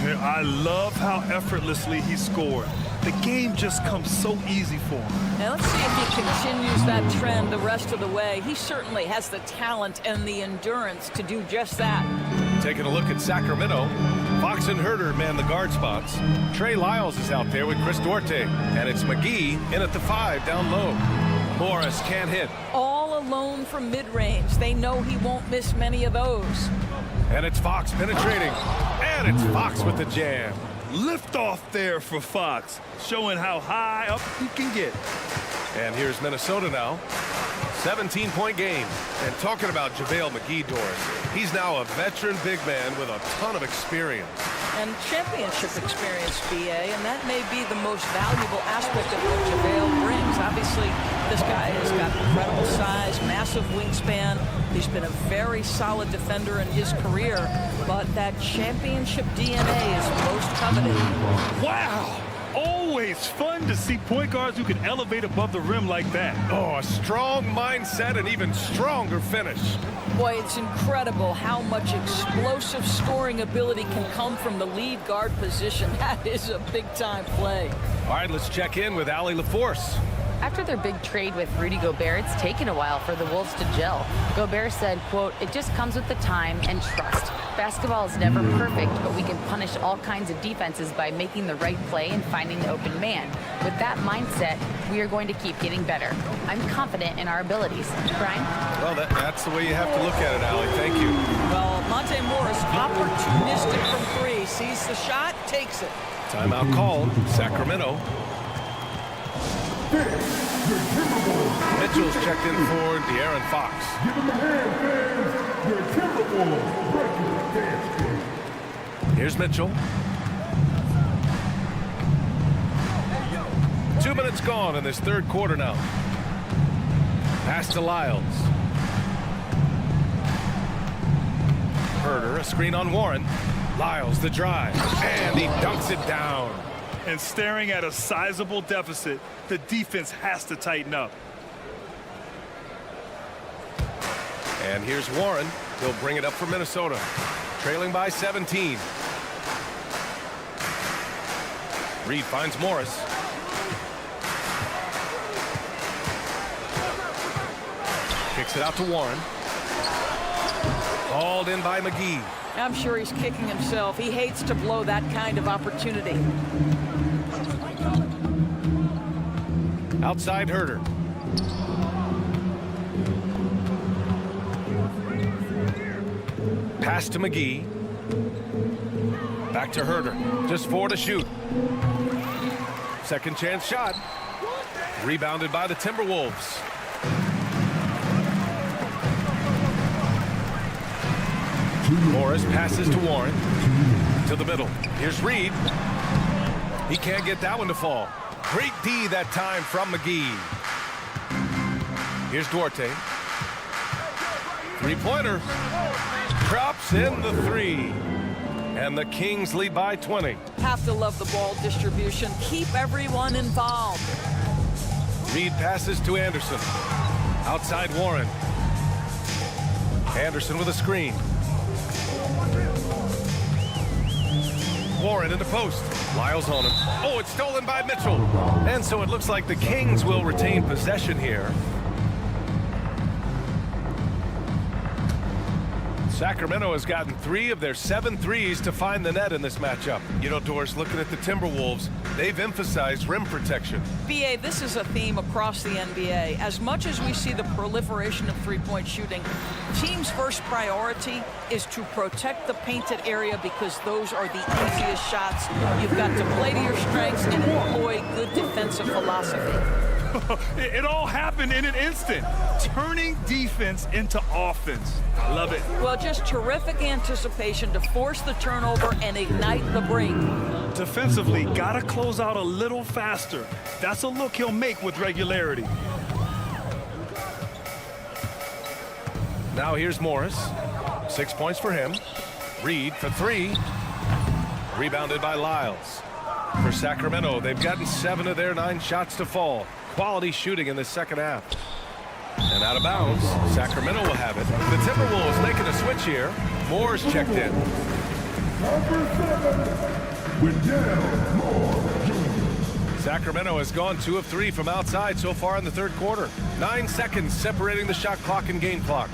I love how effortlessly he scored. The game just comes so easy for him. Now let's see if he continues that trend the rest of the way. He certainly has the talent and the endurance to do just that. Taking a look at Sacramento, Fox and Herter man the guard spots. Trey Lyles is out there with Chris Duarte, and it's McGee in at the 5 down low. Morris can't hit. All alone from mid-range. They know he won't miss many of those. And it's Fox penetrating. And it's Fox with the jam. Lift off there for Fox, showing how high up he can get. And here's Minnesota now. 17-point game. And talking about JaVale McGee, Doris, he's now a veteran big man with a ton of experience. And championship experience, BA, and that may be the most valuable aspect of what JaVale brings. Obviously, this guy has got incredible size, massive wingspan. He's been a very solid defender in his career, but that championship DNA is most coveted. Wow! Always fun to see point guards who can elevate above the rim like that. Oh, a strong mindset and even stronger finish. Boy, it's incredible how much explosive scoring ability can come from the lead guard position. That is a big-time play. All right, let's check in with Allie LaForce. After their big trade with Rudy Gobert, it's taken a while for the Wolves to gel. Gobert said, quote, "It just comes with the time and trust. Basketball is never perfect, but we can punish all kinds of defenses by making the right play and finding the open man. With that mindset, we are going to keep getting better. I'm confident in our abilities." Brian? Well, that's the way you have to look at it, Allie. Thank you. Well, Monte Morris, opportunistic from 3. Sees the shot, takes it. Timeout called. Sacramento. Mitchell's checked in for De'Aaron Fox. Here's Mitchell. 2 minutes gone in this third quarter now. Pass to Lyles. Herder, a screen on Warren. Lyles the drive, and he dunks it down. And staring at a sizable deficit, the defense has to tighten up. And here's Warren. He'll bring it up for Minnesota, trailing by 17. Reed finds Morris. Kicks it out to Warren. Hauled in by McGee. I'm sure he's kicking himself. He hates to blow that kind of opportunity. Outside Herder. Pass to McGee. Back to Herder. Just 4 to shoot. Second chance shot. Rebounded by the Timberwolves. Morris passes to Warren. To the middle. Here's Reed. He can't get that one to fall. Great D that time from McGee. Here's Duarte. Three-pointer. Drops in the 3. And the Kings lead by 20. Have to love the ball distribution. Keep everyone involved. Reed passes to Anderson. Outside Warren. Anderson with a screen. Warren in the post. Lyles on him. Oh, it's stolen by Mitchell. And so it looks like the Kings will retain possession here. Sacramento has gotten 3 of their 7 threes to find the net in this matchup. You know, Doris, looking at the Timberwolves, they've emphasized rim protection. BA, this is a theme across the NBA. As much as we see the proliferation of three-point shooting, team's first priority is to protect the painted area because those are the easiest shots. You've got to play to your strengths and employ good defensive philosophy. It all happened in an instant. Turning defense into offense. Love it. Well, just terrific anticipation to force the turnover and ignite the break. Defensively, gotta close out a little faster. That's a look he'll make with regularity. Now here's Morris. 6 points for him. Reed for 3. Rebounded by Lyles. For Sacramento, they've gotten 7 of their 9 shots to fall. Quality shooting in the second half. And out of bounds, Sacramento will have it. The Timberwolves making a switch here. Moore's checked in. Sacramento has gone 2 of 3 from outside so far in the third quarter. 9 seconds separating the shot clock and game clock.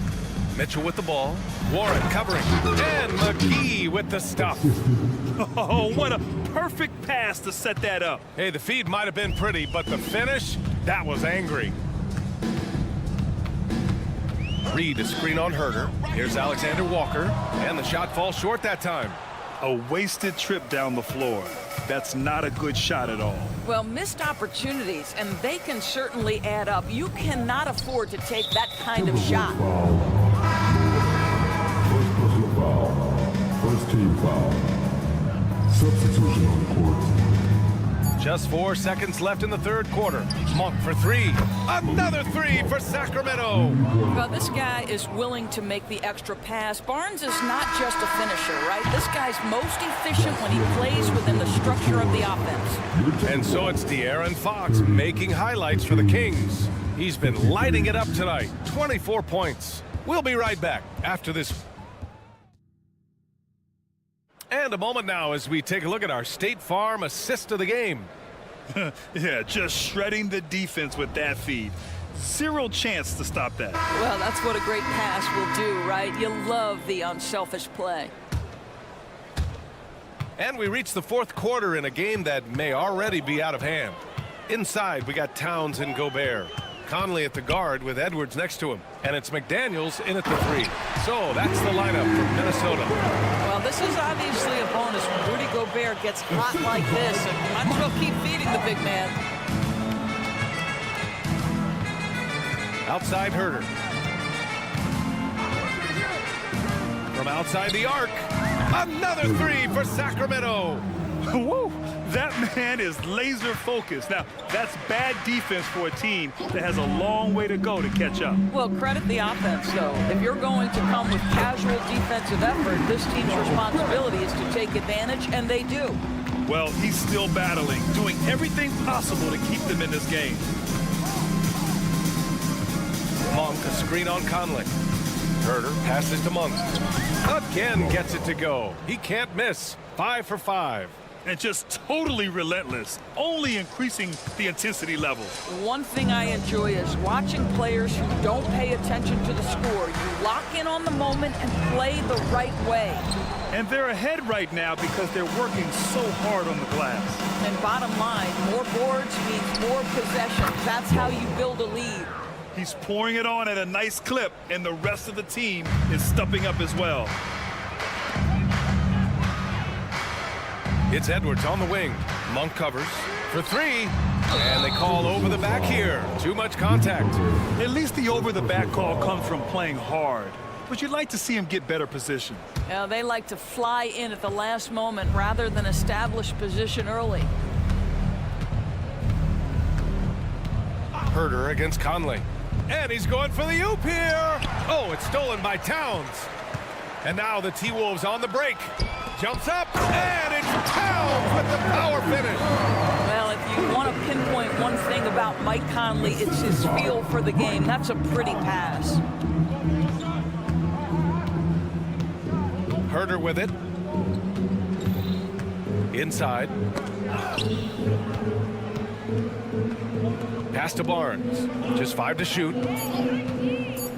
Mitchell with the ball. Warren covering. And McGee with the stuff. Oh, what a perfect pass to set that up. Hey, the feed might have been pretty, but the finish, that was angry. Reed, a screen on Herder. Here's Alexander Walker. And the shot falls short that time. A wasted trip down the floor. That's not a good shot at all. Well, missed opportunities, and they can certainly add up. You cannot afford to take that kind of shot. First personal foul. First team foul. Substitution on the court. Just 4 seconds left in the third quarter. Monk for 3. Another 3 for Sacramento. Well, this guy is willing to make the extra pass. Barnes is not just a finisher, right? This guy's most efficient when he plays within the structure of the offense. And so it's De'Aaron Fox making highlights for the Kings. He's been lighting it up tonight. 24 points. We'll be right back after this. And a moment now as we take a look at our State Farm assist of the game. Yeah, just shredding the defense with that feed. 0 chance to stop that. Well, that's what a great pass will do, right? You love the unselfish play. And we reach the fourth quarter in a game that may already be out of hand. Inside, we got Towns and Gobert. Conley at the guard with Edwards next to him. And it's McDaniels in at the 3. So that's the lineup for Minnesota. Well, this is obviously a bonus when Rudy Gobert gets hot like this. And might as well keep feeding the big man. Outside Herder. From outside the arc. Another 3 for Sacramento. Woo! That man is laser focused. Now, that's bad defense for a team that has a long way to go to catch up. Well, credit the offense, though. If you're going to come with casual defensive effort, this team's responsibility is to take advantage, and they do. Well, he's still battling, doing everything possible to keep them in this game. Monk, a screen on Conley. Herder passes to Monk. Again gets it to go. He can't miss. 5 for 5. And just totally relentless, only increasing the intensity level. One thing I enjoy is watching players who don't pay attention to the score. You lock in on the moment and play the right way. And they're ahead right now because they're working so hard on the glass. And bottom line, more boards means more possessions. That's how you build a lead. He's pouring it on at a nice clip, and the rest of the team is stepping up as well. It's Edwards on the wing. Monk covers for 3. And they call over the back here. Too much contact. At least the over-the-back call comes from playing hard. But you'd like to see him get better position. Yeah, they like to fly in at the last moment rather than establish position early. Herder against Conley. And he's going for the oop here. Oh, it's stolen by Towns. And now the T-Wolves on the break. Jumps up, and it's Towns with the power finish. Well, if you want to pinpoint one thing about Mike Conley, it's his feel for the game. That's a pretty pass. Herder with it. Inside. Pass to Barnes. Just 5 to shoot.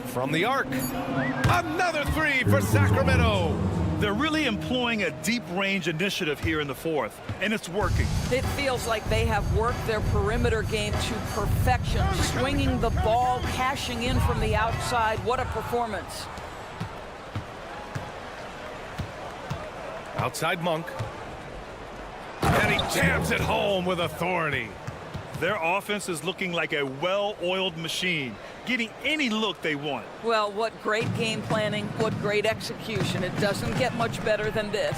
From the arc. Another 3 for Sacramento. They're really employing a deep range initiative here in the fourth, and it's working. It feels like they have worked their perimeter game to perfection, swinging the ball, cashing in from the outside. What a performance. Outside Monk. And he jams it home with authority. Their offense is looking like a well-oiled machine, getting any look they want. Well, what great game planning, what great execution. It doesn't get much better than this.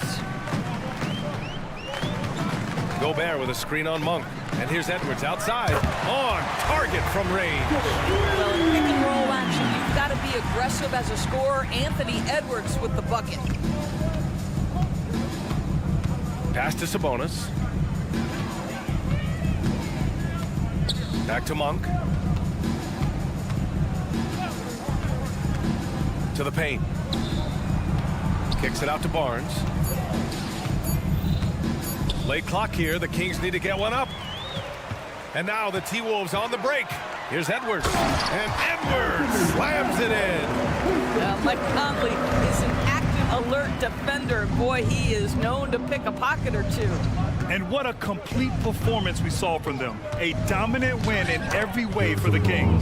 Gobert with a screen on Monk. And here's Edwards outside. On target from range. Well, in pick and roll action, you've got to be aggressive as a scorer. Anthony Edwards with the bucket. Pass to Sabonis. Back to Monk. To the paint. Kicks it out to Barnes. Late clock here. The Kings need to get one up. And now the T-Wolves on the break. Here's Edwards. And Edwards slams it in. Mike Conley is an active, alert defender. Boy, he is known to pick a pocket or two. And what a complete performance we saw from them. A dominant win in every way for the Kings.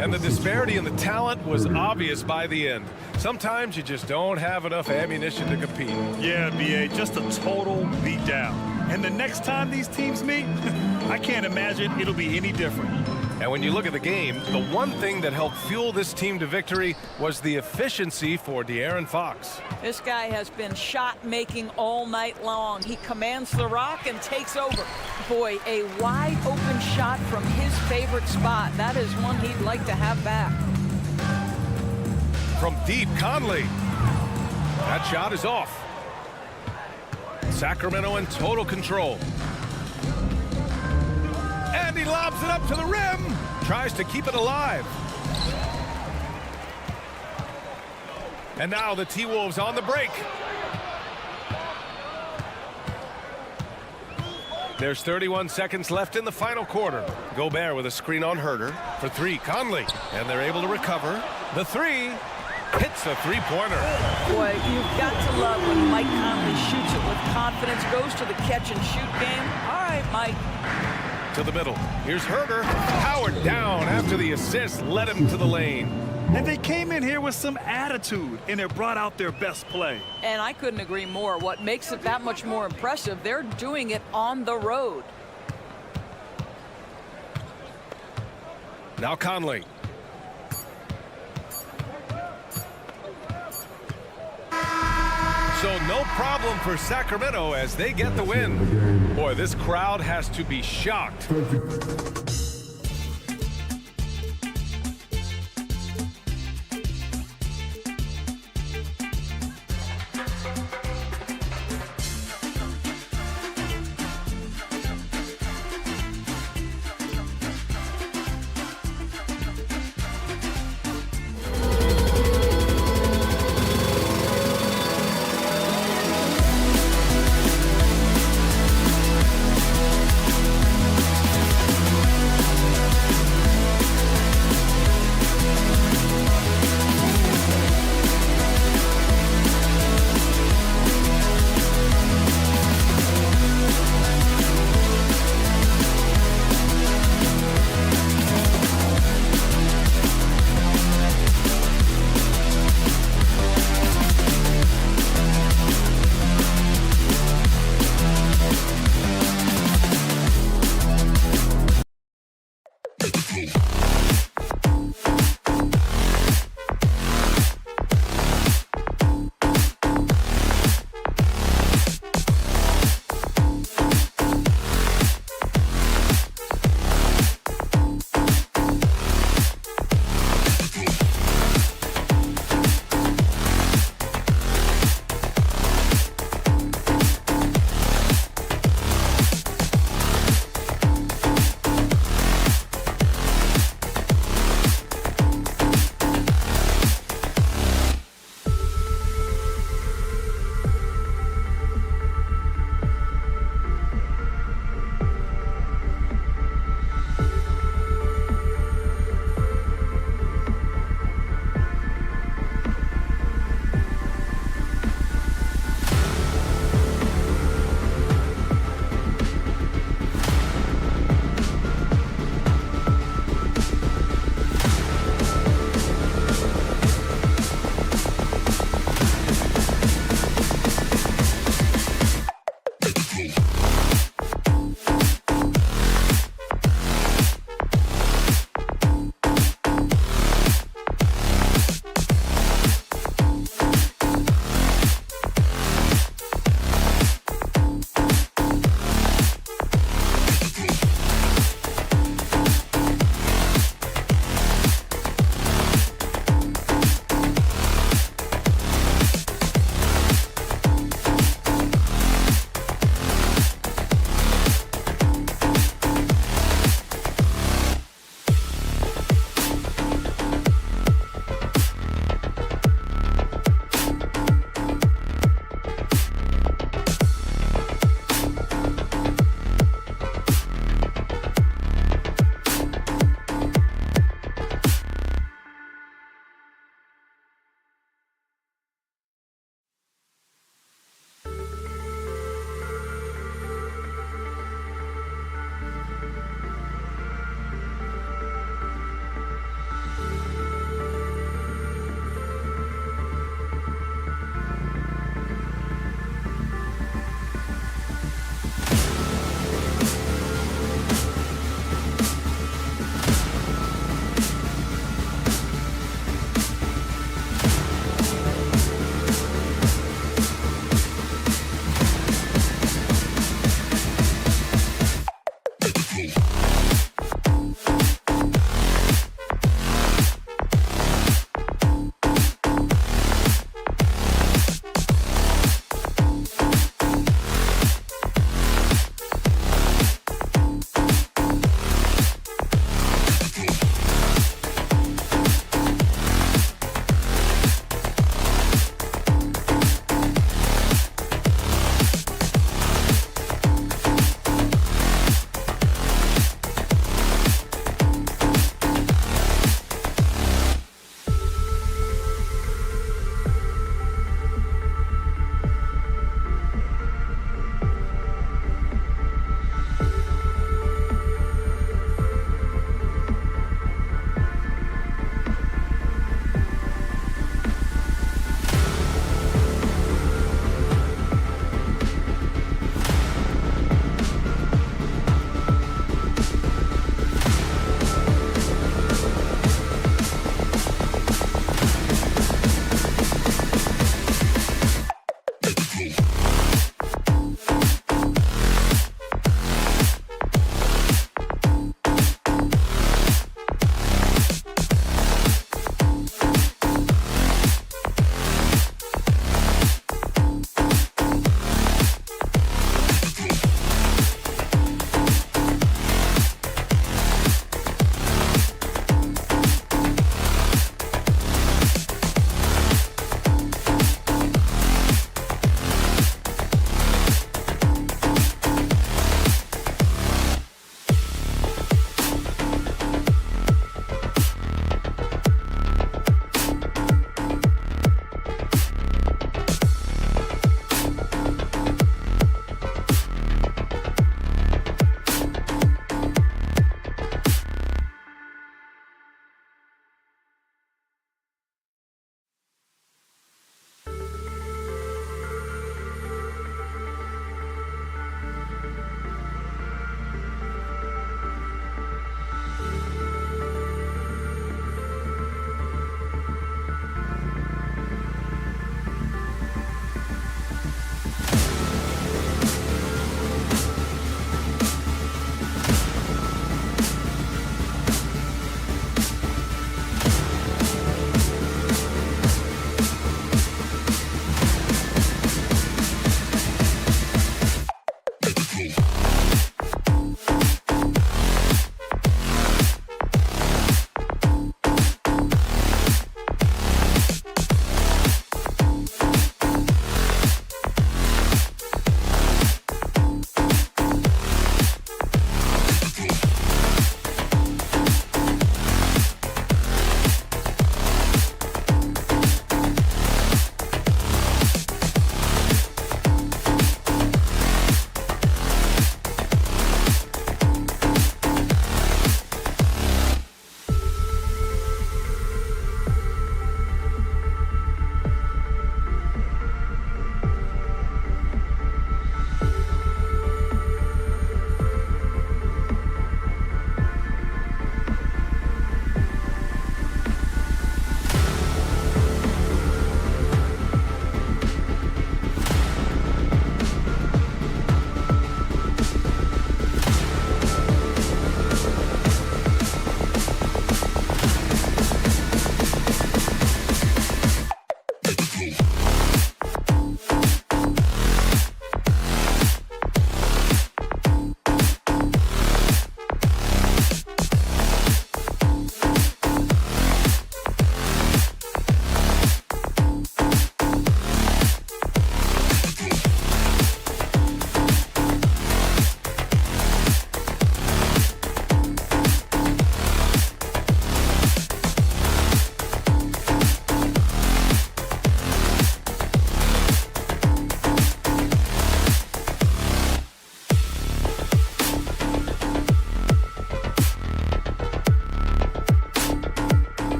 And the disparity in the talent was obvious by the end. Sometimes you just don't have enough ammunition to compete. Yeah, B.A., just a total beatdown. And the next time these teams meet, I can't imagine it'll be any different. And when you look at the game, the one thing that helped fuel this team to victory was the efficiency for De'Aaron Fox. This guy has been shot-making all night long. He commands the rock and takes over. Boy, a wide-open shot from his favorite spot. That is one he'd like to have back. From deep, Conley. That shot is off. Sacramento in total control. And he lobs it up to the rim. Tries to keep it alive. And now the T-Wolves on the break. There's 31 seconds left in the final quarter. Gobert with a screen on Herder for 3. Conley. And they're able to recover. The 3 hits a three-pointer. Boy, you've got to love when Mike Conley shoots it with confidence, goes to the catch-and-shoot game. All right, Mike. To the middle. Here's Herder. Powered down after the assist led him to the lane. And they came in here with some attitude, and it brought out their best play. And I couldn't agree more. What makes it that much more impressive, they're doing it on the road. Now Conley. So no problem for Sacramento as they get the win. Boy, this crowd has to be shocked.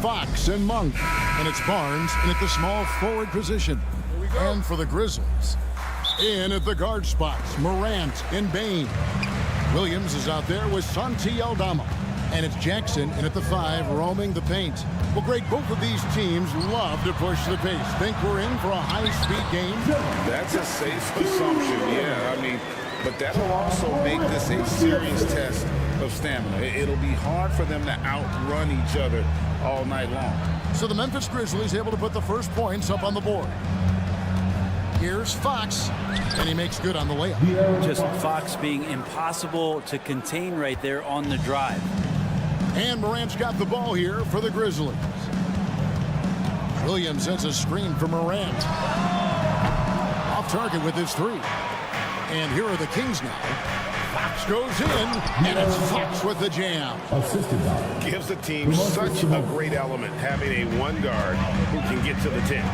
Fox and Monk. And it's Barnes in at the small forward position. And for the Grizzlies, in at the guard spots, Morant and Bain. Williams is out there with Santi Aldama. And it's Jackson in at the 5, roaming the paint. Well, Greg, both of these teams love to push the pace. Think we're in for a high-speed game? That's a safe assumption, yeah. I mean, but that'll also make this a serious test of stamina. It'll be hard for them to outrun each other all night long. So the Memphis Grizzlies able to put the first points up on the board. Here's Fox, and he makes good on the layup. Just Fox being impossible to contain right there on the drive. And Morant's got the ball here for the Grizzlies. Williams sends a screen for Morant. Off target with his 3. And here are the Kings now. Fox goes in, and it's Fox with the jam. Gives the team such a great element, having a one guard who can get to the 10.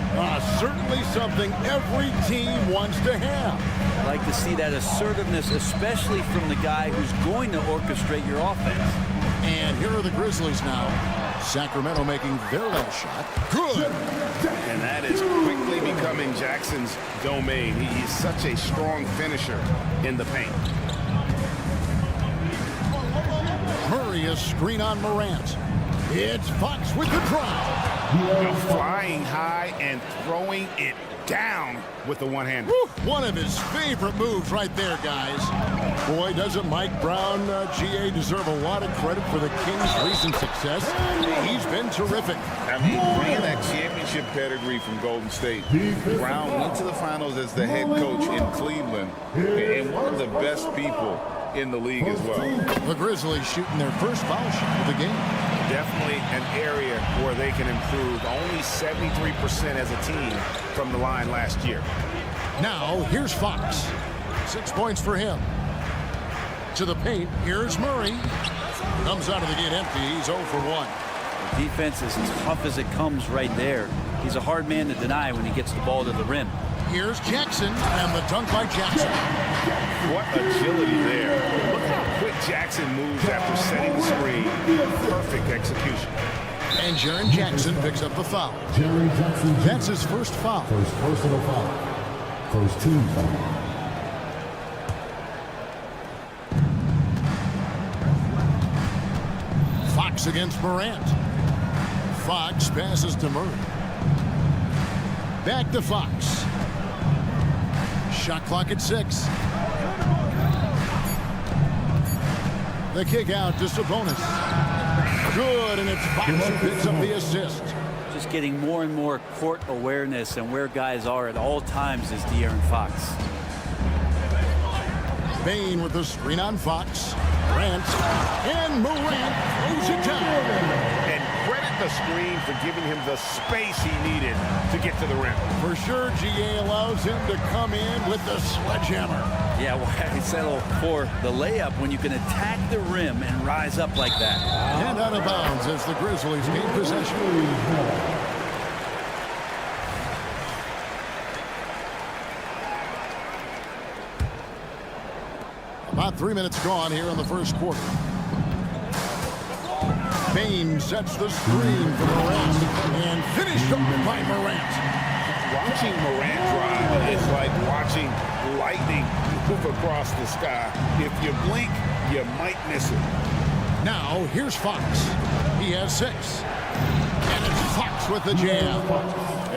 Certainly something every team wants to have. I like to see that assertiveness, especially from the guy who's going to orchestrate your offense. And here are the Grizzlies now. Sacramento making their last shot. Good. And that is quickly becoming Jackson's domain. He's such a strong finisher in the paint. Murray a screen on Morant. It's Fox with the drive. Flying high and throwing it down with the one-hander. One of his favorite moves right there, guys. Boy, doesn't Mike Brown, GA, deserve a lot of credit for the Kings' recent success. He's been terrific. I mean, bringing that championship pedigree from Golden State. Brown went to the finals as the head coach in Cleveland, and one of the best people in the league as well. The Grizzlies shooting their first foul shot of the game. Definitely an area where they can improve. Only 73% as a team from the line last year. Now, here's Fox. 6 points for him. To the paint, here's Murray. Comes out of the gate empty. He's 0 for 1. The defense is as tough as it comes right there. He's a hard man to deny when he gets the ball to the rim. Here's Jackson, and the dunk by Jackson. What agility there. Look how quick Jackson moves after setting the screen. Perfect execution. And Jaren Jackson picks up the foul. That's his first foul. First personal foul. First team foul. Fox against Morant. Fox passes to Murray. Back to Fox. Shot clock at 6. The kick out to Sabonis. Good, and it's Fox who picks up the assist. Just getting more and more court awareness and where guys are at all times is De'Aaron Fox. Bain with the screen on Fox. Morant, and Morant throws it down. And credit the screen for giving him the space he needed to get to the rim. For sure, GA allows him to come in with the sledgehammer. Yeah, why settle for the layup when you can attack the rim and rise up like that? And out of bounds as the Grizzlies gain possession. About 3 minutes gone here in the first quarter. Bain sets the screen for Morant and finished off by Morant. Watching Morant drive is like watching lightning move across the sky. If you blink, you might miss it. Now, here's Fox. He has 6. And it's Fox with the jam.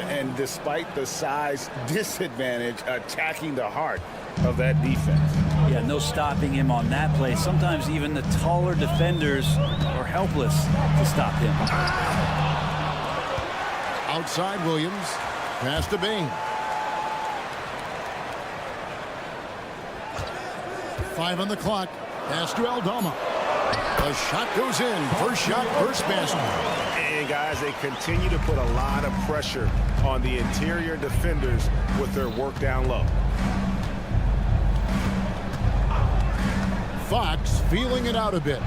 And despite the size disadvantage, attacking the heart of that defense. Yeah, no stopping him on that play. Sometimes even the taller defenders are helpless to stop him. Outside Williams. Pass to Bain. 5 on the clock. Pass to Aldama. The shot goes in. First shot, first basket. And guys, they continue to put a lot of pressure on the interior defenders with their work down low. Fox feeling it out a bit.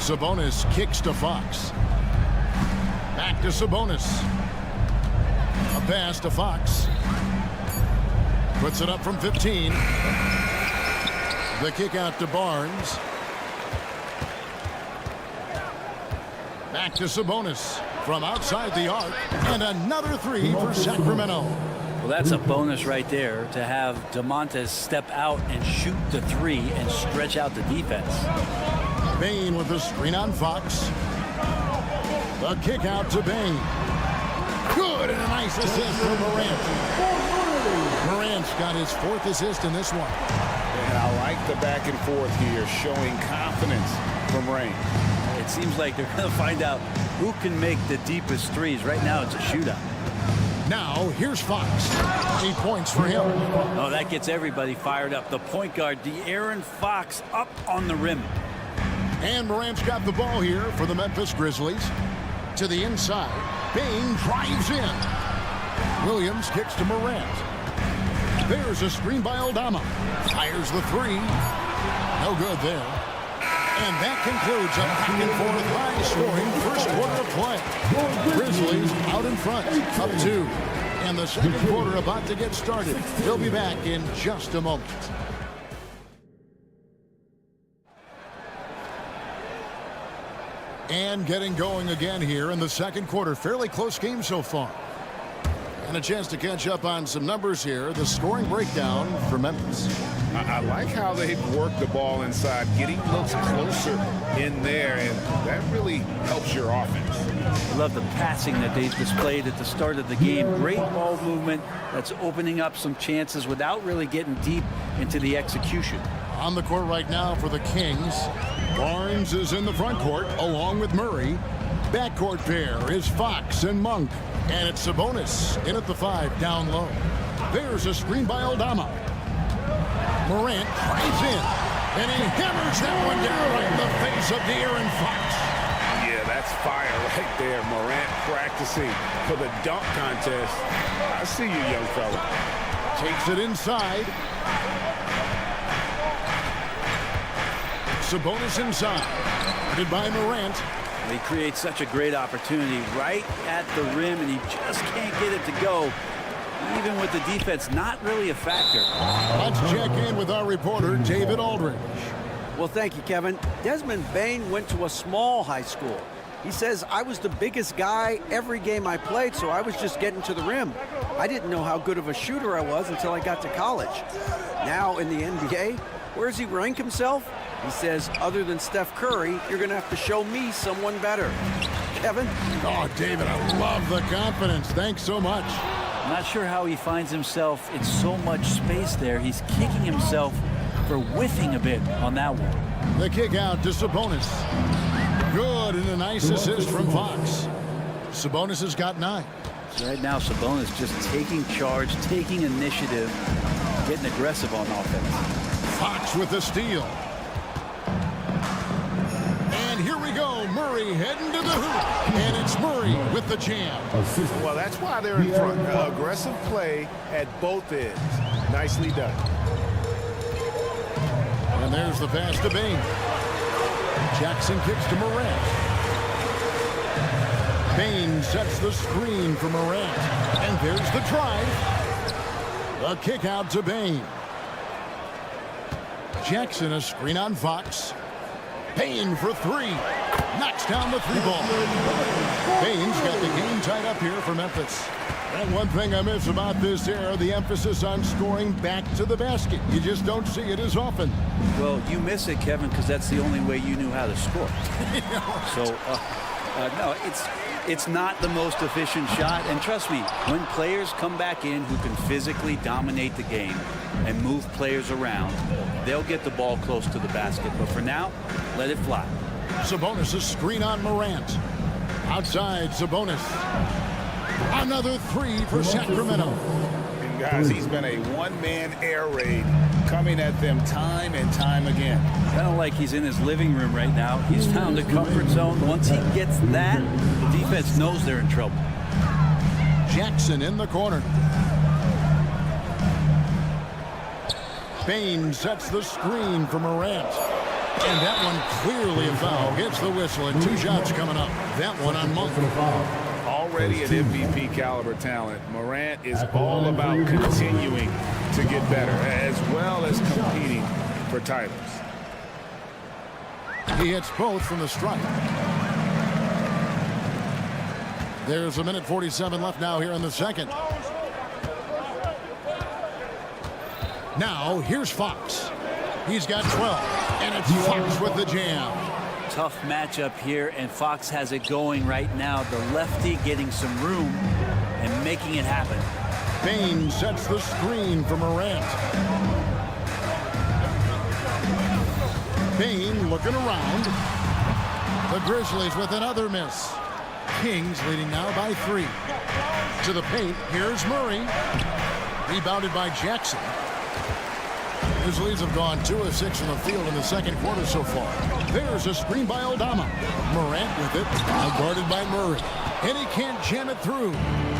Sabonis kicks to Fox. Back to Sabonis. A pass to Fox. Puts it up from 15. The kick out to Barnes. Back to Sabonis from outside the arc. And another 3 for Sacramento. Well, that's a bonus right there to have DeMontis step out and shoot the three and stretch out the defense. Bane with the screen on Fox. The kick out to Bane. Good, and a nice assist from Morant. Morant's got his 4th assist in this one. And I like the back and forth here, showing confidence from Rain. It seems like they're going to find out who can make the deepest threes. Right now, it's a shootout. Now, here's Fox. 8 points for him. Oh, that gets everybody fired up. The point guard, De'Aaron Fox, up on the rim. And Morant's got the ball here for the Memphis Grizzlies. To the inside. Bane drives in. Williams kicks to Morant. There's a screen by Aldama. Fires the three. No good there. And that concludes a back-and-forth high-scoring first quarter of play. Grizzlies out in front, up 2. And the second quarter about to get started. They'll be back in just a moment. And getting going again here in the second quarter. Fairly close game so far. And a chance to catch up on some numbers here. The scoring breakdown for Memphis. I like how they've worked the ball inside, getting looks closer in there, and that really helps your offense. I love the passing that they displayed at the start of the game. Great ball movement that's opening up some chances without really getting deep into the execution. On the court right now for the Kings. Barnes is in the front court along with Murray. Backcourt pair is Fox and Monk. And it's Sabonis in at the 5 down low. There's a screen by Aldama. Morant drives in. And he hammers that one down right in the face of De'Aaron Fox. Yeah, that's fire right there. Morant practicing for the dunk contest. I see you, young fella. Takes it inside. Sabonis inside. Guarded by Morant. He creates such a great opportunity right at the rim, and he just can't get it to go. Even with the defense not really a factor. Let's check in with our reporter, David Aldridge. Well, thank you, Kevin. Desmond Bane went to a small high school. He says, I was the biggest guy every game I played, so I was just getting to the rim. I didn't know how good of a shooter I was until I got to college. Now in the NBA, where does he rank himself? He says, other than Steph Curry, you're going to have to show me someone better. Kevin? Oh, David, I love the confidence. Thanks so much. I'm not sure how he finds himself in so much space there. He's kicking himself for whiffing a bit on that one. The kick out to Sabonis. Good, and a nice assist from Fox. Sabonis has got 9. So right now, Sabonis just taking charge, taking initiative, getting aggressive on offense. Fox with the steal. And here we go. Murray heading to the hoop. And it's Murray with the jam. Well, that's why they're in front. Aggressive play at both ends. Nicely done. And there's the pass to Bane. Jackson kicks to Morant. Bane sets the screen for Morant. And there's the drive. The kick out to Bane. Jackson a screen on Fox. Bane for 3. Knocks down the 3 ball. Bane's got the game tied up here for Memphis. And one thing I miss about this era, the emphasis on scoring back to the basket. You just don't see it as often. Well, you miss it, Kevin, because that's the only way you knew how to score. So, no, it's not the most efficient shot. And trust me, when players come back in who can physically dominate the game and move players around, they'll get the ball close to the basket. But for now, let it fly. Sabonis' screen on Morant. Outside, Sabonis. Another 3 for Sacramento. And guys, he's been a one-man air raid coming at them time and time again. Kind of like he's in his living room right now. He's found a comfort zone. Once he gets that, the defense knows they're in trouble. Jackson in the corner. Bane sets the screen for Morant. And that one clearly a foul. Gets the whistle, and 2 shots coming up. That one on Monk. Already an MVP caliber talent. Morant is all about continuing to get better, as well as competing for titles. He hits both from the stripe. There's a minute 47 left now here in the second. Now, here's Fox. He's got 12, and it's Fox with the jam. Tough matchup here, and Fox has it going right now. The lefty getting some room and making it happen. Bain sets the screen for Morant. Bain looking around. The Grizzlies with another miss. Kings leading now by 3. To the paint, here's Murray. Rebounded by Jackson. Grizzlies have gone 2 of 6 from the field in the second quarter so far. There's a screen by Aldama. Morant with it, now guarded by Murray. And he can't jam it through.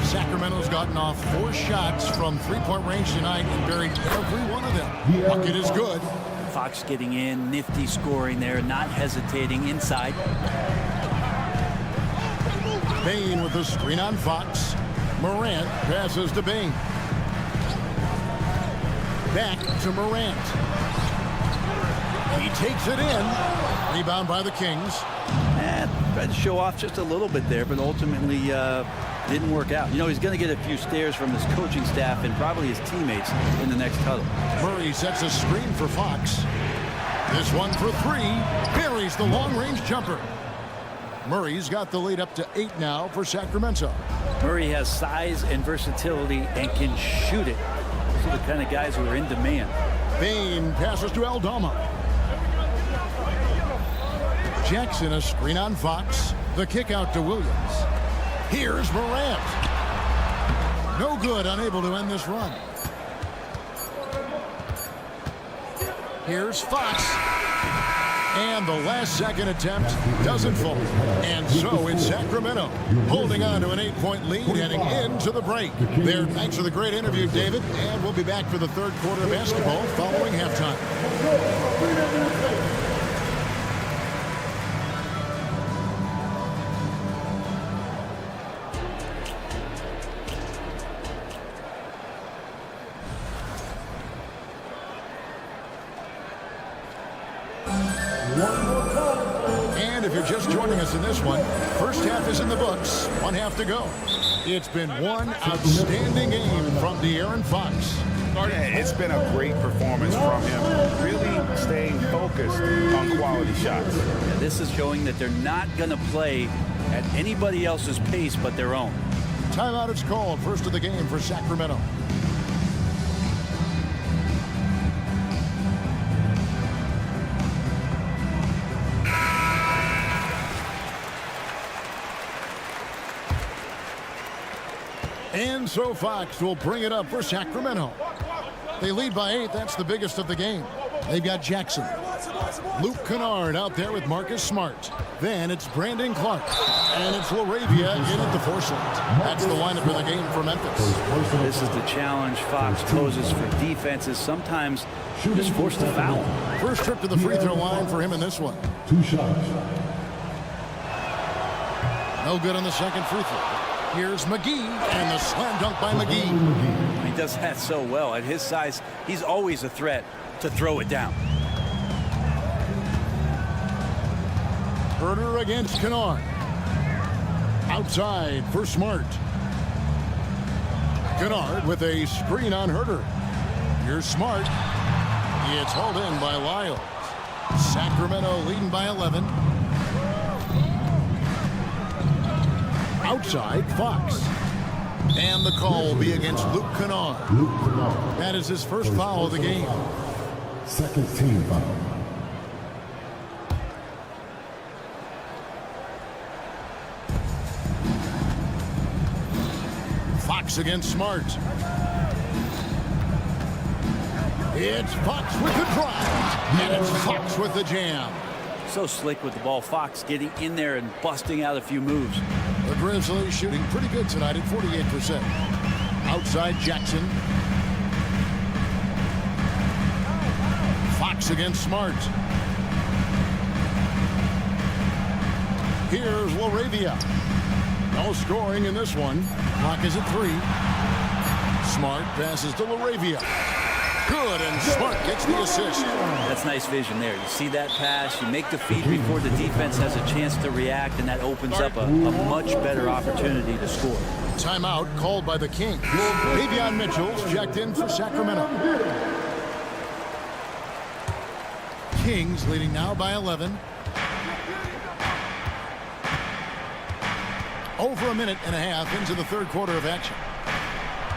Sacramento's gotten off 4 shots from three-point range tonight and buried every one of them. Bucket is good. Fox getting in, nifty scoring there, not hesitating inside. Bain with the screen on Fox. Morant passes to Bain. Back to Morant. He takes it in. Rebound by the Kings. Tried to show off just a little bit there, but ultimately didn't work out. You know, he's going to get a few stares from his coaching staff and probably his teammates in the next huddle. Murray sets a screen for Fox. This one for 3. Buries the long-range jumper. Murray's got the lead up to 8 now for Sacramento. Murray has size and versatility and can shoot it. Those are the kind of guys who are in demand. Bain passes to Aldama. Jackson a screen on Fox. The kick out to Williams. Here's Morant. No good, unable to end this run. Here's Fox. And the last-second attempt doesn't fall. And so it's Sacramento holding on to an 8-point lead heading into the break. There, thanks for the great interview, David. And we'll be back for the third quarter of basketball following halftime. And if you're just joining us in this one, first half is in the books. 1 half to go. It's been one outstanding game from De'Aaron Fox. It's been a great performance from him, really staying focused on quality shots. Yeah, this is showing that they're not going to play at anybody else's pace but their own. Timeout is called, first of the game for Sacramento. And so Fox will bring it up for Sacramento. They lead by 8. That's the biggest of the game. They've got Jackson. Luke Kennard out there with Marcus Smart. Then it's Brandon Clark. And it's LaRavia in at the 4 slot. That's the lineup of the game for Memphis. This is the challenge Fox poses for defenses. Sometimes just forced to foul. First trip to the free throw line for him in this one. 2 shots. No good on the second free throw. Here's McGee, and the slam dunk by McGee. He does that so well. At his size, he's always a threat to throw it down. Herter against Kennard. Outside for Smart. Kennard with a screen on Herter. Here's Smart. It's hauled in by Lyles. Sacramento leading by 11. Outside, Fox. And the call will be against Luke Kennard. That is his first foul of the game. Second team foul. Fox against Smart. It's Fox with the drive. And it's Fox with the jam. So slick with the ball. Fox getting in there and busting out a few moves. The Grizzlies shooting pretty good tonight at 48%. Outside Jackson. Fox against Smart. Here's LaRavia. No scoring in this one. Clock is at 3. Smart passes to LaRavia. Good, and Smart gets the assist. That's nice vision there. You see that pass, you make the feed before the defense has a chance to react, and that opens up a much better opportunity to score. Timeout called by the Kings. Davion Mitchell's checked in for Sacramento. Kings leading now by 11. Over a minute and a half into the third quarter of action.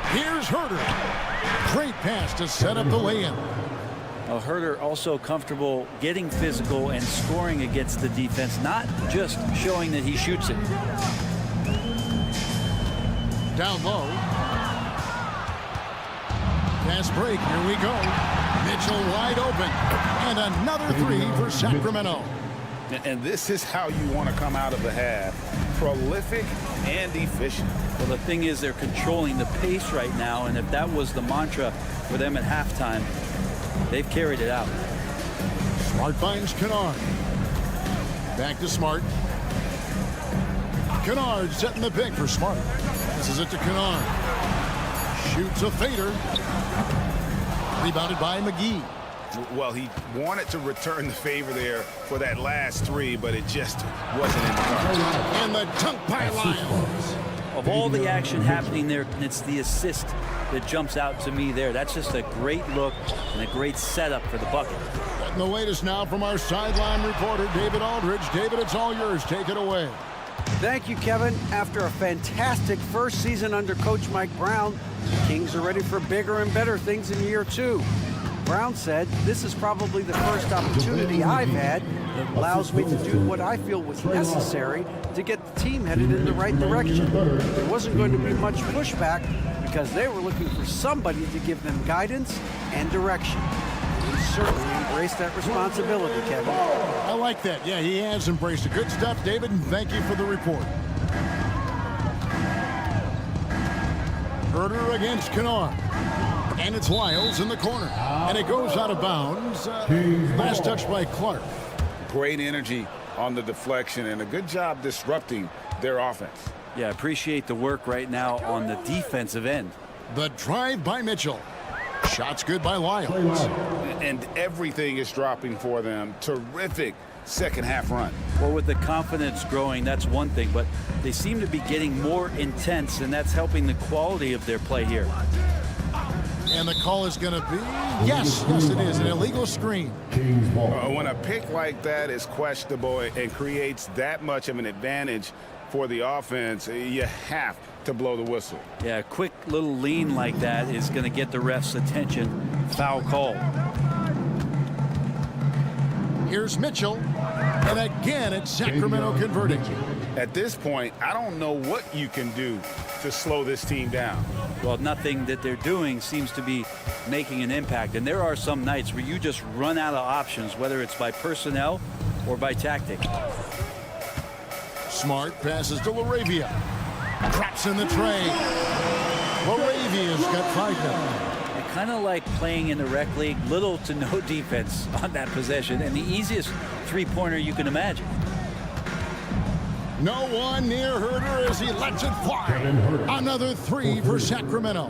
Here's Herder. Great pass to set up the lay-in. Herder also comfortable getting physical and scoring against the defense, not just showing that he shoots it. Down low. Fast break. Here we go. Mitchell wide open. And another three for Sacramento. And this is how you want to come out of the half. Prolific and efficient. Well, the thing is they're controlling the pace right now, and if that was the mantra for them at halftime, they've carried it out. Smart finds Kennard. Back to Smart. Kennard setting the pick for Smart. Passes it to Kennard. Shoots a fader. Rebounded by McGee. Well, he wanted to return the favor there for that last three, but it just wasn't in the cards. And the dunk by Lyles. Of all the action happening there, it's the assist that jumps out to me there. That's just a great look and a great setup for the bucket. Getting the latest now from our sideline reporter, David Aldridge. David, it's all yours. Take it away. Thank you, Kevin. After a fantastic first season under Coach Mike Brown, the Kings are ready for bigger and better things in year two. Brown said, "This is probably the first opportunity I've had that allows me to do what I feel was necessary to get the team headed in the right direction." There wasn't going to be much pushback because they were looking for somebody to give them guidance and direction. He certainly embraced that responsibility, Kevin. I like that. Yeah, he has embraced it. Good stuff, David, and thank you for the report. Herder against Kennard. And it's Lyles in the corner. And it goes out of bounds. Last touch by Clark. Great energy on the deflection and a good job disrupting their offense. Yeah, appreciate the work right now on the defensive end. The drive by Mitchell. Shots good by Lyles. And everything is dropping for them. Terrific second half run. Well, with the confidence growing, that's one thing, but they seem to be getting more intense, and that's helping the quality of their play here. And the call is going to be, yes, it is, an illegal screen. When a pick like that is questionable and creates that much of an advantage for the offense, you have to blow the whistle. Yeah, a quick little lean like that is going to get the ref's attention. Foul call. Here's Mitchell. And again, it's Sacramento converting. At this point, I don't know what you can do to slow this team down. Well, nothing that they're doing seems to be making an impact. And there are some nights where you just run out of options, whether it's by personnel or by tactic. Smart passes to LaRavia. Drops in the tray. LaRavia's got 5 now. Kind of like playing in the rec league, little to no defense on that possession, and the easiest three-pointer you can imagine. No one near Herder as he lets it fly. Another three for Sacramento.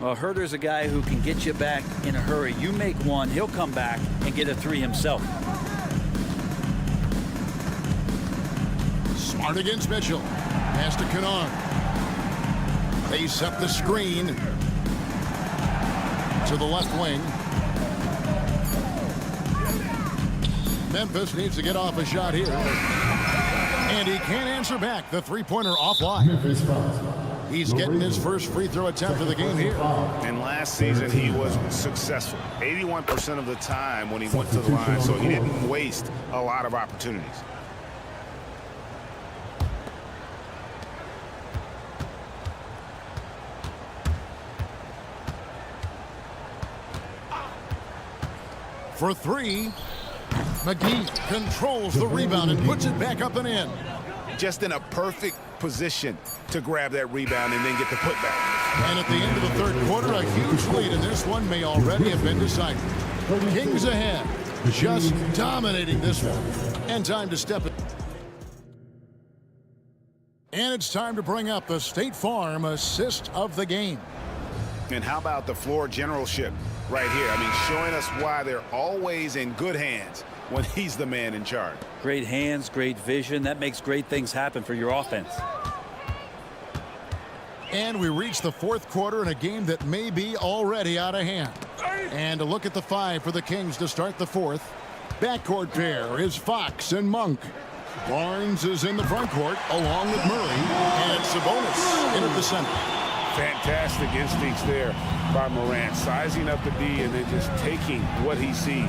Well, Herder's a guy who can get you back in a hurry. You make one, he'll come back and get a three himself. Smart against Mitchell. Pass to Kennard. They set the screen to the left wing. Memphis needs to get off a shot here. And he can't answer back. The three-pointer offline. He's getting his first free throw attempt of the game here. And last season he was successful 81% of the time when he went to the line, so he didn't waste a lot of opportunities. For three, McGee controls the rebound and puts it back up and in. Just in a perfect position to grab that rebound and then get the putback. And at the end of the third quarter, a huge lead, and this one may already have been decided. Kings ahead, just dominating this one. And time to step it. And it's time to bring up the State Farm assist of the game. And how about the floor generalship right here? I mean, showing us why they're always in good hands when he's the man in charge. Great hands, great vision. That makes great things happen for your offense. And we reach the fourth quarter in a game that may be already out of hand. And a look at the 5 for the Kings to start the fourth. backcourt pair is Fox and Monk. Barnes is in the front court along with Murray, and Sabonis in at the center. Fantastic instincts there by Morant, sizing up the D and then just taking what he sees.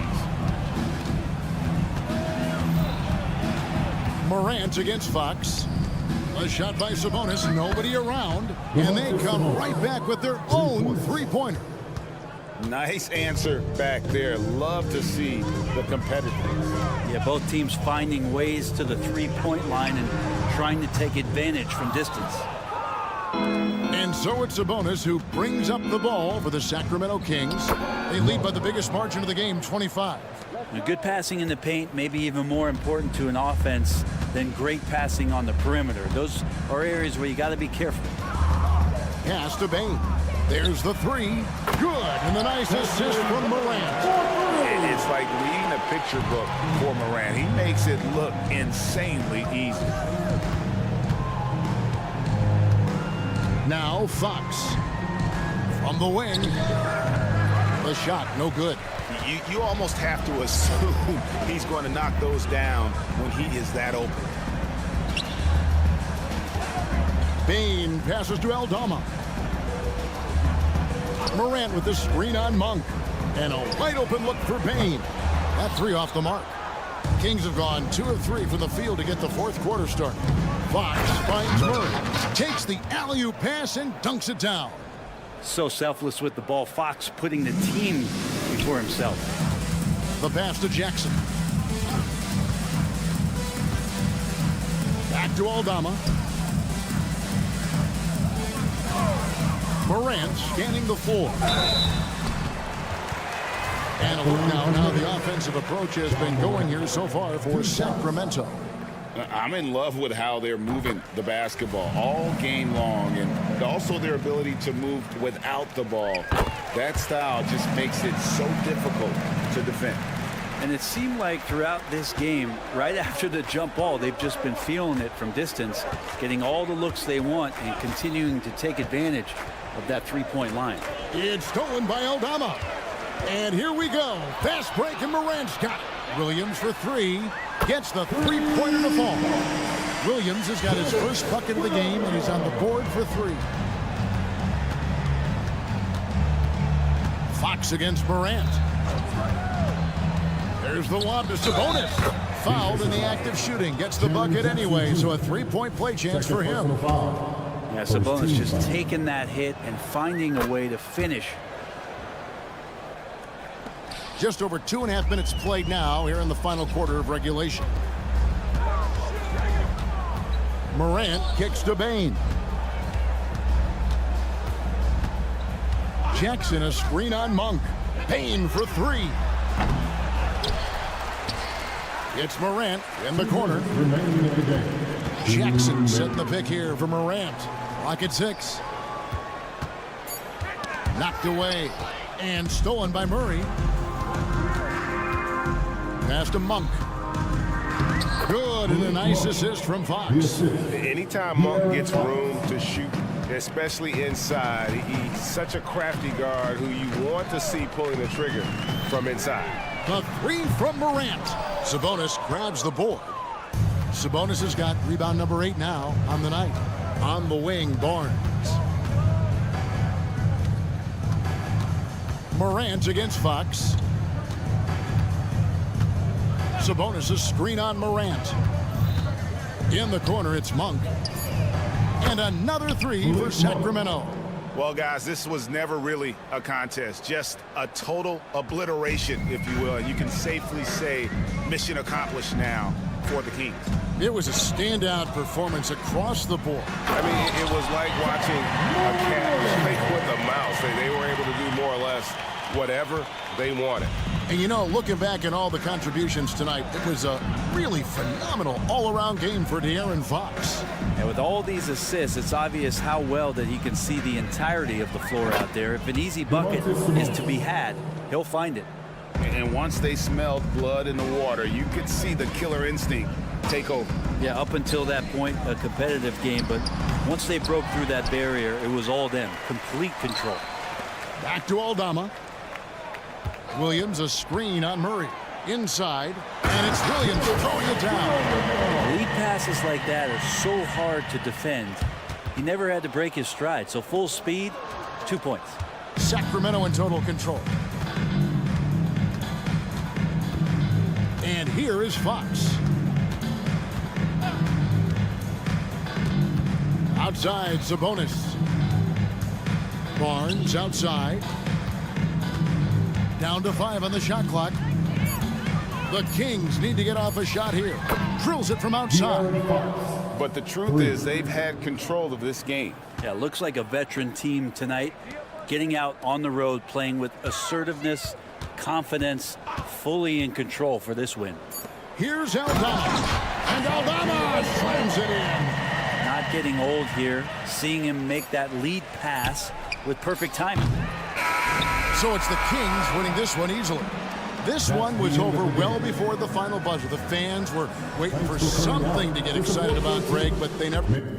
Morant against Fox. A shot by Sabonis, nobody around, and they come right back with their own three-pointer. Nice answer back there. Love to see the competitiveness. Yeah, both teams finding ways to the three-point line and trying to take advantage from distance. And so it's Sabonis who brings up the ball for the Sacramento Kings. They lead by the biggest margin of the game, 25. Now, good passing in the paint may be even more important to an offense than great passing on the perimeter. Those are areas where you got to be careful. Pass to Bane. There's the three. Good. And the nice assist from Morant. It's like reading a picture book for Morant. He makes it look insanely easy. Now Fox. From the wing. The shot, no good. You almost have to assume he's going to knock those down when he is that open. Bane passes to Aldama. Morant with the screen on Monk. And a wide open look for Bane. That three off the mark. Kings have gone 2 of 3 from the field to get the fourth quarter started. Fox finds Murray. Takes the alley-oop pass and dunks it down. So selfless with the ball. Fox putting the team before himself. The pass to Jackson. Back to Aldama. Morant scanning the floor. And a look now on how the offensive approach has been going here so far for Sacramento. I'm in love with how they're moving the basketball all game long, and also their ability to move without the ball. That style just makes it so difficult to defend. And it seemed like throughout this game, right after the jump ball, they've just been feeling it from distance, getting all the looks they want and continuing to take advantage of that three-point line. It's stolen by Aldama. And here we go. Fast break, and Morant's got it. Williams for three. Gets the three-pointer to fall. Williams has got his first bucket of the game, and he's on the board for three. Fox against Morant. There's the lob to Sabonis. Fouled in the act of shooting. Gets the bucket anyway, so a three-point play chance for him. Yeah, Sabonis just taking that hit and finding a way to finish. Just over 2.5 minutes played now here in the final quarter of regulation. Morant kicks to Bane. Jackson a screen on Monk. Bane for three. It's Morant in the corner. Jackson set the pick here for Morant. Clock at 6. Knocked away and stolen by Murray. Pass to Monk. Good, and a nice assist from Fox. Anytime Monk gets room to shoot, especially inside, he's such a crafty guard who you want to see pulling the trigger from inside. The three from Morant. Sabonis grabs the board. Sabonis has got rebound number 8 now on the night. On the wing, Barnes. Morant against Fox. Sabonis' screen on Morant. In the corner, it's Monk. And another three for Sacramento. Well, guys, this was never really a contest, just a total obliteration, if you will. And you can safely say mission accomplished now for the Kings. It was a standout performance across the board. I mean, it was like watching a cat play with a mouse. They were able to do more or less whatever they wanted. And you know, looking back at all the contributions tonight, it was a really phenomenal all-around game for De'Aaron Fox. And with all these assists, it's obvious how well that he can see the entirety of the floor out there. If an easy bucket is to be had, he'll find it. And once they smelled blood in the water, you could see the killer instinct take over. Yeah, up until that point, a competitive game, but once they broke through that barrier, it was all them. Complete control. Back to Aldama. Williams a screen on Murray. Inside, and it's Williams throwing it down. Lead passes like that are so hard to defend. He never had to break his stride, so full speed, 2 points. Sacramento in total control. And here is Fox. Outside, Sabonis. Barnes outside. Down to 5 on the shot clock. The Kings need to get off a shot here. Drills it from outside. But the truth is they've had control of this game. Yeah, looks like a veteran team tonight. Getting out on the road, playing with assertiveness, confidence, fully in control for this win. Here's Aldama. And Aldama slams it in. Not getting old here. Seeing him make that lead pass with perfect timing. So it's the Kings winning this one easily. This one was over well before the final buzzer. The fans were waiting for something to get excited about, Greg, but they never...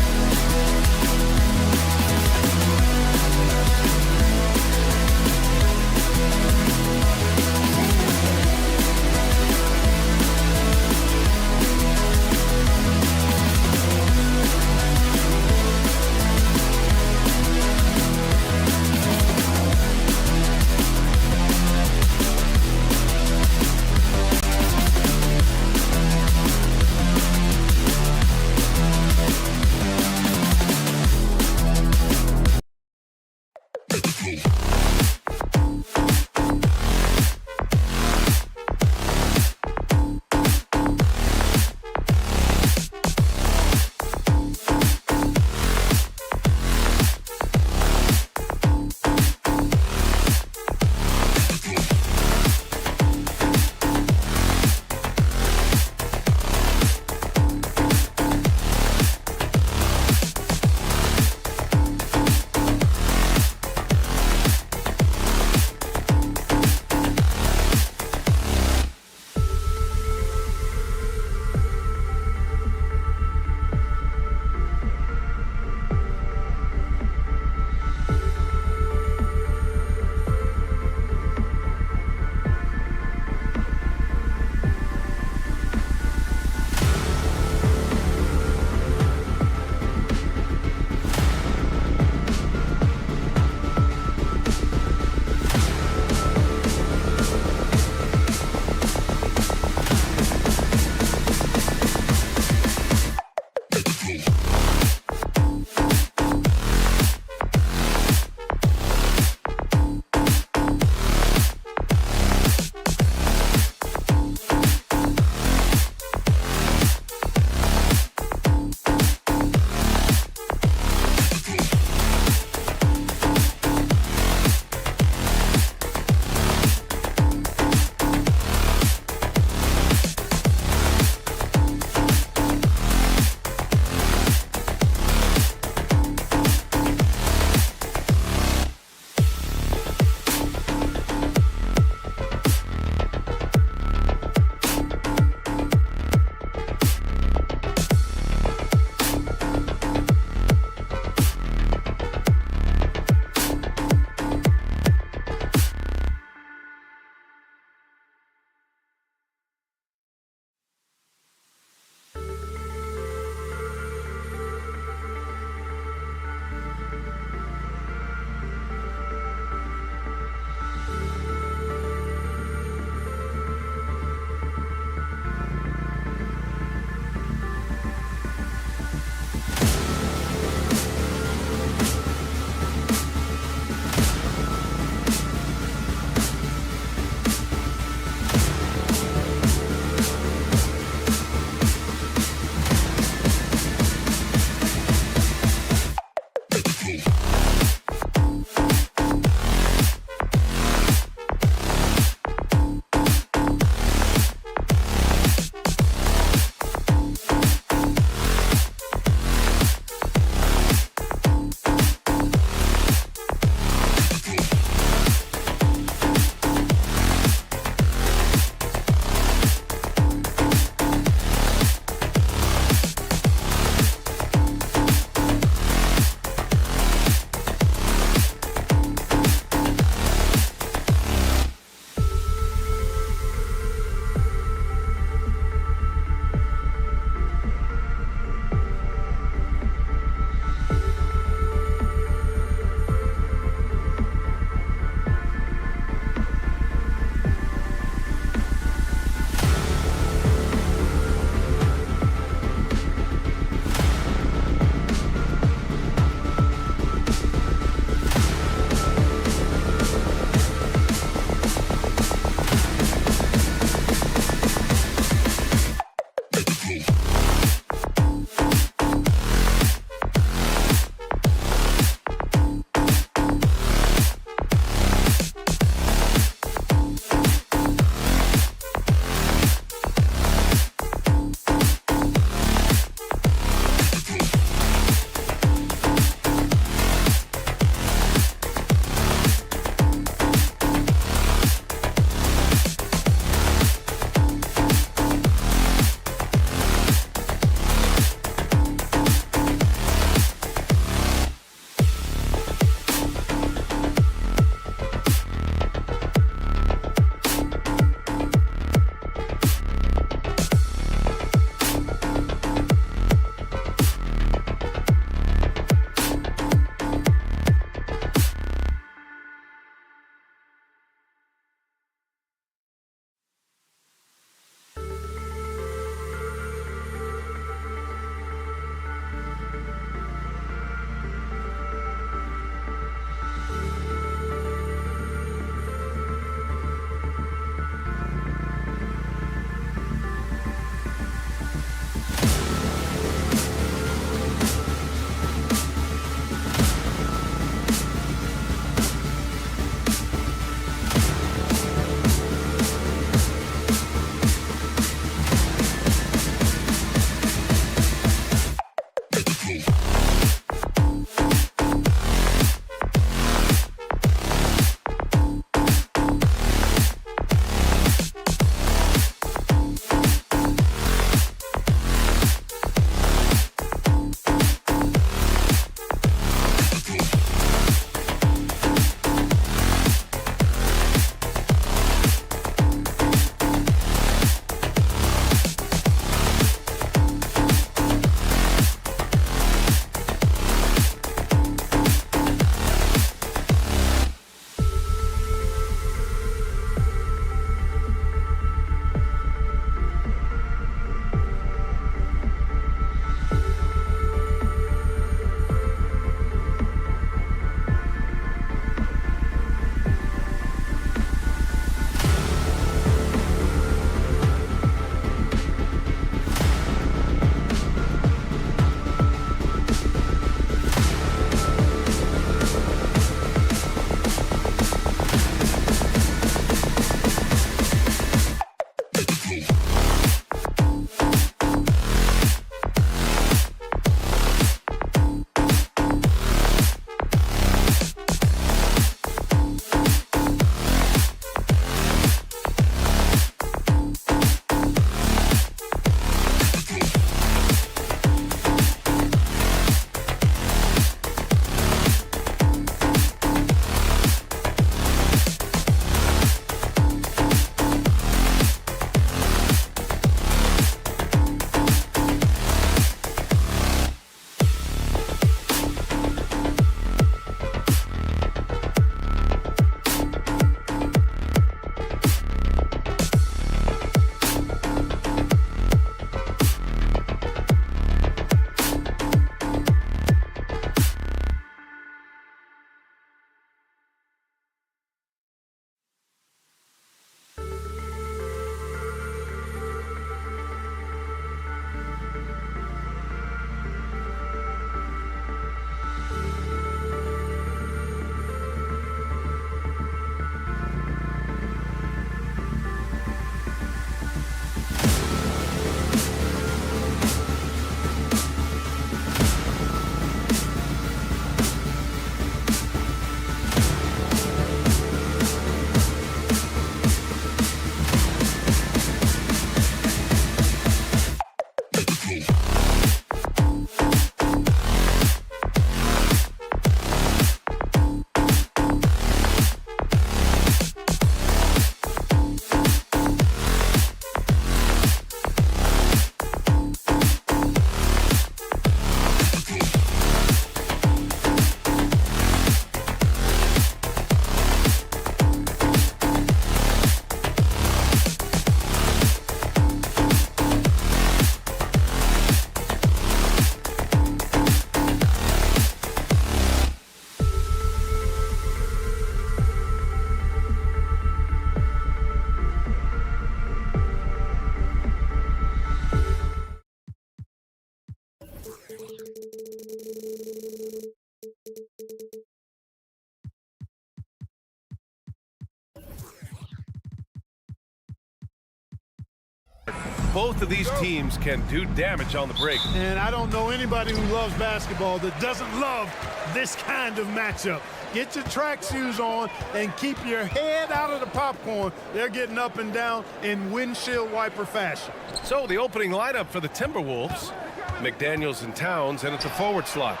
Both of these teams can do damage on the break. And I don't know anybody who loves basketball that doesn't love this kind of matchup. Get your track shoes on and keep your head out of the popcorn. They're getting up and down in windshield wiper fashion. So the opening lineup for the Timberwolves. McDaniels and Towns in at the forward slots.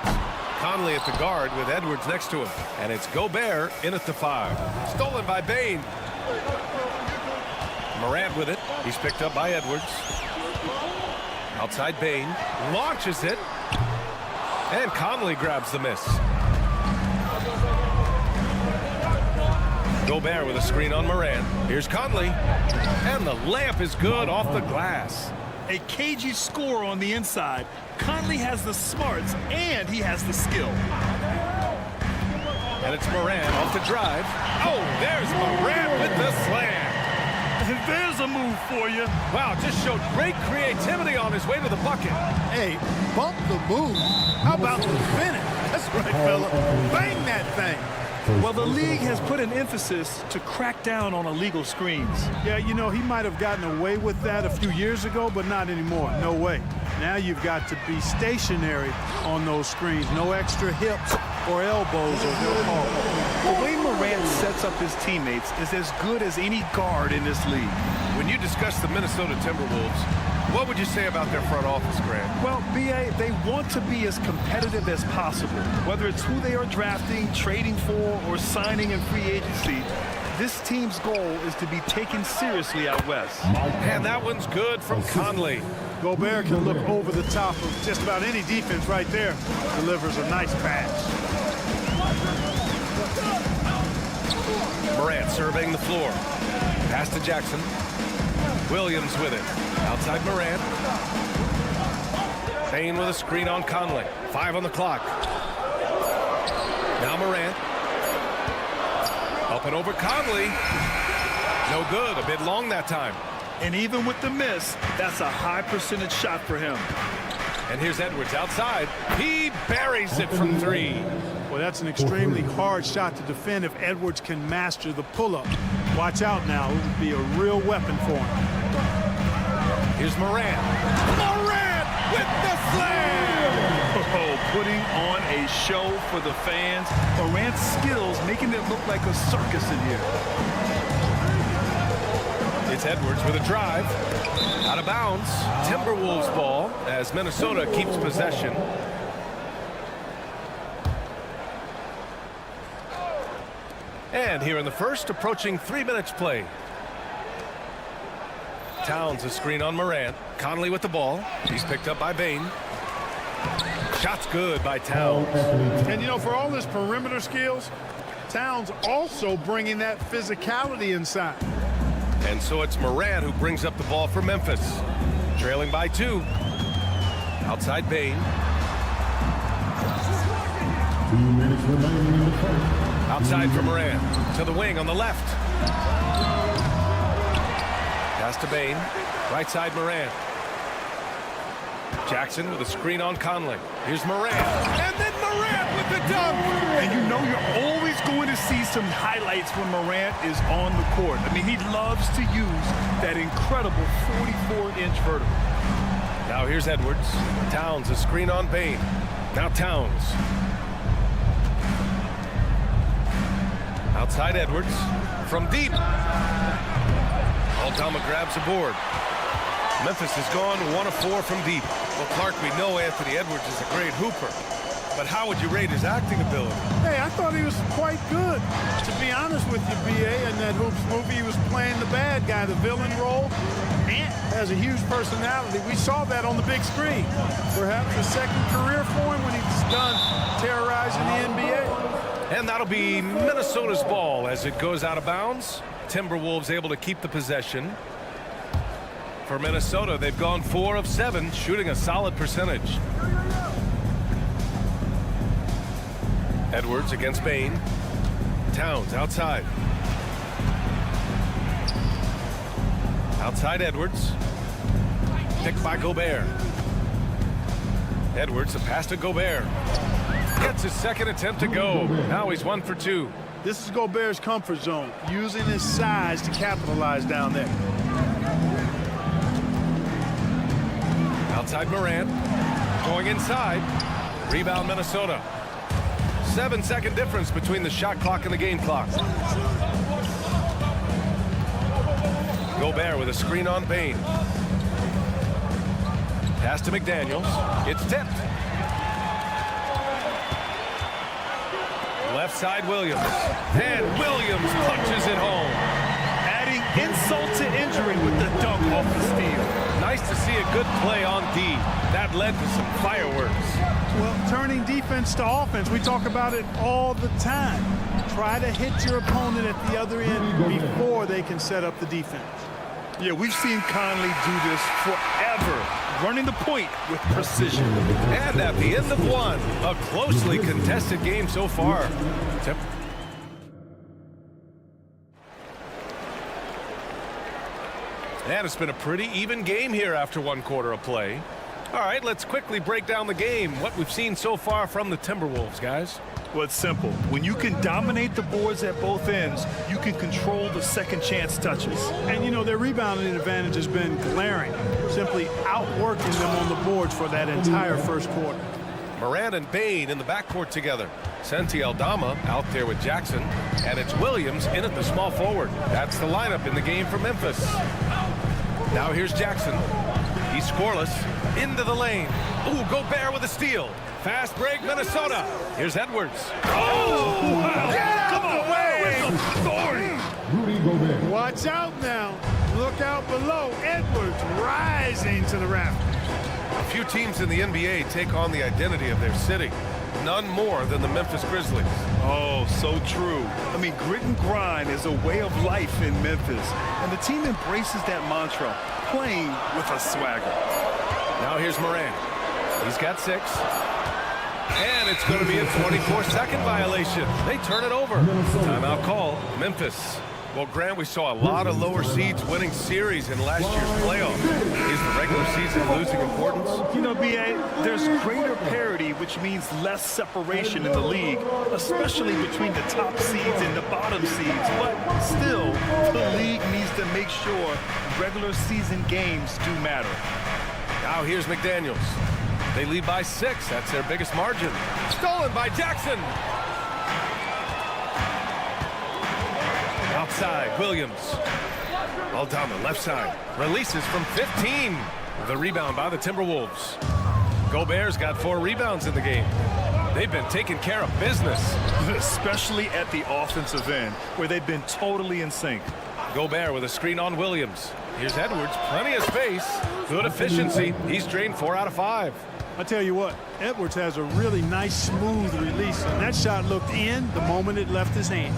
Conley at the guard with Edwards next to him. And it's Gobert in at the 5. Stolen by Bane. Morant with it. He's picked up by Edwards. Outside Bane. Launches it. And Conley grabs the miss. Gobert with a screen on Morant. Here's Conley. And the layup is good off the glass. A cagey score on the inside. Conley has the smarts and he has the skill. And it's Morant off the drive. Oh, there's Morant with the slam. There's a move for you. Wow, just showed great creativity on his way to the bucket. Hey, bump the move. How about the finish? That's right, fella. Bang that thing. Well, the league has put an emphasis to crack down on illegal screens. Yeah, you know, he might have gotten away with that a few years ago, but not anymore. No way. Now you've got to be stationary on those screens. No extra hips or elbows or they'll call it. The way Morant sets up his teammates is as good as any guard in this league. When you discuss the Minnesota Timberwolves, what would you say about their front office, Grant? Well, B.A., they want to be as competitive as possible. Whether it's who they are drafting, trading for, or signing in free agency, this team's goal is to be taken seriously out west. And that one's good from Conley. Gobert can look over the top of just about any defense right there. Delivers a nice pass. Morant surveying the floor. Pass to Jackson. Williams with it. Outside Morant. Bane with a screen on Conley. 5 on the clock. Now Morant. Up and over Conley. No good. A bit long that time. And even with the miss, that's a high percentage shot for him. And here's Edwards outside. He buries it from 3. Well, that's an extremely hard shot to defend if Edwards can master the pull-up. Watch out now. It would be a real weapon for him. Here's Morant. Morant with the slam! Oh, putting on a show for the fans. Morant's skills making it look like a circus in here. It's Edwards with a drive. Out of bounds. Timberwolves ball as Minnesota keeps possession. And here in the first, approaching 3 minutes play. Towns a screen on Morant. Conley with the ball. He's picked up by Bane. Shot's good by Towns. And, you know, for all his perimeter skills, Towns also bringing that physicality inside. And so it's Morant who brings up the ball for Memphis. Trailing by 2. Outside Bane. 2 minutes remaining in the first. Outside for Morant. To the wing on the left. Pass to Bane. Right side Morant. Jackson with a screen on Conley. Here's Morant. And then Morant with the dunk. And you know you're always going to see some highlights when Morant is on the court. I mean, he loves to use that incredible 44-inch vertical. Now here's Edwards. Towns a screen on Bane. Now Towns. Outside Edwards. From deep. Aldama grabs the board. Memphis has gone 1 of 4 from deep. Well, Clark, we know Anthony Edwards is a great hooper. But how would you rate his acting ability? Hey, I thought he was quite good. To be honest with you, B.A., in that Hoops movie, he was playing the bad guy, the villain role. Ant has a huge personality. We saw that on the big screen. Perhaps a second career for him when he's done terrorizing the NBA. And that'll be Minnesota's ball as it goes out of bounds. Timberwolves able to keep the possession. For Minnesota, they've gone 4 of 7, shooting a solid percentage. Edwards against Bane. Towns outside. Outside Edwards. Picked by Gobert. Edwards, a pass to Gobert. Gets his second attempt to go. Now he's 1 for 2. This is Gobert's comfort zone, using his size to capitalize down there. Outside Morant. Going inside. Rebound Minnesota. 7-second difference between the shot clock and the game clock. Gobert with a screen on Bane. Pass to McDaniels. It's tipped. Left side Williams. And Williams punches it home. Adding insult to injury with the dunk off the steal. Nice to see a good play on D. That led to some fireworks. Well, turning defense to offense, we talk about it all the time. Try to hit your opponent at the other end before they can set up the defense. Yeah, we've seen Conley do this forever, running the point with precision. And at the end of 1, a closely contested game so far. And it's been a pretty even game here after 1 quarter of play. All right, let's quickly break down the game. What we've seen so far from the Timberwolves, guys. Well, it's simple. When you can dominate the boards at both ends, you can control the second chance touches. And, you know, their rebounding advantage has been glaring, simply outworking them on the boards for that entire first quarter. Morant and Bane in the backcourt together. Santi Aldama out there with Jackson. And it's Williams in at the small forward. That's the lineup in the game for Memphis. Now here's Jackson. He's scoreless. Into the lane. Ooh, Gobert with a steal. Fast break, Minnesota. Here's Edwards. Oh, wow. Get out the way. Rudy Gobert. Watch out now. Look out below. Edwards rising to the rafters. A few teams in the NBA take on the identity of their city. None more than the Memphis Grizzlies. Oh, so true. I mean, grit and grind is a way of life in Memphis. And the team embraces that mantra, playing with a swagger. Now here's Morant. He's got 6. And it's going to be a 24-second violation. They turn it over. Timeout call, Memphis. Well, Grant, we saw a lot of lower seeds winning series in last year's playoff. Is the regular season losing importance? You know, B.A., there's greater parity, which means less separation in the league, especially between the top seeds and the bottom seeds. But still, the league needs to make sure regular season games do matter. Now here's McDaniels. They lead by 6. That's their biggest margin. Stolen by Jackson. Outside, Williams. Aldama, left side. Releases from 15. The rebound by the Timberwolves. Gobert's got 4 rebounds in the game. They've been taking care of business. Especially at the offensive end, where they've been totally in sync. Gobert with a screen on Williams. Here's Edwards, plenty of space. Good efficiency. He's drained 4 out of 5. I tell you what, Edwards has a really nice, smooth release. And that shot looked in the moment it left his hand.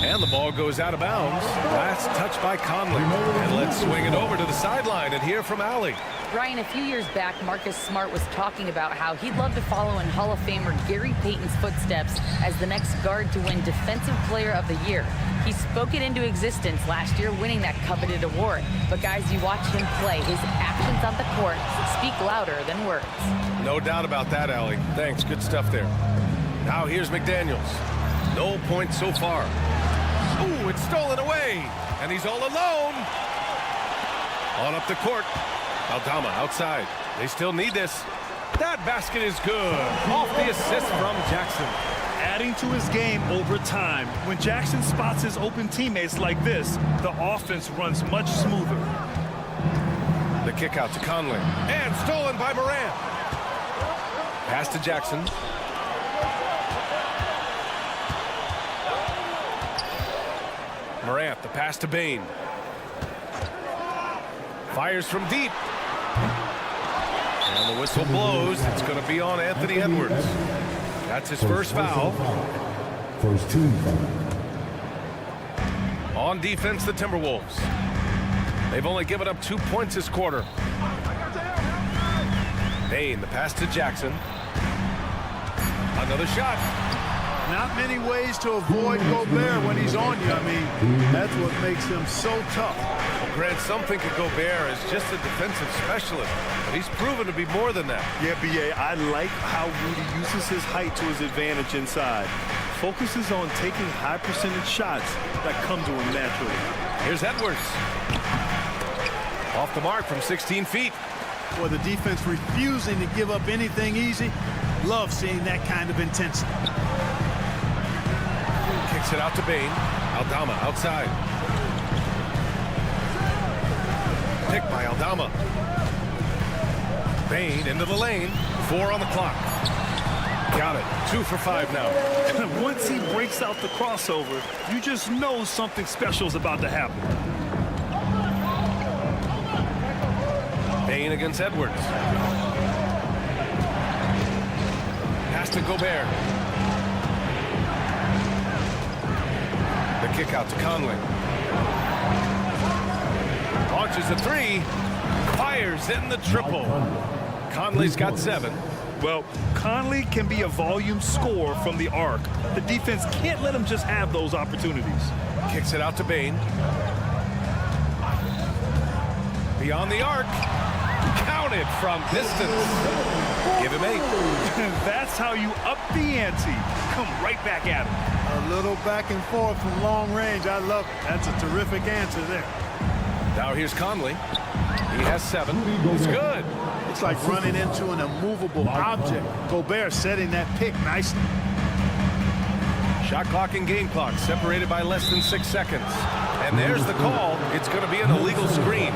And the ball goes out of bounds. Last touch by Conley. And let's swing it over to the sideline and hear from Allie. Ryan, a few years back, Marcus Smart was talking about how he'd love to follow in Hall of Famer Gary Payton's footsteps as the next guard to win Defensive Player of the Year. He spoke it into existence last year, winning that coveted award. But guys, you watch him play. His actions on the court speak louder than words. No doubt about that, Allie. Thanks. Good stuff there. Now here's McDaniels. No points so far. Ooh, it's stolen away. And he's all alone. On up the court. Aldama outside. They still need this. That basket is good. Off the assist from Jackson. Adding to his game over time. When Jackson spots his open teammates like this, the offense runs much smoother. The kick out to Conley. And stolen by Morant. Pass to Jackson. Morant, the pass to Bane. Fires from deep. And the whistle blows. It's going to be on Anthony Edwards. That's his first foul. First team foul. On defense, the Timberwolves. They've only given up 2 points this quarter. Bane, the pass to Jackson. Another shot. Not many ways to avoid Gobert when he's on you. I mean, that's what makes him so tough. Grant, some think of Gobert as just a defensive specialist, but he's proven to be more than that. Yeah, B.A., I like how Rudy uses his height to his advantage inside. Focuses on taking high percentage shots that come to him naturally. Here's Edwards. Off the mark from 16 feet. Boy, the defense refusing to give up anything easy. Love seeing that kind of intensity. Kicks it out to Bane. Aldama outside. Pick by Aldama. Bane into the lane. 4 on the clock. Got it. 2 for 5 now. And once he breaks out the crossover, you just know something special is about to happen. Bane against Edwards. Pass to Gobert. The kick out to Conley. Launches a 3. Fires in the triple. Conley's got 7. Well, Conley can be a volume scorer from the arc. The defense can't let him just have those opportunities. Kicks it out to Bane. Beyond the arc. Counted from distance. Give him 8. That's how you up the ante. Come right back at him. A little back and forth from long range. I love it. That's a terrific answer there. Now here's Conley. He has 7. It's good. It's like running into an immovable object. Gobert setting that pick nicely. Shot clock and game clock separated by less than 6 seconds. And there's the call. It's going to be an illegal screen.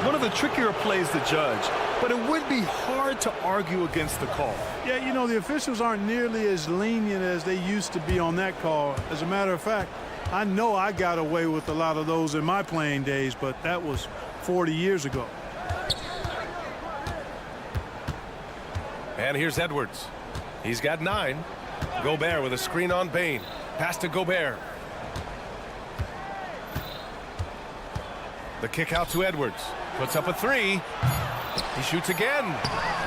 One of the trickier plays to judge, but it would be hard to argue against the call. Yeah, you know, the officials aren't nearly as lenient as they used to be on that call. As a matter of fact, I know I got away with a lot of those in my playing days, but that was 40 years ago. And here's Edwards. He's got 9. Gobert with a screen on Bane. Pass to Gobert. The kick out to Edwards. Puts up a 3. He shoots again.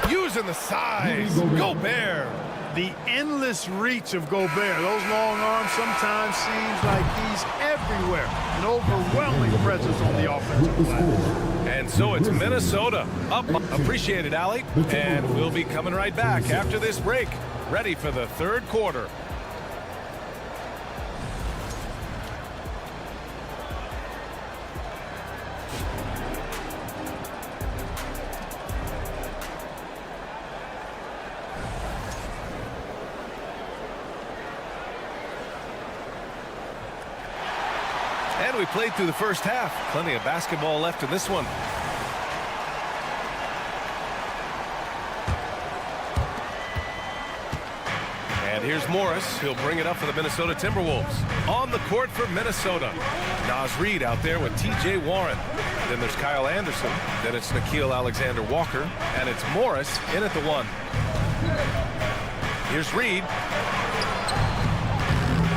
Using the size. Gobert. The endless reach of Gobert. Those long arms sometimes seems like he's everywhere. An overwhelming presence on the offensive glass. And so it's Minnesota up. Appreciate it, Allie. And we'll be coming right back after this break. Ready for the third quarter. And we played through the first half. Plenty of basketball left in this one. And here's Morris. He'll bring it up for the Minnesota Timberwolves. On the court for Minnesota. Naz Reid out there with T.J. Warren. Then there's Kyle Anderson. Then it's Nickeil Alexander-Walker. And it's Morris in at the 1. Here's Reid.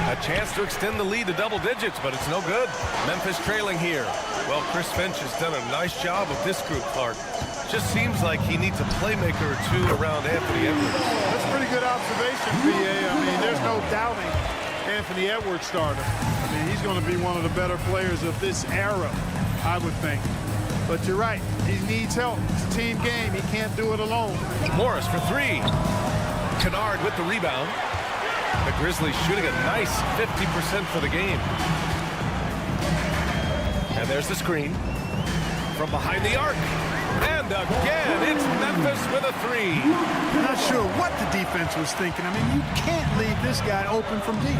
A chance to extend the lead to double digits, but it's no good. Memphis trailing here. Well, Chris Finch has done a nice job with this group, Clark. Just seems like he needs a playmaker or 2 around Anthony Edwards. That's a pretty good observation, B.A. I mean, there's no doubting Anthony Edwards starter. I mean, he's going to be one of the better players of this era, I would think. But you're right. He needs help. It's a team game. He can't do it alone. Morris for 3. Kennard with the rebound. The Grizzlies shooting a nice 50% for the game. And there's the screen. From behind the arc. And again, it's Memphis with a 3. I'm not sure what the defense was thinking. I mean, you can't leave this guy open from deep.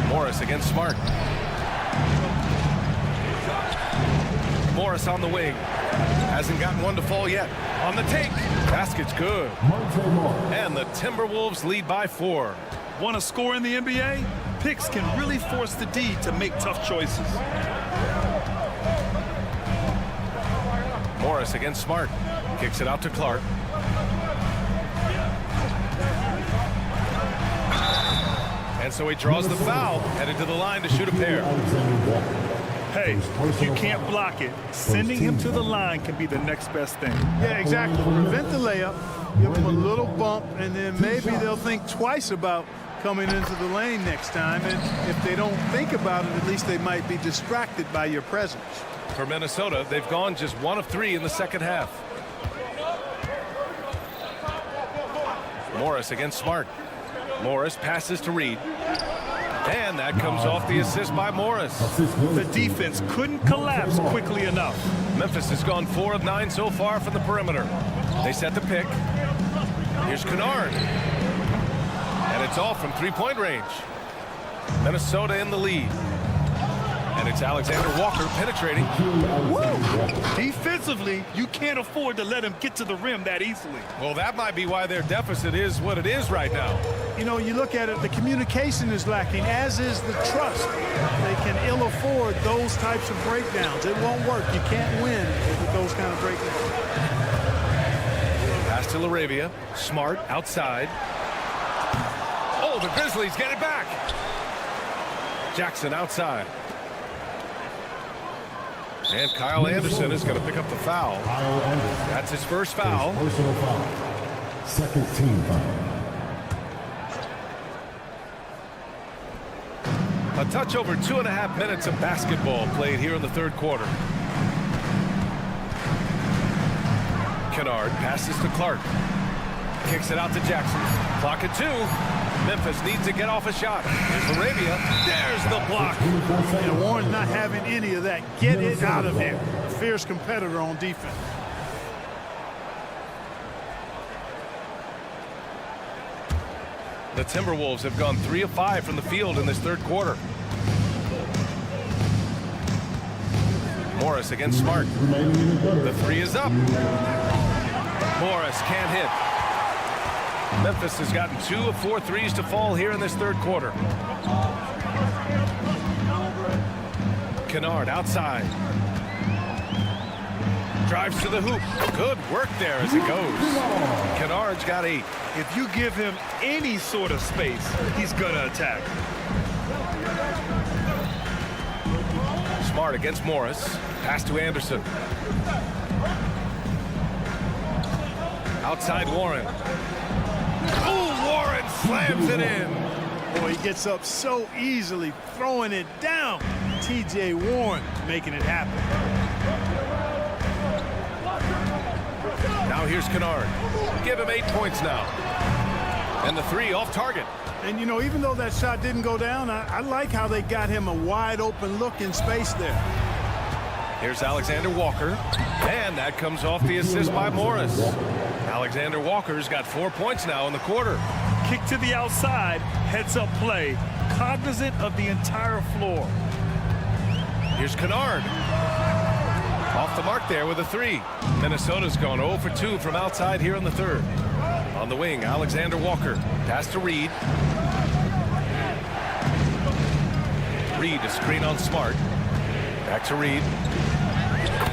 Morris against Smart. Morris on the wing. Hasn't gotten one to fall yet. On the take. Basket's good. And the Timberwolves lead by 4. Want to score in the NBA? Picks can really force the D to make tough choices. Morris against Smart. Kicks it out to Clark. And so he draws the foul. Headed to the line to shoot a pair. Hey, if you can't block it, sending him to the line can be the next best thing. Yeah, exactly. Prevent the layup, give him a little bump, and then maybe they'll think twice about coming into the lane next time. And if they don't think about it, at least they might be distracted by your presence. For Minnesota, they've gone just 1 of 3 in the second half. Morris against Smart. Morris passes to Reid. And that comes off the assist by Morris. The defense couldn't collapse quickly enough. Memphis has gone 4 of 9 so far from the perimeter. They set the pick. Here's Kennard. And it's off from 3-point range. Minnesota in the lead. And it's Alexander Walker penetrating. Woo! Defensively, you can't afford to let him get to the rim that easily. Well, that might be why their deficit is what it is right now. You know, you look at it, the communication is lacking, as is the trust. They can ill afford those types of breakdowns. It won't work. You can't win with those kind of breakdowns. Pass to LaRavia. Smart outside. Oh, the Grizzlies get it back. Jackson outside. And Kyle Anderson is going to pick up the foul. That's his first foul. Personal foul. Second team foul. A A touch over 2.5 minutes of basketball played here in the third quarter. Kennard passes to Clark. Kicks it out to Jackson. Clock at 2. Memphis needs to get off a shot. Here's Arabia. There's the block. And Warren's not having any of that. Get it out of here. A fierce competitor on defense. The Timberwolves have gone 3 of 5 from the field in this third quarter. Morris against Smart. The 3 is up. Morris can't hit. Memphis has gotten 2 of 4 threes to fall here in this third quarter. Kennard outside. Drives to the hoop. Good work there as it goes. Kennard's got 8. If you give him any sort of space, he's going to attack. Smart against Morris. Pass to Anderson. Outside Warren. Oh, Warren slams it in. Boy, he gets up so easily, throwing it down. T.J. Warren making it happen. Now here's Kennard. Give him 8 points now. And the 3 off target. And, you know, even though that shot didn't go down, I like how they got him a wide open look in space there. Here's Alexander Walker. And that comes off the assist by Morris. Alexander Walker's got 4 points now in the quarter. Kick to the outside, heads up play, cognizant of the entire floor. Here's Kennard. Off the mark there with a 3. Minnesota's gone 0 for 2 from outside here in the third. On the wing, Alexander Walker. Pass to Reed. Reed, a screen on Smart. Back to Reed.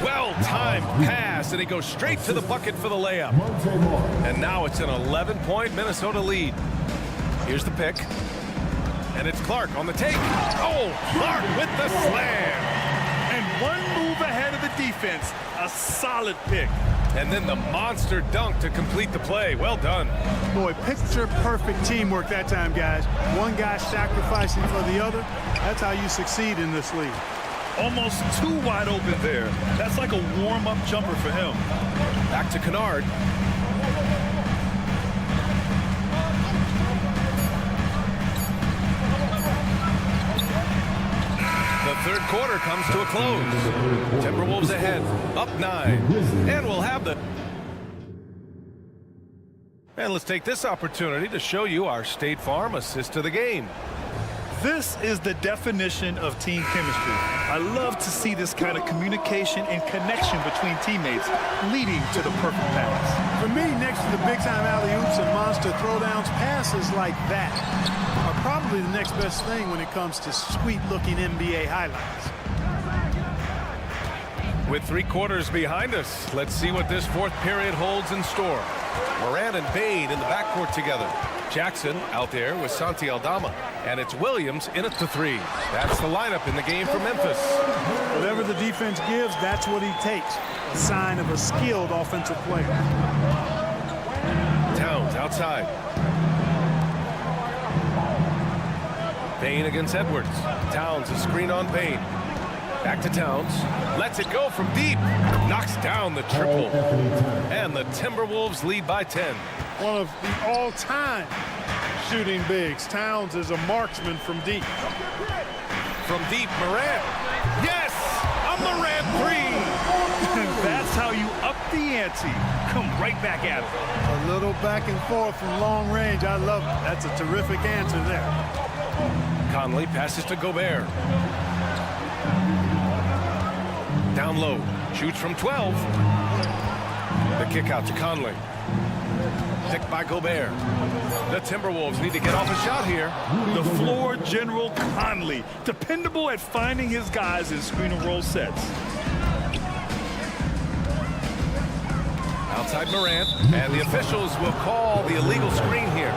Well-timed pass, and he goes straight to the bucket for the layup. And now it's an 11-point Minnesota lead. Here's the pick. And it's Clark on the take. Oh, Clark with the slam. And one move ahead of the defense. A solid pick. And then the monster dunk to complete the play. Well done. Boy, picture-perfect teamwork that time, guys. One guy sacrificing for the other. That's how you succeed in this league. Almost too wide open there. That's like a warm-up jumper for him. Back to Kennard. The third quarter comes to a close. Timberwolves ahead, up 9. And we'll have the... And let's take this opportunity to show you our State Farm assist to the game. This is the definition of team chemistry. I love to see this kind of communication and connection between teammates leading to the perfect pass. For me, next to the big-time alley-oops and monster throwdowns, passes like that are probably the next best thing when it comes to sweet-looking NBA highlights. With 3 quarters behind us, let's see what this fourth period holds in store. Moran and Bain in the backcourt together. Jackson out there with Santi Aldama. And it's Williams in at the 3. That's the lineup in the game for Memphis. Whatever the defense gives, that's what he takes. A sign of a skilled offensive player. Towns outside. Bain against Edwards. Towns a screen on Bain. Back to Towns. Lets it go from deep. Knocks down the triple. And the Timberwolves lead by 10. One of the all-time shooting bigs. Towns is a marksman from deep. From deep, Moran. Yes! A Moran 3! That's how you up the ante. Come right back at it. A little back and forth from long range. I love it. That's a terrific answer there. Conley passes to Gobert. Down low. Shoots from 12. The kick out to Conley. Picked by Gobert. The Timberwolves need to get off a shot here. The floor general Conley, dependable at finding his guys in screen and roll sets. Outside Morant, and the officials will call the illegal screen here.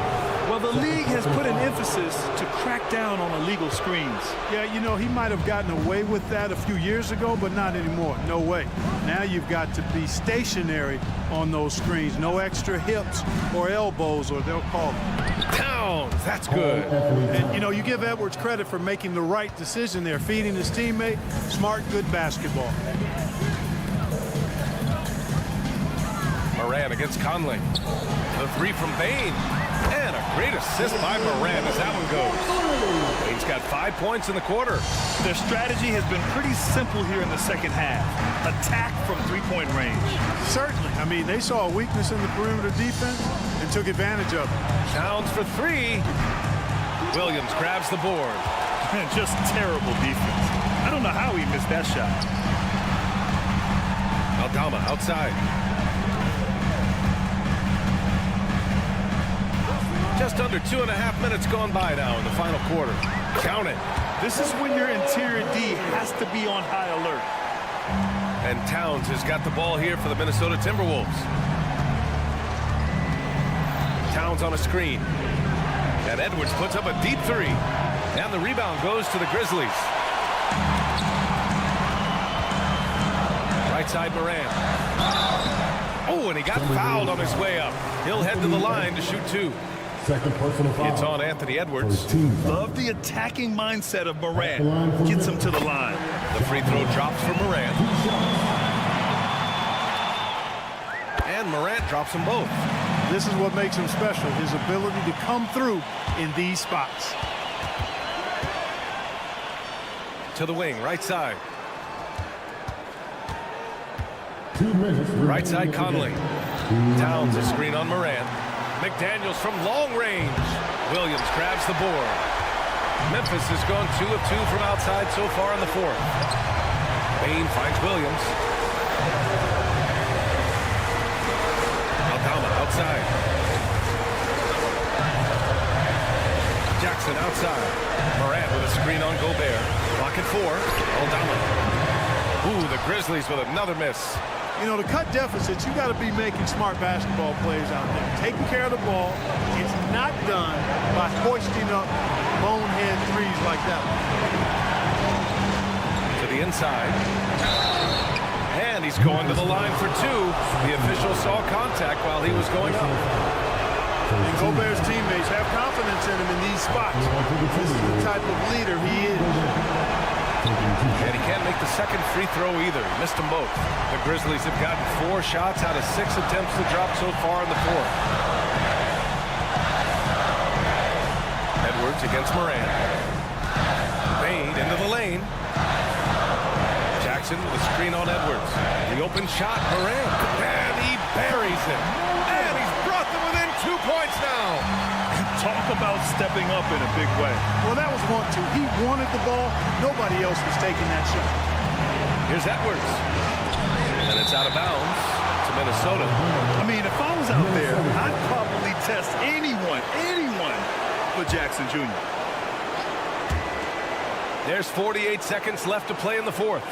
Well, the league has put an emphasis to crack down on illegal screens. Yeah, you know, he might have gotten away with that a few years ago, but not anymore. No way. Now you've got to be stationary on those screens. No extra hips or elbows, or they'll call them. Towns, that's good. And, you know, you give Edwards credit for making the right decision there, feeding his teammate. Smart, good basketball. Moran against Conley. The three from Bain. And a great assist by Moran as that one goes. Bain's got 5 points in the quarter. Their strategy has been pretty simple here in the second half. Attack from three-point range. Certainly. I mean, they saw a weakness in the perimeter defense and took advantage of it. Towns for three. Williams grabs the board. Just terrible defense. I don't know how he missed that shot. Aldama outside. Just under 2.5 minutes gone by now in the final quarter. Count it. This is when your interior D has to be on high alert. And Towns has got the ball here for the Minnesota Timberwolves. Towns on a screen. And Edwards puts up a deep three. And the rebound goes to the Grizzlies. Right side Moran. Oh, and he got fouled on his way up. He'll head to the line to shoot two. Second personal foul. It's on Anthony Edwards. Love the attacking mindset of Moran. Gets him to the line. The free throw drops for Moran. And Morant drops them both. This is what makes him special, his ability to come through in these spots. To the wing, right side. 2 minutes. Right side Conley. Towns a screen on Moran. McDaniels from long range. Williams grabs the board. Memphis has gone 2 of 2 from outside so far in the fourth. Bain finds Williams. Aldama outside. Jackson outside. Morant with a screen on Gobert. Clock at 4. Aldama. Ooh, the Grizzlies with another miss. You know, to cut deficits, you got to be making smart basketball plays out there. Taking care of the ball. It's not done by hoisting up bonehead threes like that. To the inside. And he's going to the line for two. The official saw contact while he was going up. And Gobert's teammates have confidence in him in these spots. This is the type of leader he is. And he can't make the second free throw either. He missed them both. The Grizzlies have gotten 4 shots out of 6 attempts to drop so far in the fourth. Edwards against Moran. Bain into the lane. Jackson with a screen on Edwards. The open shot, Moran. And he buries it. And he's brought them within 2 points now. Talk about stepping up in a big way. Well, that was 1-2. He wanted the ball. Nobody else was taking that shot. Here's Edwards. And it's out of bounds to Minnesota. I mean, if I was out there, I'd probably test anyone but Jackson Jr. There's 48 seconds left to play in the fourth.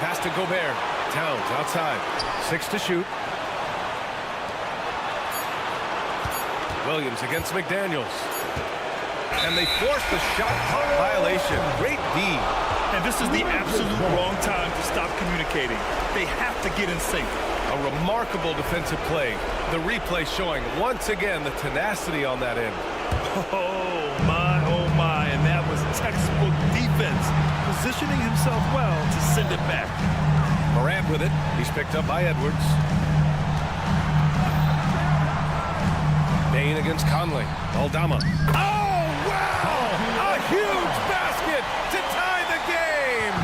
Pass to Gobert. Towns outside. 6 to shoot. Williams against McDaniels. And they force the shot violation. Great D. And this is the absolute wrong time to stop communicating. They have to get in sync. A remarkable defensive play. The replay showing once again the tenacity on that end. Oh my, and that was textbook defense. Positioning himself well to send it back. Morant with it. He's picked up by Edwards. Bain against Conley. Aldama. Oh, wow! A huge basket to tie the game!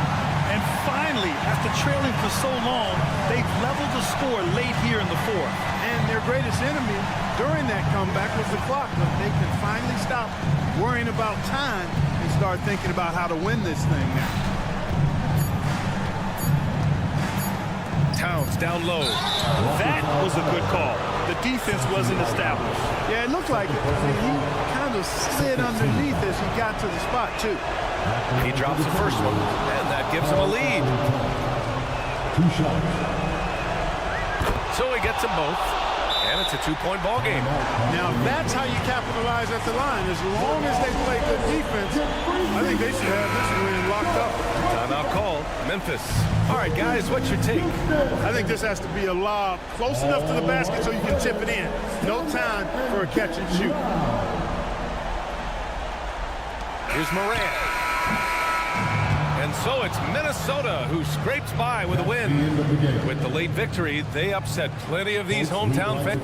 And finally, after trailing for so long, they've leveled the score late here in the fourth. And their greatest enemy during that comeback was the clock. But they can finally stop worrying about time and start thinking about how to win this thing now. Towns down low. That was a good call. The defense wasn't established. Yeah, it looked like it. I mean, he kind of slid underneath as he got to the spot, too. He drops the first one, and that gives him a lead. 2 shots. So he gets them both, And it's a 2-point ball game. Now, that's how you capitalize at the line. As long as they play good defense, I think they should have this win locked up. Timeout call, Memphis. All right, guys, what's your take? I think this has to be a lob close enough to the basket so you can tip it in. No time for a catch and shoot. Here's Morant. And so it's Minnesota who scrapes by with a win. With the late victory, they upset plenty of these hometown fans.